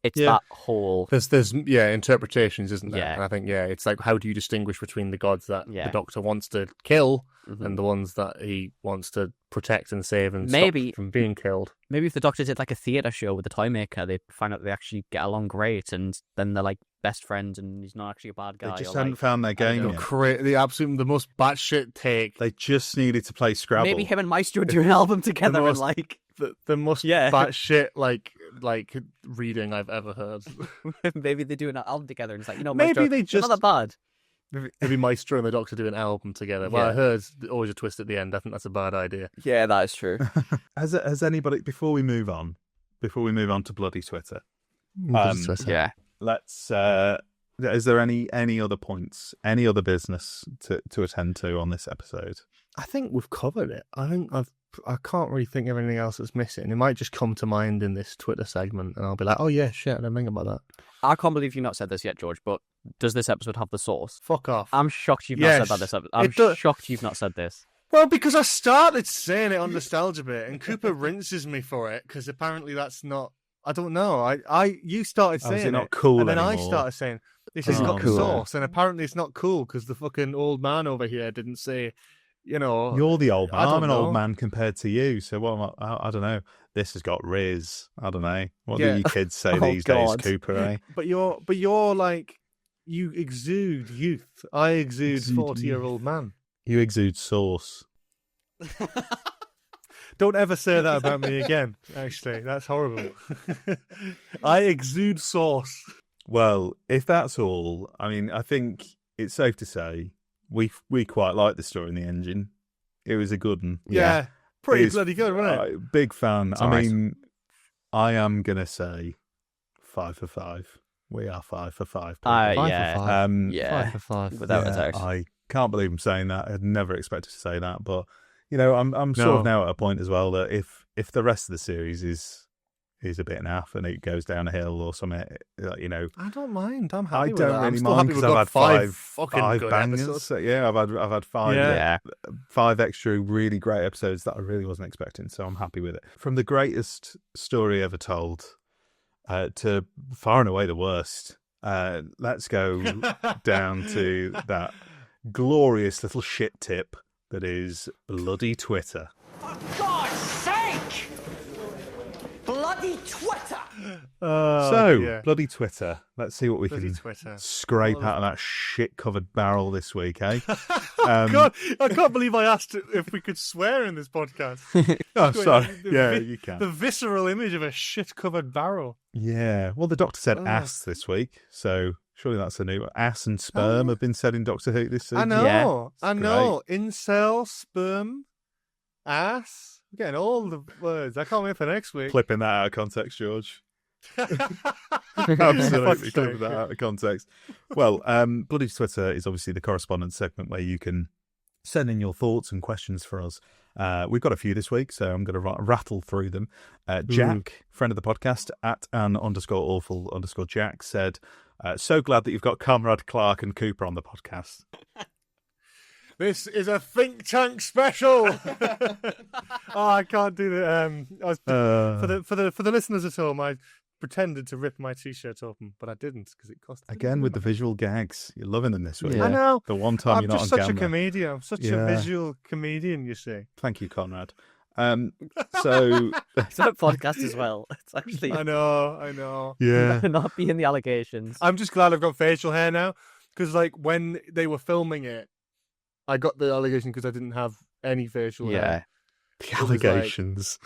B: It's that whole...
C: There's interpretations, isn't there?
B: Yeah.
C: And I think, it's like, how do you distinguish between the gods that the
B: Yeah.
C: Doctor wants to kill and the ones that he wants to protect and save and
B: Maybe
C: stop from being killed?
B: Maybe if the Doctor did like a theatre show with the Toymaker, they'd find out they actually get along great, and then they're like best friends, and he's not actually a bad guy.
A: They just
B: or,
A: hadn't
B: like,
A: found their game yet.
C: The most batshit take.
A: They just needed to play Scrabble.
B: Maybe him and Maestro do an album together and like...
C: The most batshit like reading I've ever heard.
B: Maybe they do an album together and it's like,
C: maybe
B: Maestro,
C: they
B: it's not that bad.
C: Maybe Maestro and the Doctor do an album together. Well, I heard always a twist at the end. I think that's a bad idea.
B: Yeah, that is true.
A: Has anybody, before we move on to bloody Twitter,
B: Yeah.
A: let's is there any other points, any other business to attend to on this episode?
C: I think we've covered it. I can't really think of anything else that's missing. It might just come to mind in this Twitter segment, and I'll be like, "Oh yeah, shit, I didn't think about that."
B: I can't believe you've not said this yet, George. But does this episode have the source?
C: Fuck off!
B: I'm shocked you've not said that this episode. I'm shocked you've not said this.
C: Well, because I started saying it on Nostalgia Bit, and Cooper rinses me for it because apparently that's not. I don't know. You started saying
A: it not cool
C: and then
A: anymore?
C: I started saying this has got
B: cool.
C: sauce, and apparently it's not cool because the fucking old man over here didn't say.
A: You're the old man. I'm an old
C: know.
A: man compared to you. So what? I don't know. This has got Riz. I don't know. What do you kids say these days, Cooper? Eh?
C: But you're like you exude youth. I exude 40-year-old man.
A: You exude sauce.
C: Don't ever say that about me again. Actually, that's horrible. I exude sauce.
A: Well, if that's all, I mean, I think it's safe to say we quite liked the story in the engine. It was a good one.
C: Yeah, pretty bloody good, wasn't it?
A: Big fan.
B: It's
A: I
B: alright.
A: mean, I am gonna say 5 for 5. We are 5 for 5. people.
C: 5 for
B: Yeah.
C: 5.
B: Yeah.
C: 5 for 5.
B: Without a doubt.
A: I can't believe I'm saying that. I'd never expected to say that, but I'm sort of now at a point as well that if the rest of the series is a bit naff and it goes down a hill or something,
C: I don't mind. I'm happy
A: I
C: with
A: don't
C: that. I'm
A: really
C: still
A: mind
C: happy
A: because
C: we've
A: I've
C: got
A: had
C: fucking
A: five
C: good
A: bangers.
C: episodes.
A: So, yeah, I've had 5
B: Yeah.
A: 5 extra really great episodes that I really wasn't expecting, so I'm happy with it. From the greatest story ever told to far and away the worst, let's go down to that glorious little shit tip that is bloody Twitter.
D: For God's sake! Bloody Twitter!
A: Bloody Twitter. Let's see what we
C: Bloody
A: can
C: Twitter.
A: scrape out of that shit-covered barrel this week, eh?
C: God, I can't believe I asked if we could swear in this podcast.
A: Oh, sorry.
C: The
A: Yeah, you can.
C: The visceral image of a shit-covered barrel.
A: Yeah. Well, the Doctor said ass this week, so surely that's a new one. Ass and sperm have been said in Doctor Who this season.
C: I know.
B: Yeah.
C: I know. Incel, sperm, ass. I'm getting all the words. I can't wait for next week.
A: Clipping that out of context, George. Absolutely clipping that out of context. Well, Bloody Twitter is obviously the correspondence segment where you can send in your thoughts and questions for us. We've got a few this week, so I'm going to rattle through them. Jack, friend of the podcast, @an_awful_Jack, said, so glad that you've got Comrade Clark and Cooper on the podcast.
C: This is a think tank special. I can't do that. For the listeners at home, I pretended to rip my t-shirt open, but I didn't because it cost.
A: Again with the visual gags. You're loving them this week.
B: Yeah.
C: I know.
A: The one time
C: I'm
A: you're not
C: just
A: on
C: such
A: camera.
C: a comedian. I'm such a visual comedian, you see.
A: Thank you, Conrad. So
B: It's not a podcast as well. It's actually
C: I know.
A: yeah,
B: not being the allegations.
C: I'm just glad I've got facial hair now because, like, when they were filming it, I got the allegation because I didn't have any facial hair.
A: the allegations.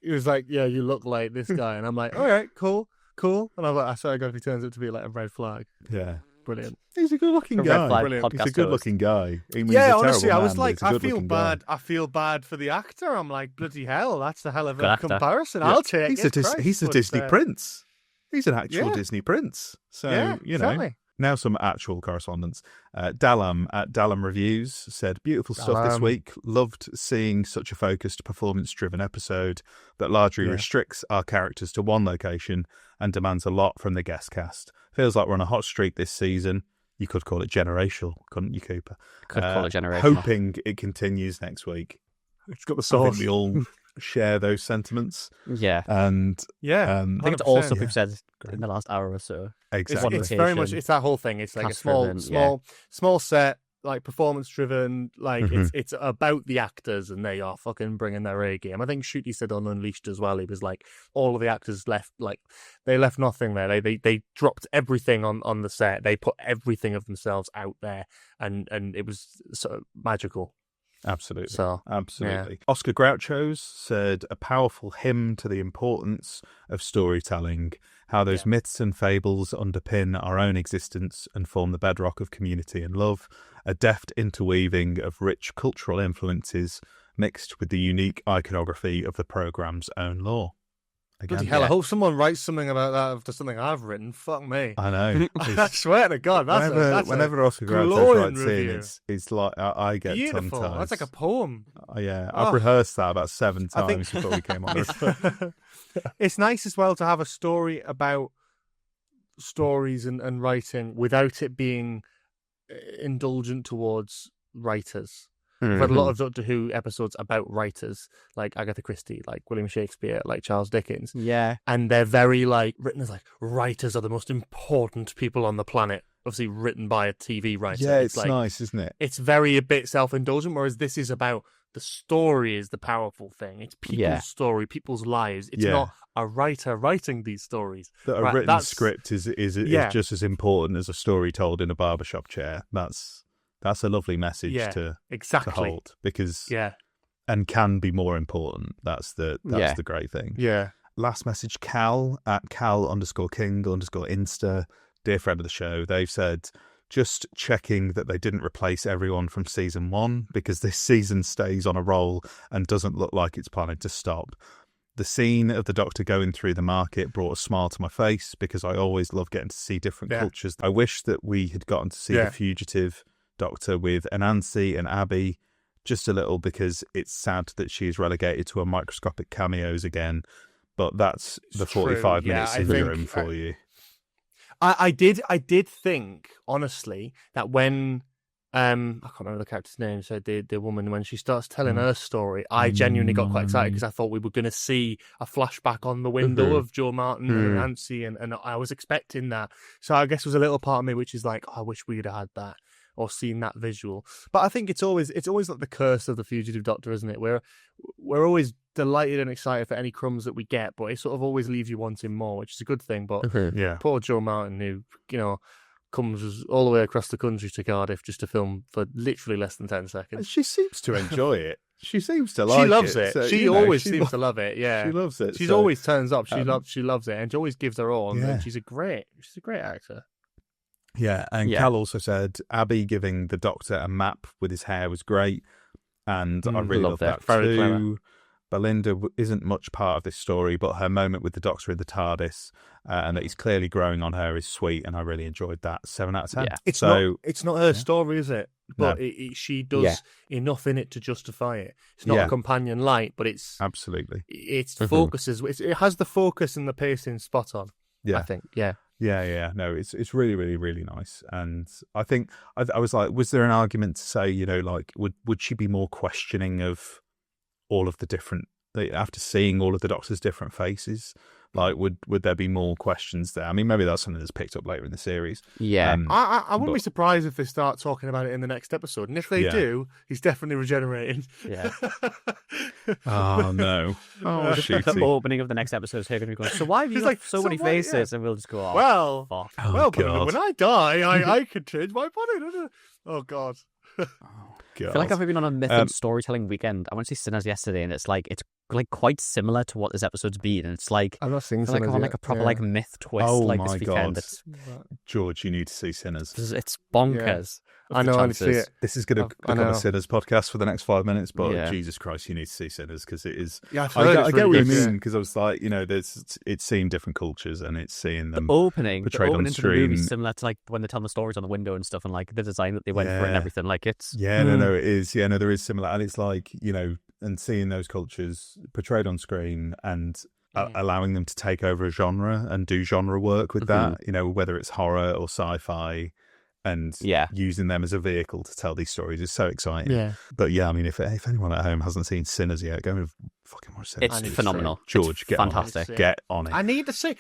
C: It was like, yeah, you look like this guy. And I'm like, all right, cool. And I'm like, I swear to God, if he turns out to be like a red flag.
A: Yeah,
C: Brilliant.
A: he's a good-looking
B: A
A: guy.
B: red flag
C: Brilliant.
A: He's a
B: podcast
A: good-looking guy. I mean, he's
C: Yeah,
A: a
C: honestly,
A: terrible
C: I was
A: man, but
C: like,
A: he's a
C: I feel
A: good-looking guy.
C: bad. I feel bad for the actor. I'm like, bloody hell, that's a hell of
B: Good
C: a
B: actor.
C: comparison.
A: Yeah.
C: I'll take
A: He's
C: it.
A: he's a
C: Christ,
A: Disney
C: but,
A: prince. He's an actual
C: yeah.
A: Disney prince. So
C: Yeah, certainly.
A: Now some actual correspondence. Dalam at Dalam Reviews said, beautiful stuff this
C: Dalam.
A: week. Loved seeing such a focused, performance-driven episode that largely restricts our characters to one location and demands a lot from the guest cast. Feels like we're on a hot streak this season. You could call it generational, couldn't you, Cooper?
B: Could call it generational.
A: Hoping it continues next week.
C: It's got the
A: I
C: sauce.
A: think we all share those sentiments.
B: Yeah.
A: And
C: Yeah.
B: I think it's
C: 100%,
B: all stuff
C: yeah.
B: we've said in the last hour or so.
A: Exactly.
C: It's very much, it's that whole thing. It's like a small set, like performance driven, like it's about the actors, and they are fucking bringing their A game. I think Shooty said on Unleashed as well, he was like, all of the actors left, like they left nothing there. They dropped everything on the set. They put everything of themselves out there, and it was sort of magical.
A: Absolutely.
C: So,
A: absolutely. Yeah. Oscar Groucho's said, a powerful hymn to the importance of storytelling, how those myths and fables underpin our own existence and form the bedrock of community and love, a deft interweaving of rich cultural influences mixed with the unique iconography of the programme's own lore. Again,
C: bloody hell, I hope someone writes something about that after something I've written. Fuck me.
A: I know.
C: I swear to God,
A: whenever Oscar Groucho writes in, it's like I get
C: beautiful.
A: tongue-tied.
C: That's like a poem.
A: Yeah, I've rehearsed that about 7 times before we came on.
C: It's nice as well to have a story about stories and writing without it being indulgent towards writers. We've had a lot of Doctor Who episodes about writers, like Agatha Christie, like William Shakespeare, like Charles Dickens.
B: Yeah.
C: And they're very, like, written as, like, writers are the most important people on the planet. Obviously written by a TV writer.
A: Yeah, it's
C: like,
A: nice, isn't it?
C: It's very a bit self-indulgent, whereas this is about the story is the powerful thing. It's people's story, people's lives. It's not a writer writing these stories.
A: That a written script is just as important as a story told in a barbershop chair. That's a lovely message to hold, because and can be more important. That's the great thing.
C: Yeah.
A: Last message, Cal at Cal_King_Insta, dear friend of the show. They've said, just checking that they didn't replace everyone from season 1, because this season stays on a roll and doesn't look like it's planning to stop. The scene of the Doctor going through the market brought a smile to my face, because I always love getting to see different cultures. I wish that we had gotten to see the fugitive Doctor with Anansi and Abby just a little, because it's sad that she is relegated to a microscopic cameos again, but that's the 45 minutes in the room for you.
C: I did think, honestly, that when I can't remember the character's name, so the woman, when she starts telling her story, I genuinely got quite excited, because I thought we were going to see a flashback on the window of Joe Martin and Nancy, and I was expecting that. So I guess there was a little part of me which is like, I wish we'd have had that or seen that visual. But I think it's always like the curse of the fugitive Doctor, isn't it? We're always delighted and excited for any crumbs that we get, but it sort of always leaves you wanting more, which is a good thing. But poor Joe Martin, who, comes all the way across the country to Cardiff just to film for literally less than 10 seconds.
A: She seems to enjoy it. She seems to like it.
C: She loves it.
A: So,
C: she always seems to love it. Yeah,
A: she loves it.
C: She always turns up. She loves it, and she always gives her all. And she's a great actor.
A: Yeah, and Cal also said Abby giving the Doctor a map with his hair was great, and I really love that
C: Very
A: too.
C: clever.
A: Belinda isn't much part of this story, but her moment with the Doctor in the TARDIS, and that he's clearly growing on her, is sweet, and I really enjoyed that. 7 out of 10.
B: Yeah.
C: It's not her story, is it? But she does enough in it to justify it. It's not a companion light, but it's
A: absolutely.
C: It focuses. It has the focus and the pacing spot on.
A: Yeah,
C: I think. Yeah.
A: Yeah. No, it's really, really, really nice. And I think I was like, was there an argument to say, like, would she be more questioning of all of the different, after seeing all of the Doctor's different faces? Like, would there be more questions there? I mean, maybe that's something that's picked up later in the series.
B: Yeah.
C: I wouldn't be surprised if they start talking about it in the next episode. And if they do, he's definitely regenerating.
B: Yeah.
A: Oh, no. Oh, shoot.
B: The opening of the next episode is going to be going, so why have you got so many faces? And we'll just go, fuck.
C: But when I die, I can change my body. Oh, God.
A: God.
B: I feel like I've been on a myth and storytelling weekend. I went to see Sinners yesterday, and it's quite similar to what this episode's been. And it's like,
C: I'm not seeing
B: Sinners. I'm on like a proper like myth twist.
A: Oh
B: like
A: my
B: this weekend.
A: God. George, you need to see Sinners.
B: It's bonkers.
C: I know, I need to see it.
A: This is going to become a Sinners podcast for the next 5 minutes, but Jesus Christ, you need to see Sinners, because it is.
C: Yeah,
A: I get what you mean, because I was like, it's seeing different cultures, and it's seeing them.
B: The opening
A: to the movie
B: is similar to like when they tell the stories on the window and stuff, and like the design that they went for and everything. Like it's
A: no, it is. Yeah, no, there is similar, and it's like and seeing those cultures portrayed on screen and allowing them to take over a genre and do genre work with that. Whether it's horror or sci-fi. and
B: Yeah.
A: using them as a vehicle to tell these stories is so exciting.
C: Yeah.
A: But yeah, I mean, if anyone at home hasn't seen Sinners yet, go and fucking watch Sinners.
B: It's phenomenal.
A: George,
B: It's
A: get
B: fantastic.
A: on it. Get on it.
C: I need to see.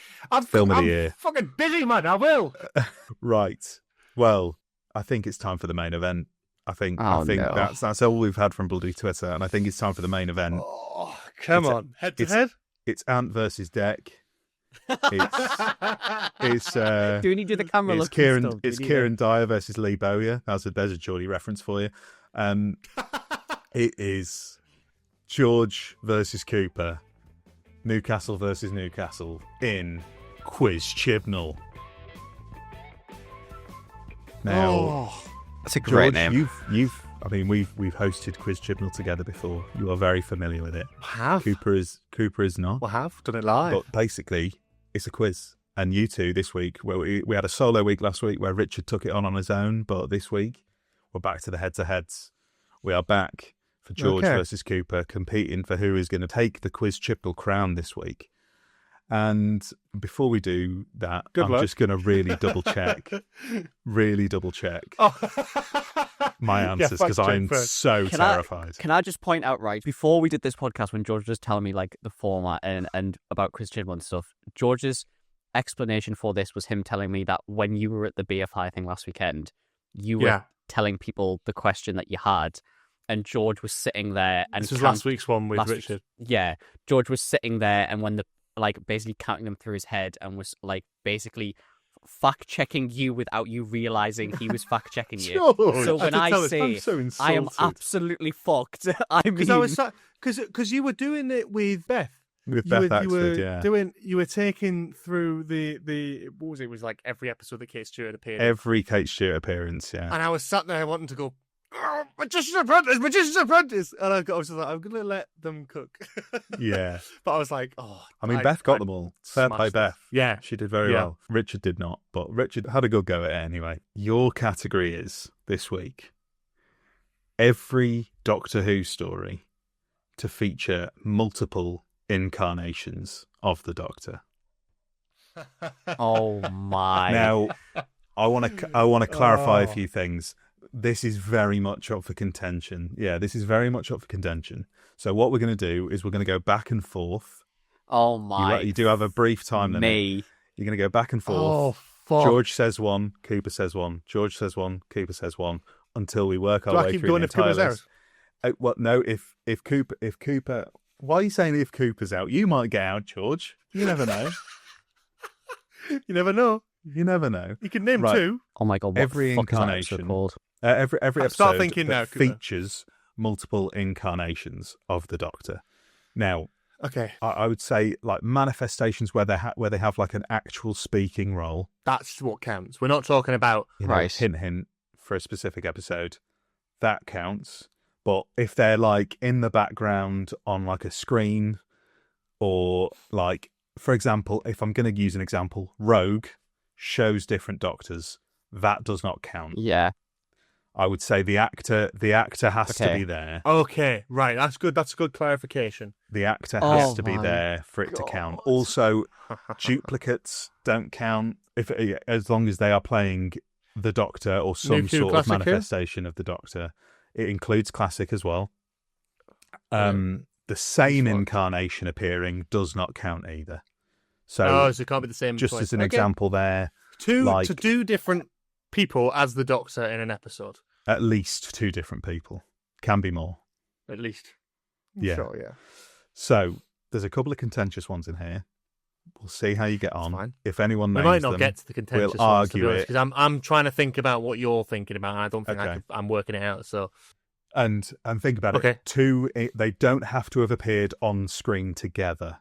A: Film of the
C: I'm
A: year.
C: fucking busy, man. I will.
A: Right. Well, I think it's time for the main event. I think
B: no.
A: that's all we've had from Bloody Twitter, and I think it's time for the main event.
C: Oh, come
A: It's-
C: on. Head to head.
A: It's Ant versus Deck. It's
B: Do we need to do the camera
A: it's
B: look?
A: Kieran. It's Kieran Dyer versus Lee Bowyer. There's a Geordie reference for you. It is George versus Cooper, Newcastle versus Newcastle in Quiz Chibnall. Now,
B: That's a great
A: George,
B: name.
A: we've hosted Quiz Chibnall together before. You are very familiar with it.
C: Have.
A: Cooper is not.
C: Well, have. Done it live.
A: But basically, it's a quiz. And you two this week, where we had a solo week last week where Richard took it on his own, but this week we're back to the head-to-heads. We are back for George versus Cooper, competing for who is going to take the Quiz Chibnall crown this week. And before we do that, I'm just going to really double check my answers because I'm so terrified.
B: Can I just point out, right, before we did this podcast, when George was telling me like the format and about Quiz Chibnall and stuff, George's explanation for this was him telling me that when you were at the BFI thing last weekend, you were telling people the question that you had, and George was sitting there. And
C: this was last week's one with Richard.
B: Yeah, George was sitting there, and when the basically counting them through his head, and was like basically fact checking you without you realizing he was fact checking you. So when I say I am absolutely fucked, I mean,
C: because you were doing it with Beth.
A: With Beth Axford,
C: you were taking through the what was it? It was like every episode that Kate Stewart appeared.
A: Every Kate Stewart appearance, yeah.
C: And I was sat there wanting to go, oh, Magician's Apprentice, and I was just like, I'm gonna let them cook.
A: Yeah,
C: but I was like, oh.
A: I mean, Beth got them all. Fair play, Beth.
C: Yeah,
A: she did very well. Richard did not, but Richard had a good go at it anyway. Your category is this week every Doctor Who story to feature multiple incarnations of the Doctor.
B: Oh my!
A: Now, I want to clarify a few things. This is very much up for contention. Yeah, this is very much up for contention. So what we're going to do is we're going to go back and forth.
B: Oh my!
A: You do have a brief time limit. You're going to go back and forth.
C: Oh, fuck.
A: George says one, Cooper says one. George says one, Cooper says one, until we work our way through the entire list. No, if Cooper. Why are you saying if Cooper's out? You might get out, George. You never know.
C: You never know.
A: You never know.
C: You can name two.
B: Oh my god! What
A: every
B: the fuck
A: incarnation
B: is that called?
A: Every episode
C: that
A: features multiple incarnations of the Doctor. Now,
C: okay,
A: I would say like manifestations where they have like an actual speaking role.
C: That's what counts. We're not talking about
A: hint for a specific episode. That counts. But if they're like in the background on like a screen, or like, for example, if I'm going to use an example, Rogue shows different Doctors, that does not count.
B: Yeah.
A: I would say the actor has to be there.
C: Okay, right. That's good. That's a good clarification.
A: The actor has to be there for it to count. Also, duplicates don't count as long as they are playing the Doctor or some sort of manifestation of the Doctor. It includes classic as well. The same incarnation appearing does not count either. So
C: it can't be the same.
A: Just as an example there.
C: Two different people as the Doctor in an episode.
A: At least two different people. Can be more.
C: At least.
A: Yeah.
C: Sure, yeah.
A: So there's a couple of contentious ones in here. We'll see how you get on.
C: Fine.
A: If anyone knows
C: we might not get to the contentious
A: we'll
C: ones,
A: argue it.
C: because I'm trying to think about what you're thinking about, and I don't think I'm working it out. So,
A: and think about it. Two, they don't have to have appeared on screen together,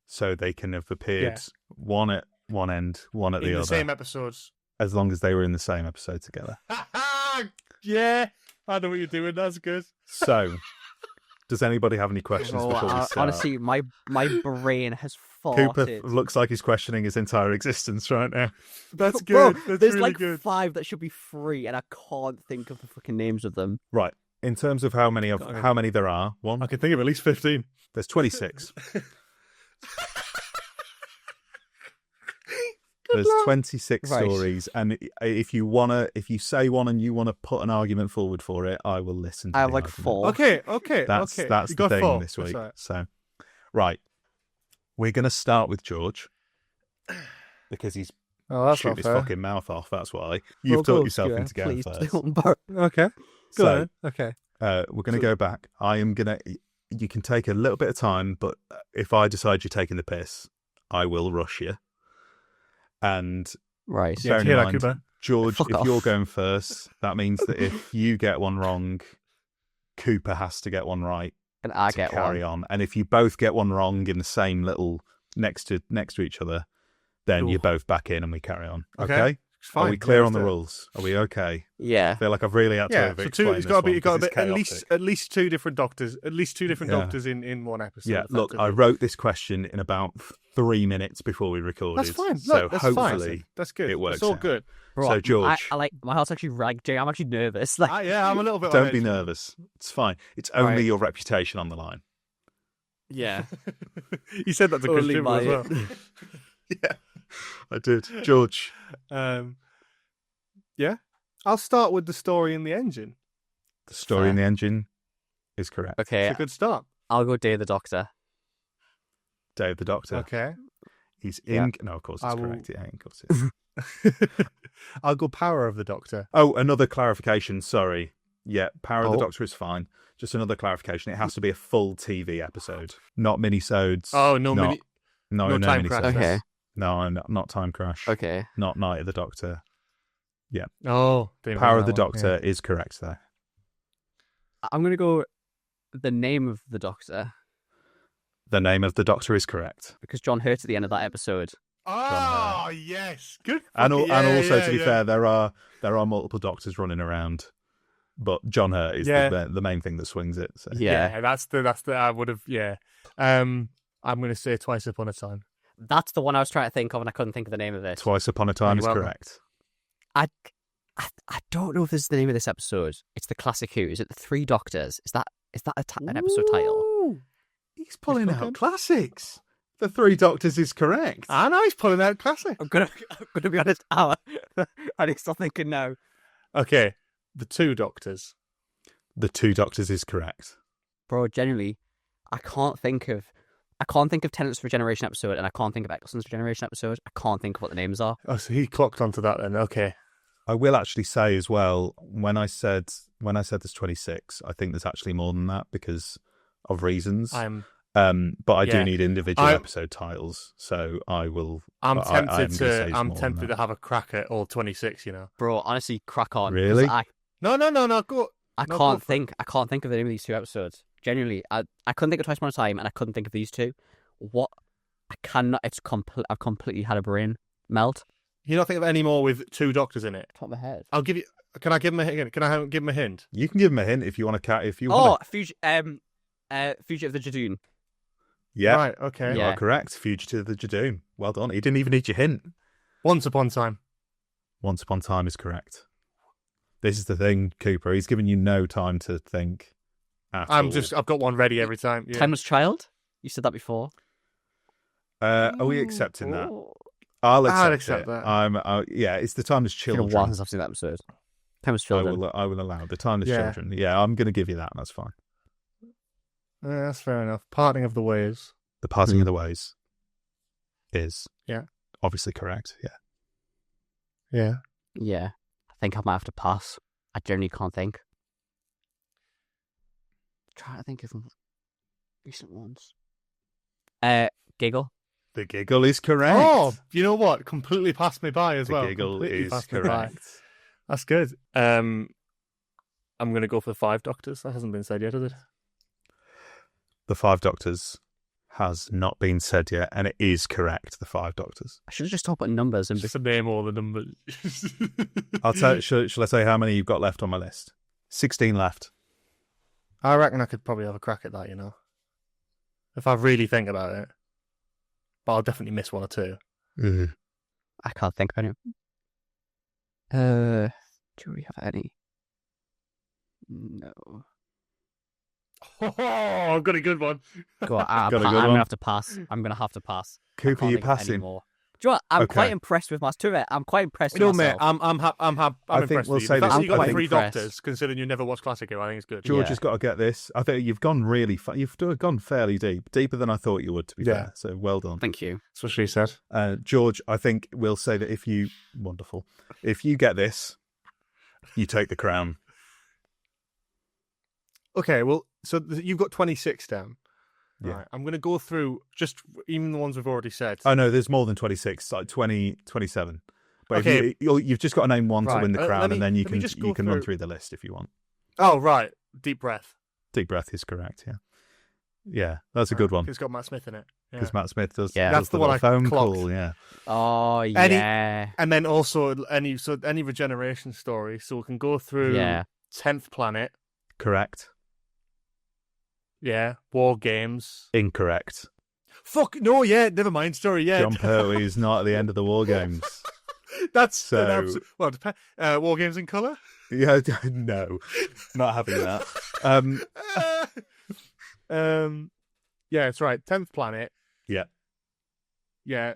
A: so they can have appeared one at one end, one at the other, in the
C: same episodes,
A: as long as they were in the same episode together.
C: Yeah, I know what you're doing. That's good.
A: So, does anybody have any questions before we start?
B: Honestly, my brain has farted.
A: Cooper looks like he's questioning his entire existence right now.
C: That's good.
B: Bro, there's really like 5 that should be free, and I can't think of the fucking names of them.
A: Right. In terms of how many there are,
C: I can think of at least 15.
A: There's 26. There's 26
B: Right.
A: stories, and if you say one and you want to put an argument forward for it, I will listen to
B: I have
A: the
B: like
A: argument.
B: 4.
C: Okay.
A: That's
C: You
A: the
C: got
A: thing
C: 4.
A: this
C: That's
A: week.
C: all right.
A: So, right, we're going to start with George because he's
C: Oh, that's
A: shooting
C: not
A: his
C: fair.
A: fucking mouth off. That's why you've
B: Well,
A: talked
B: go,
A: yourself
B: Stuart,
A: into going
B: please
A: first.
B: don't borrow.
C: Okay. Go
A: So,
C: on. Okay.
A: we're going to go back. I am going to. You can take a little bit of time, but if I decide you're taking the piss, I will rush you. And
B: Right.
A: bearing
C: hear
A: in
C: that,
A: mind,
C: Cooper.
A: George,
B: Fuck
A: if
B: off.
A: you're going first, that means that if you get one wrong, Cooper has to get one right
B: And I
A: to
B: get
A: carry
B: one.
A: on. And if you both get one wrong in the same little next to each other, then
C: Ooh.
A: you're both back in and we carry on.
C: Okay.
A: Okay?
C: It's fine.
A: Are we clear
C: Yeah,
A: on the
C: let's do it.
A: rules? Are we okay?
B: Yeah.
A: I feel like I've really had to
C: Yeah. So
A: over-explain
C: it's
A: this
C: got to be.
A: one
C: It's got to be
A: 'cause it's
C: at
A: chaotic.
C: least 2 different doctors. At least 2 different
A: Yeah.
C: doctors in one episode.
A: Yeah, look, I
C: effectively.
A: wrote this question in about 3 minutes before we recorded.
C: That's fine.
A: So
C: Look, that's
A: hopefully
C: fine. That's good.
A: it works
C: It's all
A: out.
C: good.
B: Bro,
A: So, George.
B: I like my heart's actually ragged. I'm actually nervous. Like,
C: Yeah, I'm a little bit.
A: Don't
C: on
A: be
C: edge.
A: nervous. It's fine. It's only
C: Right.
A: your reputation on the line.
B: yeah.
C: You said that to Chris
B: Only
C: Chibnall as
B: my-
C: well.
A: Yeah, I did. George.
C: Yeah. I'll start with the story in the engine.
A: The story in the engine is correct.
B: Okay.
C: It's a good start.
B: I'll go Day the Doctor.
A: Dave the Doctor.
C: Okay.
A: He's
B: Yeah.
A: in. No, of course it's
C: I will-
A: correct. Yeah, of course it is.
C: I'll go Power of the Doctor.
A: Oh, another clarification. Sorry. Yeah, Power of the
B: Oh.
A: Doctor is fine. Just another clarification. It has to be a full TV episode, not minisodes.
C: Oh, no,
A: not, no
C: Time
A: minisodes.
C: Crash.
B: Okay.
A: No, not Time Crash.
B: Okay.
A: Not Night of the Doctor.
C: Oh, didn't
A: Power of
C: remember
A: the
C: that one,
A: Doctor is correct though.
B: I'm gonna go the name of the Doctor
A: The name of the Doctor is correct.
B: because John Hurt at the end of that episode.
C: Yeah. Oh, yes. Good.
A: And
C: fucking-
A: and
C: yeah,
A: also,
C: yeah,
A: to be
C: yeah.
A: fair, there are multiple Doctors running around, but John Hurt is
C: Yeah.
A: the main thing that swings it. So.
B: Yeah.
C: That's the I would have. Yeah. I'm going to say Twice Upon a Time.
B: That's the one I was trying to think of, and I couldn't think of the name of it.
A: Twice Upon a Time
C: You're
A: is
C: welcome.
A: correct.
B: I don't know if this is the name of this episode. It's the classic Who. Is it the Three Doctors? Is that an episode title?
A: Ooh, he's pulling
C: cooking.
A: out classics. The Three Doctors is correct.
C: I know he's pulling out classic.
B: I'm gonna be honest. I need to stop thinking now.
C: Okay, the Two Doctors.
A: The Two Doctors is correct.
B: Bro, genuinely, I can't think of Tenants for Generation episode, and I can't think of Eccleston's Generation episode. I can't think of what the names are.
C: Oh, so he clocked onto that then. Okay.
A: I will actually say as well, when I said there's 26, I think there's actually more than that because of reasons. But I do
C: yeah.
A: need individual
C: I-
A: episode titles, so I will.
C: I'm
A: I-
C: tempted
A: I'm gonna say
C: to.
A: it's
C: I'm
A: more than
C: tempted
A: that.
C: to have a crack at all 26. You know.
B: Bro, honestly, crack on. 'cause
A: Really?
C: No. Go.
B: I
C: No, go
B: can't
C: for it.
B: think. I can't think of the name of these 2 episodes. Genuinely, I couldn't think of Twice Upon a Time, and I couldn't think of these 2. What? I cannot. It's I've completely had a brain melt.
C: You don't think of any more with 2 Doctors in it?
B: Top of my head.
C: I'll give you. Can I give him a hint? Can I give him a hint?
A: You can give him a hint if you want to. If you
B: Oh,
A: want.
B: Fugitive of the Jadoon.
A: Yeah,
C: Right. Okay.
A: you
B: Yeah.
A: are correct. Fugitive of the Jadoon. Well done. He didn't even need your hint.
C: Once Upon a Time.
A: Once Upon a Time is correct. This is the thing, Cooper. He's giving you no time to think. At all.
C: I've got one ready every time. Yeah.
B: Timeless Child. You said that before.
A: Are we accepting that?
B: Oh.
A: I'll
C: I'd
A: accept
C: accept
A: it.
C: that.
A: Yeah, it's the Timeless
B: It's been a while
A: Children.
B: since I've seen that episode. Timeless
A: I
B: Children.
A: will allow the Timeless
C: Yeah.
A: Children. Yeah, I'm going to give you that. That's fine.
C: Yeah, that's fair enough. Parting of the Ways.
A: The Parting of the Ways is
C: Yeah.
A: obviously correct. Yeah.
C: Yeah.
B: Yeah, I think I might have to pass. I generally can't think. Trying to think of recent ones. Giggle.
A: The Giggle is correct.
C: Oh, you know what? Completely passed me by as
A: the
C: well.
A: Giggle
C: Completely
A: is
C: passed me by.
A: correct.
C: That's good. I'm going to go for the 5 Doctors. That hasn't been said yet, has it?
A: The Five Doctors has not been said yet, and it is correct. The Five Doctors.
B: I should have just stopped at numbers and
C: Just to name all the numbers.
A: I'll tell. Shall I say how many you've got left on my list? 16 left.
C: I reckon I could probably have a crack at that, you know. If I really think about it. But I'll definitely miss 1 or 2.
B: I can't think of any. Do we have any? No.
C: Oh, I've got a good one.
B: Go on, I'm
A: Got a good
B: gonna
A: one?
B: have to pass. I'm gonna have to pass. I
A: Cooper,
B: can't
A: you
B: think of any
A: passing?
B: more. you know what? I'm
A: Okay.
B: quite impressed with my tour. I'm quite impressed
C: You
B: with
C: know, mate,
B: myself.
C: I'm
A: think
C: impressed
A: we'll
C: with you.
A: say
C: The fact
A: this.
C: that you got
A: I think-
C: three
B: impressed.
C: doctors, considering you never watched Classic Who, I think it's good.
A: George
B: Yeah.
A: has got to get this. I think you've gone really far. You've gone fairly deeper than I thought you would, to be
C: Yeah.
A: fair. So well done.
B: Thank you.
C: That's what she said.
A: George, I think we'll say that if you get this, you take the crown.
C: Okay, well, so you've got 26 down.
A: Yeah.
C: Right, I'm going to go through just even the ones we've already said.
A: Oh no, there's more than 26, like 20, 27. But
C: Okay.
A: if you've just got to name one to
C: Right,
A: win the
C: let
A: crown,
C: me-
A: and then you
C: let me just go
A: can run
C: through-
A: through the list if you want.
C: Oh, right. Deep breath.
A: Deep breath is correct. Yeah, yeah, that's a good one
C: It's got Matt Smith in it. Yeah.
A: because Matt Smith does.
B: Yeah.
A: does
C: That's the one
A: little
C: I
A: phone
C: clocked.
A: call. Yeah,
B: Oh,
C: Any-
B: yeah.
C: And then also any regeneration story. So we can go through
B: Yeah.
C: 10th Planet.
A: correct.
C: Yeah. War Games.
A: Incorrect.
C: Fuck, no, yeah, never mind. Story, yeah.
A: John Pertwee is not at the end of the War Games.
C: That's
A: So-
C: an absolute... Well, War Games in colour?
A: Yeah, no, not having that.
C: Yeah, it's right. 10th Planet.
A: Yeah.
C: Yeah.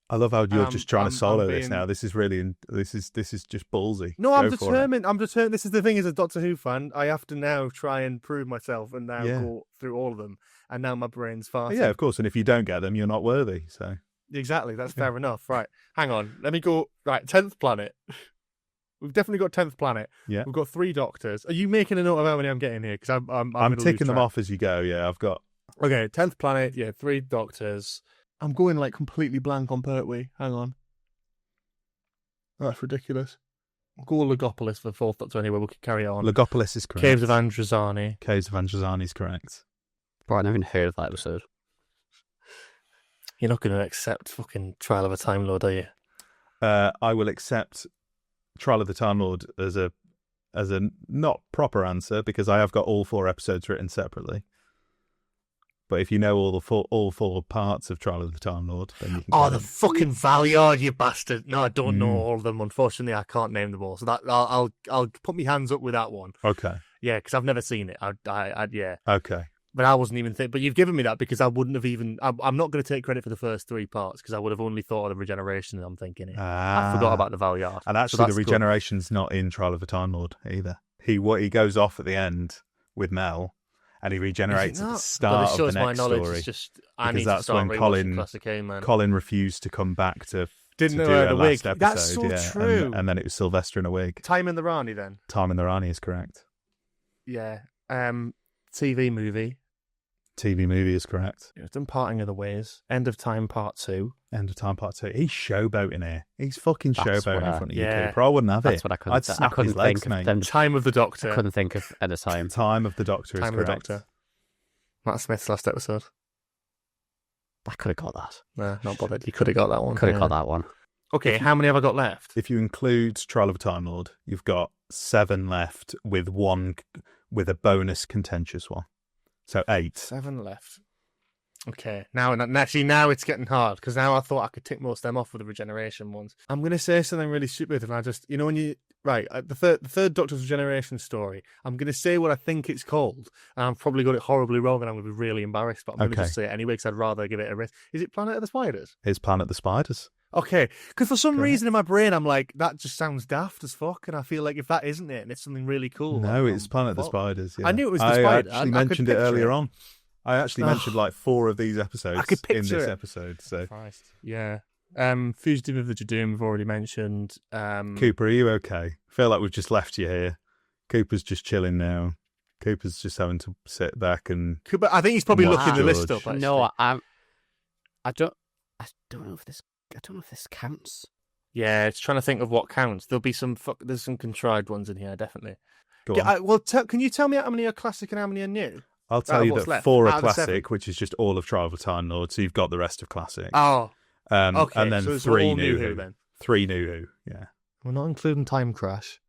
A: I love how you're just trying to solo
C: I'm
A: this
C: being-
A: now. This is really this is just ballsy.
C: No,
A: Go
C: I'm
A: for it.
C: determined. I'm determined. This is the thing as a Doctor Who fan. I have to now try and prove myself and now
A: Yeah.
C: go through all of them. And now my brain's farting.
A: Yeah, of course. And if you don't get them, you're not worthy. So
C: Exactly. That's fair enough. Right. Hang on. Let me go. Right. 10th Planet. We've definitely got 10th Planet.
A: Yeah.
C: We've got 3 Doctors. Are you making a note of how many I'm getting here? Because I'm
A: I'm ticking them off as you go. Yeah, I've got.
C: Okay. 10th Planet. Yeah. 3 Doctors. I'm going like completely blank on Pertwee. Hang on. That's ridiculous. We'll go Legopolis for 4th Doctor anyway. We can carry on.
A: Legopolis is correct.
C: Caves of Androzani.
A: Caves of Androzani is correct.
B: Bro, I never even heard of that episode.
C: You're not going to accept fucking Trial of a Time Lord, are you?
A: I will accept Trial of the Time Lord as a not proper answer because I have got all 4 episodes written separately. But if you know all four parts of Trial of the Time Lord, then you can.
C: Oh,
A: get
C: the
A: them.
C: fucking Valiard, you bastard! No, I don't know all of them. Unfortunately, I can't name them all. So that I'll put my hands up with that one.
A: Okay.
C: Yeah, because I've never seen it. Yeah,
A: Okay.
C: but I wasn't even thinking. But you've given me that because I wouldn't have even. I'm not going to take credit for the first 3 parts because I would have only thought of the regeneration. And I'm thinking it. I forgot about the Valiard.
A: And
C: So
A: actually, the
C: that's good.
A: regeneration's not in Trial of the Time Lord either. He goes off at the end with Mel, and he regenerates at the start
C: this
A: of
C: shows
A: the
C: my
A: next
C: knowledge.
A: story.
C: It's just I
A: Because
C: need to
A: that's
C: start
A: when
C: rewatching Classic Who, man.
A: Colin refused to come back to
C: Didn't
A: do
C: know
A: a
C: the
A: last
C: wig.
A: episode.
C: That's so
A: yeah.
C: true.
A: And then it was Sylvester in a wig.
C: Time in the Rani, then.
A: Time in the Rani is correct.
C: Yeah. TV movie.
A: TV movie is correct.
C: It's done Parting of the Ways. End of Time Part 2.
A: End of Time Part 2. He's showboating here. He's fucking
B: That's
A: showboating
B: what
A: in
B: I-
A: front of
C: yeah.
A: you, Cooper. I wouldn't have
B: That's
A: it.
B: what I couldn't.
A: I'd snap
B: I couldn't
A: his legs,
B: think of
A: mate.
B: them.
C: Time of the Doctor.
B: I couldn't think of at the time.
A: Time of the Doctor
C: Time
A: is
C: of the
A: correct.
C: Doctor. Matt Smith's last episode.
B: I could have got that.
C: Nah, not bothered. You could have got that one.
B: Could have got that one.
C: Okay, how many have I got left?
A: If you include Trial of a Time Lord, you've got 7 left with a bonus contentious one. So 8.
C: 7 left. Okay, now it's getting hard because now I thought I could tick most of them off with the regeneration ones. I'm going to say something really stupid, and I just, when you the third Doctor's regeneration story, I'm going to say what I think it's called, and I've probably got it horribly wrong, and I'm going to be really embarrassed. But I'm going to
A: Okay.
C: just say it anyway because I'd rather give it a risk. Is it Planet of the Spiders?
A: It's Planet the Spiders.
C: Okay, because for some
A: Correct.
C: reason in my brain I'm like that just sounds daft as fuck, and I feel like if that isn't it and it's something really cool.
A: No,
C: I'm
A: it's Planet the
C: fucked.
A: Spiders. Yeah.
C: I knew it was the
A: I
C: Spider.
A: actually
C: I could
A: mentioned it
C: picture
A: earlier
C: it.
A: on. I actually
C: Ugh.
A: mentioned like 4 of these episodes
C: I could
A: in
C: picture
A: this
C: it.
A: episode. So,
C: Christ. Yeah. Fugitive of the Jadoom, we've already mentioned.
A: Cooper, are you okay? I feel like we've just left you here. Cooper's just chilling now. Cooper's just having to sit back and
C: But I think he's probably
A: Watch
C: looking the list
A: George.
C: up. Actually.
B: No, I don't know if this counts.
C: Yeah, it's trying to think of what counts. There'll be there's some contrived ones in here, definitely.
A: go
C: Yeah,
A: on.
C: can you tell me how many are classic and how many are new?
A: I'll tell
C: out of
A: you
C: what's
A: that
C: left,
A: 4
C: out
A: are
C: of the 7.
A: classic, which is just all of Trial of a Time Lord. So you've got the rest of classic.
C: Oh, okay.
A: And then
C: so it's
A: 3
C: all
A: new
C: Who
A: Who.
C: then.
A: 3 new Who. Yeah.
C: We're not including Time Crash.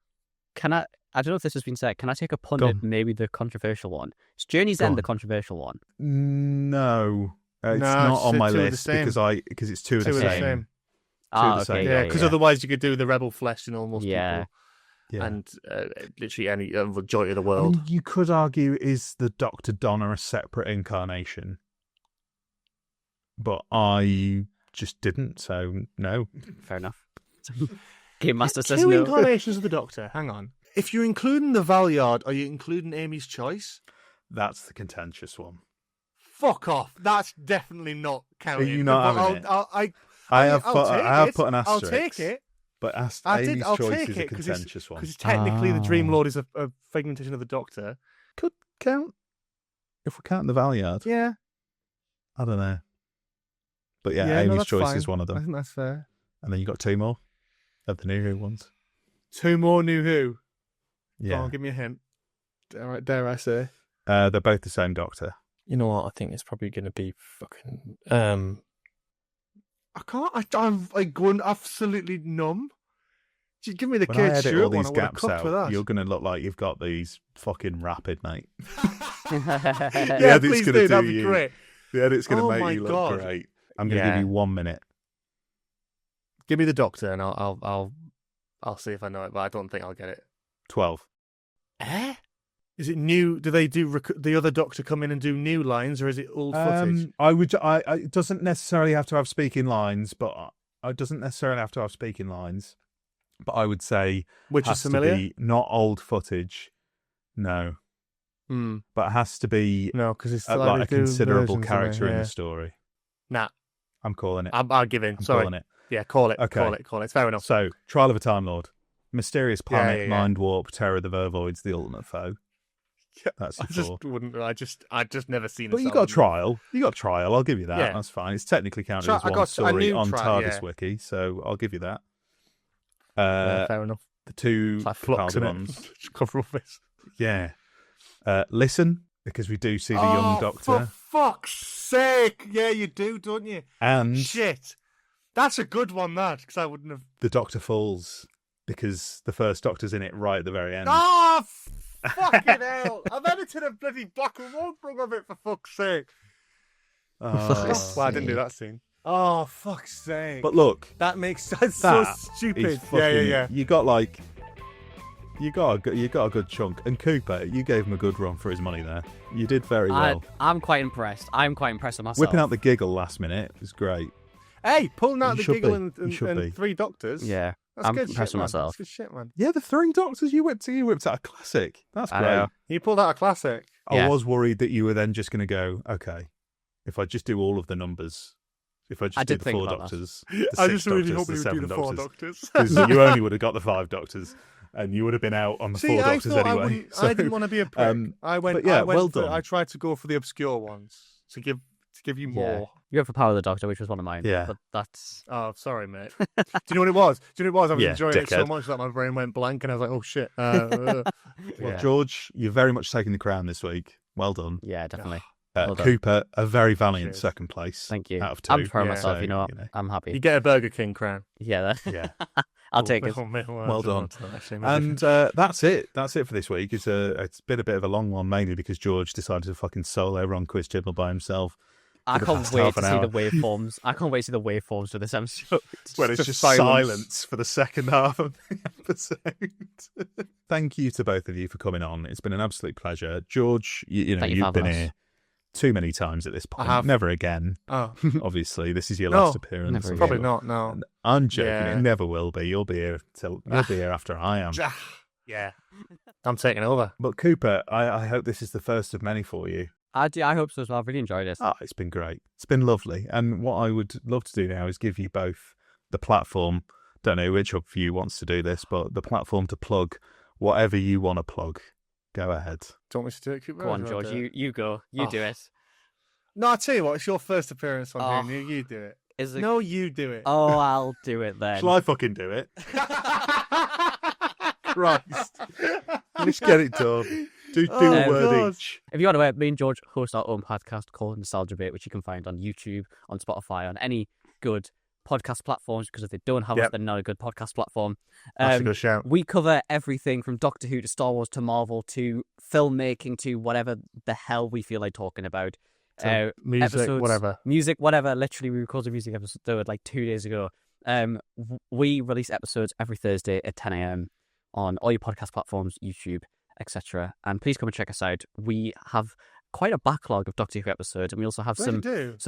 B: Can I don't know if this has been said. Can I take a punt
A: Go
B: at
A: on.
B: maybe the controversial one? Is Journey's
A: Go
B: End
A: on.
B: the controversial one?
A: No, it's
C: No,
A: not
C: it's
A: on my
C: 2 of the
A: list
C: same.
A: because it's 2 of
C: Two
A: the
C: of the
A: same.
C: same.
B: Ah,
A: the
B: okay,
A: same.
C: Yeah, because otherwise you could do the Rebel Flesh and almost
B: Yeah.
C: people
A: Yeah.
C: and literally any majority of the
A: I
C: world.
A: mean, you could argue, is the Dr. Donna a separate incarnation? But I just didn't. So no.
B: Fair enough. Game Master says
C: Two
B: no.
C: incarnations of the Doctor. Hang on. If you're including the Valeyard, are you including Amy's Choice?
A: That's the contentious one.
C: Fuck off. That's definitely not counting.
A: Are you not having it? I have put an asterisk.
C: I'll take it.
A: But
C: I'll
A: Choice
C: take
A: is
C: it,
A: a contentious one.
C: Because technically the Dream Lord is a fragmentation of the Doctor.
A: Could count. If we're counting the Valeyard.
C: Yeah.
A: I don't know. But yeah, Amy's Choice is one of them.
C: I think that's fair.
A: And then you got 2 more of the New Who ones.
C: 2 more New Who.
A: Yeah.
C: Go on, give me a hint. Dare I say?
A: They're both the same Doctor.
E: You know what? I think it's probably going to be fucking.
C: I can't. I'm like going absolutely numb. Just give me the
A: When I
C: Kate
A: edit
C: Stewart
A: all these
C: one. I
A: gaps
C: would have cooked for
A: out,
C: that.
A: you're going to look like you've got these fucking rapid, mate.
C: Yeah,
A: edit's
C: please
A: gonna
C: do. That'd
A: do
C: be
A: you.
C: great.
A: The edit's going to
C: Oh
A: make
C: my
A: you look
C: God.
A: great. I'm going to give you 1 minute.
C: Give me the Doctor, and I'll see if I know it, but I don't think I'll get it.
A: 12.
C: Is it new? Do they do the other Doctor come in and do new lines, or is it old footage?
A: It doesn't necessarily have to have speaking lines, but I would say
C: Which
A: has
C: is familiar?
A: to be not old footage. No. But it has to be
C: No, because it's
A: like a considerable character in the story.
C: Nah,
A: I'm calling it.
C: I'll give in.
A: I'm
C: Sorry.
A: calling it.
C: Yeah, call it.
A: Okay.
C: Call it. It's fair enough.
A: So, Trial of a Time Lord. Mysterious Planet,
C: yeah.
A: Mind Warp, Terror of the Vervoids, The Ultimate Foe. That's your 4.
C: I just never seen it.
A: But you got Trial. I'll give you that.
C: Yeah.
A: That's fine. It's technically counted as
C: I
A: one
C: got- I
A: story
C: knew
A: on
C: Trial,
A: TARDIS
C: yeah.
A: Wiki, so I'll give you that.
C: Fair enough.
A: The 2
C: It's like flux in
A: ones.
C: it. Cover off this.
A: Yeah. Listen, because we do see the young Doctor.
C: For fuck's sake! Yeah, you do, don't you?
A: And
C: Shit, that's a good one. That because I wouldn't have.
A: the Doctor Falls, because the first Doctor's in it right at the very end.
C: Oh, fucking hell! I've edited a bloody black and white thing of it for fuck's sake.
A: Oh.
C: Well, I didn't do that scene. Oh, fuck's sake!
A: But look,
C: that makes sense. So
A: that
C: stupid.
A: is fucking,
C: Yeah.
A: You got a good chunk, and Cooper, you gave him a good run for his money there. You did very well.
B: I'm quite impressed. I'm quite impressed with myself.
A: Whipping out the giggle last minute was great.
C: Hey, pulling out
A: You
C: the
A: should
C: giggle
A: be. You should be.
C: and 3 Doctors.
B: Yeah,
C: That's
B: I'm
C: good
B: impressed
C: shit,
B: with
C: man.
B: myself.
C: That's good shit, man.
A: Yeah, the 3 Doctors you whipped out a classic. That's
B: I
A: great.
B: know.
C: You pulled out a classic.
B: Yeah.
A: I was worried that you were then just going to go, okay, if I just do all of the numbers, if I just do
B: did
A: the
B: think
A: 4
B: about that.
A: Doctors, the
C: I
A: 6
C: just really
A: Doctors,
C: hope
A: the
C: you would
A: 7
C: do the 4
A: Doctors,
C: Doctors.
A: because you only would have got the 5 Doctors, and you would have been out on the 4
C: I
A: Doctors
C: thought
A: anyway.
C: I didn't want to be a prick. I went.
A: but yeah,
C: I went
A: well
C: for-
A: done.
C: I tried to go for the obscure ones to give you more.
B: You have the Power of the Doctor, which was one of mine.
A: Yeah.
B: But that's...
C: Oh, sorry, mate. Do you know what it was? I was
A: Yeah,
C: enjoying it so
A: dickhead.
C: much that my brain went blank, and I was like, "Oh shit!"
A: Well,
C: Yeah.
A: George, you're very much taking the crown this week. Well done.
B: Yeah, definitely. Well done.
A: Cooper, a very valiant
C: Cheers.
A: 2nd place.
B: Thank you.
A: Out of 2.
B: I'm proud of
C: Yeah.
B: myself,
A: So,
B: you know what?
A: you know.
B: I'm happy.
C: You get a Burger King crown.
B: Yeah,
A: Yeah.
B: I'll take it.
C: Oh, mate,
A: Well done.
C: Actually,
A: And that's it. That's it for this week. It's been a bit of a long one, mainly because George decided to fucking solo run Quiz Chibnall by himself.
B: I
A: the
B: can't
A: past
B: wait
A: half
B: to
A: an
B: see
A: hour.
B: the waveforms. I can't wait to see the waveforms for this episode.
A: Where it's just silence for the second half of the episode. Thank you to both of you for coming on. It's been an absolute pleasure. George, you've been here too many times at this point.
C: I have.
A: Never again.
C: Oh,
A: Obviously, this is your
C: No,
A: last appearance.
B: never again.
C: probably not. No.
A: And I'm joking.
C: Yeah.
A: It never will be. You'll be here after I am.
C: Yeah. I'm taking over.
A: But Cooper, I hope this is the first of many for you.
B: I hope so as well. I've really enjoyed it.
A: Oh, it's been great. It's been lovely. And what I would love to do now is give you both the platform. Don't know which of you wants to do this, but the platform to plug whatever you want to plug. Go ahead.
C: Do you want me to do it, Cooper?
B: Go
C: or
B: on,
C: do you want
B: George.
C: to do it?
B: You go. You do it.
C: No, I'll tell you what. It's your first appearance on
B: Oh.
C: here. You do it.
B: Is it?
C: No, you do it.
B: Oh, I'll do it then.
A: Shall I fucking do it? Christ. Let's get it done. Do a
B: Oh,
A: word
C: God.
A: each.
B: If you want to know, me and George host our own podcast called Nostalgia Bait, which you can find on YouTube, on Spotify, on any good podcast platforms, because if they don't have us,
C: Yep.
B: they're not a good podcast platform.
C: That's a good shout.
B: We cover everything from Doctor Who to Star Wars to Marvel to filmmaking to whatever the hell we feel like talking about.
C: So, music,
B: episodes,
C: whatever.
B: Music, whatever. Literally, we recorded a music episode like 2 days ago. We release episodes every Thursday at 10 a.m. on all your podcast platforms, YouTube, etc. And please come and check us out. We have quite a backlog of Doctor Who episodes, and we also have some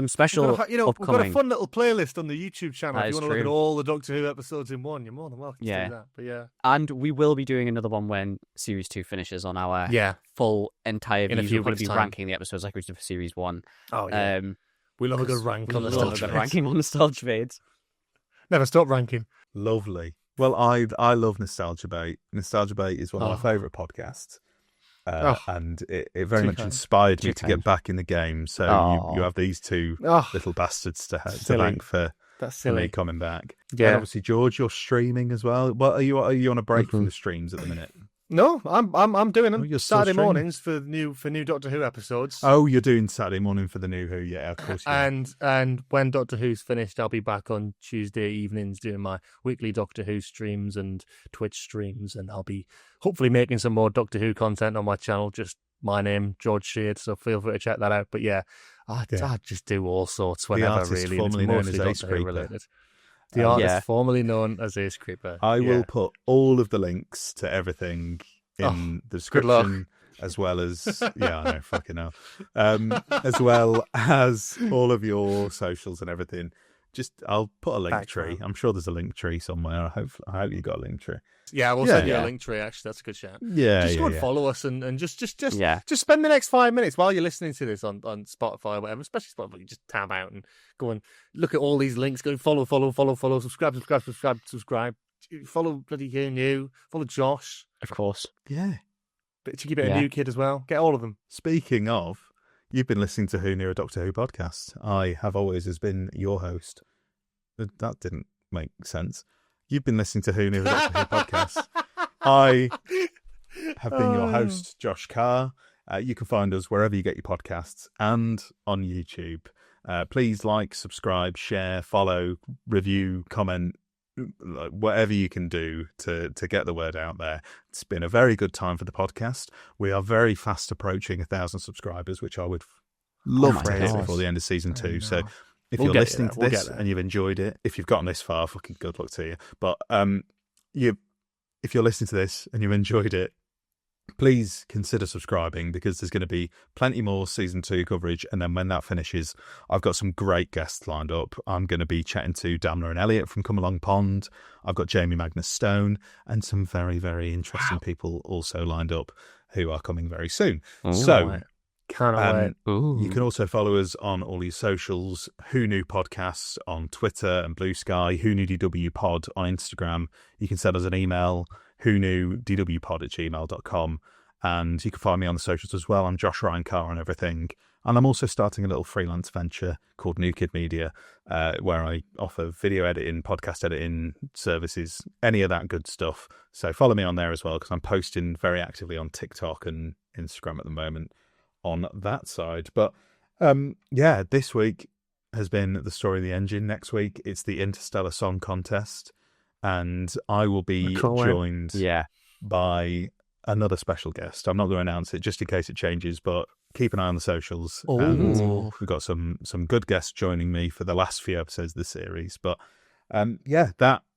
B: special
C: we've got a
B: upcoming.
C: fun little playlist on the YouTube channel.
B: That
C: If you
B: is
C: want to look at
B: true.
C: all the Doctor Who episodes in one, you're more than welcome to do that. But yeah,
B: And we will be doing another one when Series 2 finishes on our full entire
C: In a
B: views.
C: few
B: We're going to
C: weeks'
B: be
C: time.
B: ranking the episodes like we did for Series 1.
C: oh yeah, we love a good
B: 'cause
C: rank
B: we
C: on
B: love
C: the
B: a good ranking on Nostalgia Fades.
C: Never stop ranking.
A: Lovely. Well, I love Nostalgia Bait. Nostalgia Bait is one of my favourite podcasts. And it very much inspired me to get back in the game. So you have these two little bastards to thank for me coming back.
C: Yeah.
A: And obviously, George, you're streaming as well. Well, are you on a break from the streams at the minute?
C: No, I'm doing them
A: you're still
C: Saturday
A: streaming?
C: mornings for new Doctor Who episodes.
A: Oh, you're doing Saturday morning for the new Who, yeah, of course. You are.
C: And when Doctor Who's finished, I'll be back on Tuesday evenings doing my weekly Doctor Who streams and Twitch streams, and I'll be hopefully making some more Doctor Who content on my channel. Just my name, George Sheard, so feel free to check that out. But yeah, I just do all sorts whenever,
A: artist
C: really.
A: formerly
C: and
A: known
C: it's
A: as
C: mostly
A: Ace
C: Doctor Who
A: Creeper.
C: related. The artist formerly known as Ace Creeper.
A: I will put all of the links to everything in the description, as well as I know, fucking hell, as well as all of your socials and everything. I'll put a link tree. I'm sure there's a link tree somewhere. I hope you got a link tree.
C: Yeah, we'll send you a link tree. Actually, that's a good shout.
A: Yeah,
C: just go and follow us and just spend the next 5 minutes while you're listening to this on Spotify or whatever, especially Spotify. You just tab out and go and look at all these links. Go follow, subscribe. Follow bloody Who New. Follow Josh,
B: Of course.
A: Yeah.
C: but to keep it a new kid as well. Get all of them.
A: Speaking of, you've been listening to Who Knew, a Doctor Who podcast. I have always has been your host. That didn't make sense. You've been listening to Who Knew, a Doctor Who podcast. I have been your host, Josh Carr. You can find us wherever you get your podcasts and on YouTube. Please like, subscribe, share, follow, review, comment, whatever you can do to get the word out there. It's been a very good time for the podcast. We are very fast approaching 1,000 subscribers, which I would love to hit before the end of season 2. So if you're listening to this and you've enjoyed it, if you've gotten this far, fucking good luck to you. But if you're listening to this and you've enjoyed it, please consider subscribing, because there's going to be plenty more season 2 coverage. And then when that finishes, I've got some great guests lined up. I'm going to be chatting to Damla and Elliot from Come Along Pond. I've got Jamie Magnus Stone and some very, very interesting people also lined up who are coming very soon. So
C: Can't wait.
A: you can also follow us on all these socials. Who Knew Podcasts on Twitter and Blue Sky. whoknewdwpod on Instagram. You can send us an email, whoknewdwpod@gmail.com. And you can find me on the socials as well. I'm Josh Ryan Carr on everything. And I'm also starting a little freelance venture called New Kid Media, where I offer video editing, podcast editing services, any of that good stuff. So follow me on there as well, because I'm posting very actively on TikTok and Instagram at the moment on that side. But this week has been the story of the engine. Next week, it's the Interstellar Song Contest. And I will be joined by another special guest. I'm not going to announce it just in case it changes, but keep an eye on the socials. And we've got some good guests joining me for the last few episodes of the series. But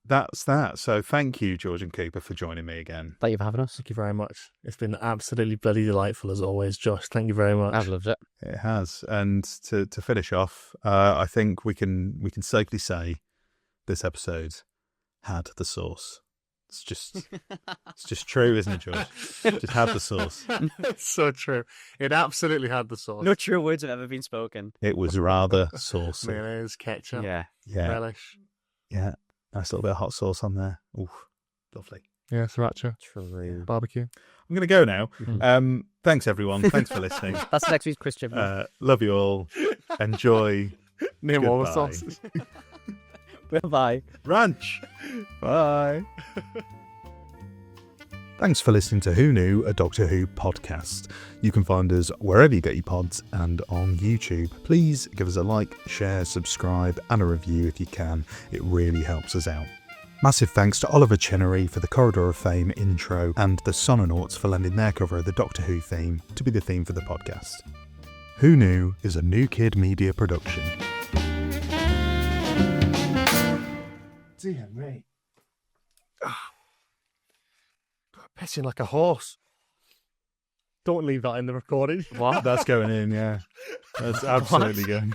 A: that's that. So thank you, George and Cooper, for joining me again.
B: Thank you for having us.
C: Thank you very much. It's been absolutely bloody delightful as always, Josh. Thank you very much.
B: I've loved it.
A: It has. And to finish off, I think we can safely say this episode had the sauce. It's just true, isn't it, George? Just had the sauce.
C: It's so true. It absolutely had the sauce.
B: No true words have ever been spoken.
A: It was rather saucy.
C: Mayonnaise, ketchup, relish.
A: Yeah. Nice little bit of hot sauce on there. Ooh, lovely.
C: Yeah, sriracha.
B: True.
C: Barbecue.
A: I'm going to go now. Thanks, everyone. Thanks for listening.
B: That's next week's Quiz Chibnall.
A: Love you all. Enjoy.
C: Name all the
A: Goodbye.
C: sauces.
B: Bye.
A: Ranch.
C: Bye.
A: Thanks for listening to Who Knew, a Doctor Who podcast. You can find us wherever you get your pods and on YouTube. Please give us a like, share, subscribe, and a review if you can. It really helps us out. Massive thanks to Oliver Chenery for the Corridor of Fame intro, and the Sononauts for lending their cover of the Doctor Who theme to be the theme for the podcast. Who Knew is a New Kid Media production.
C: Dear me. Pissing like a horse. Don't leave that in the recording.
B: What?
A: That's going in, yeah. That's absolutely going.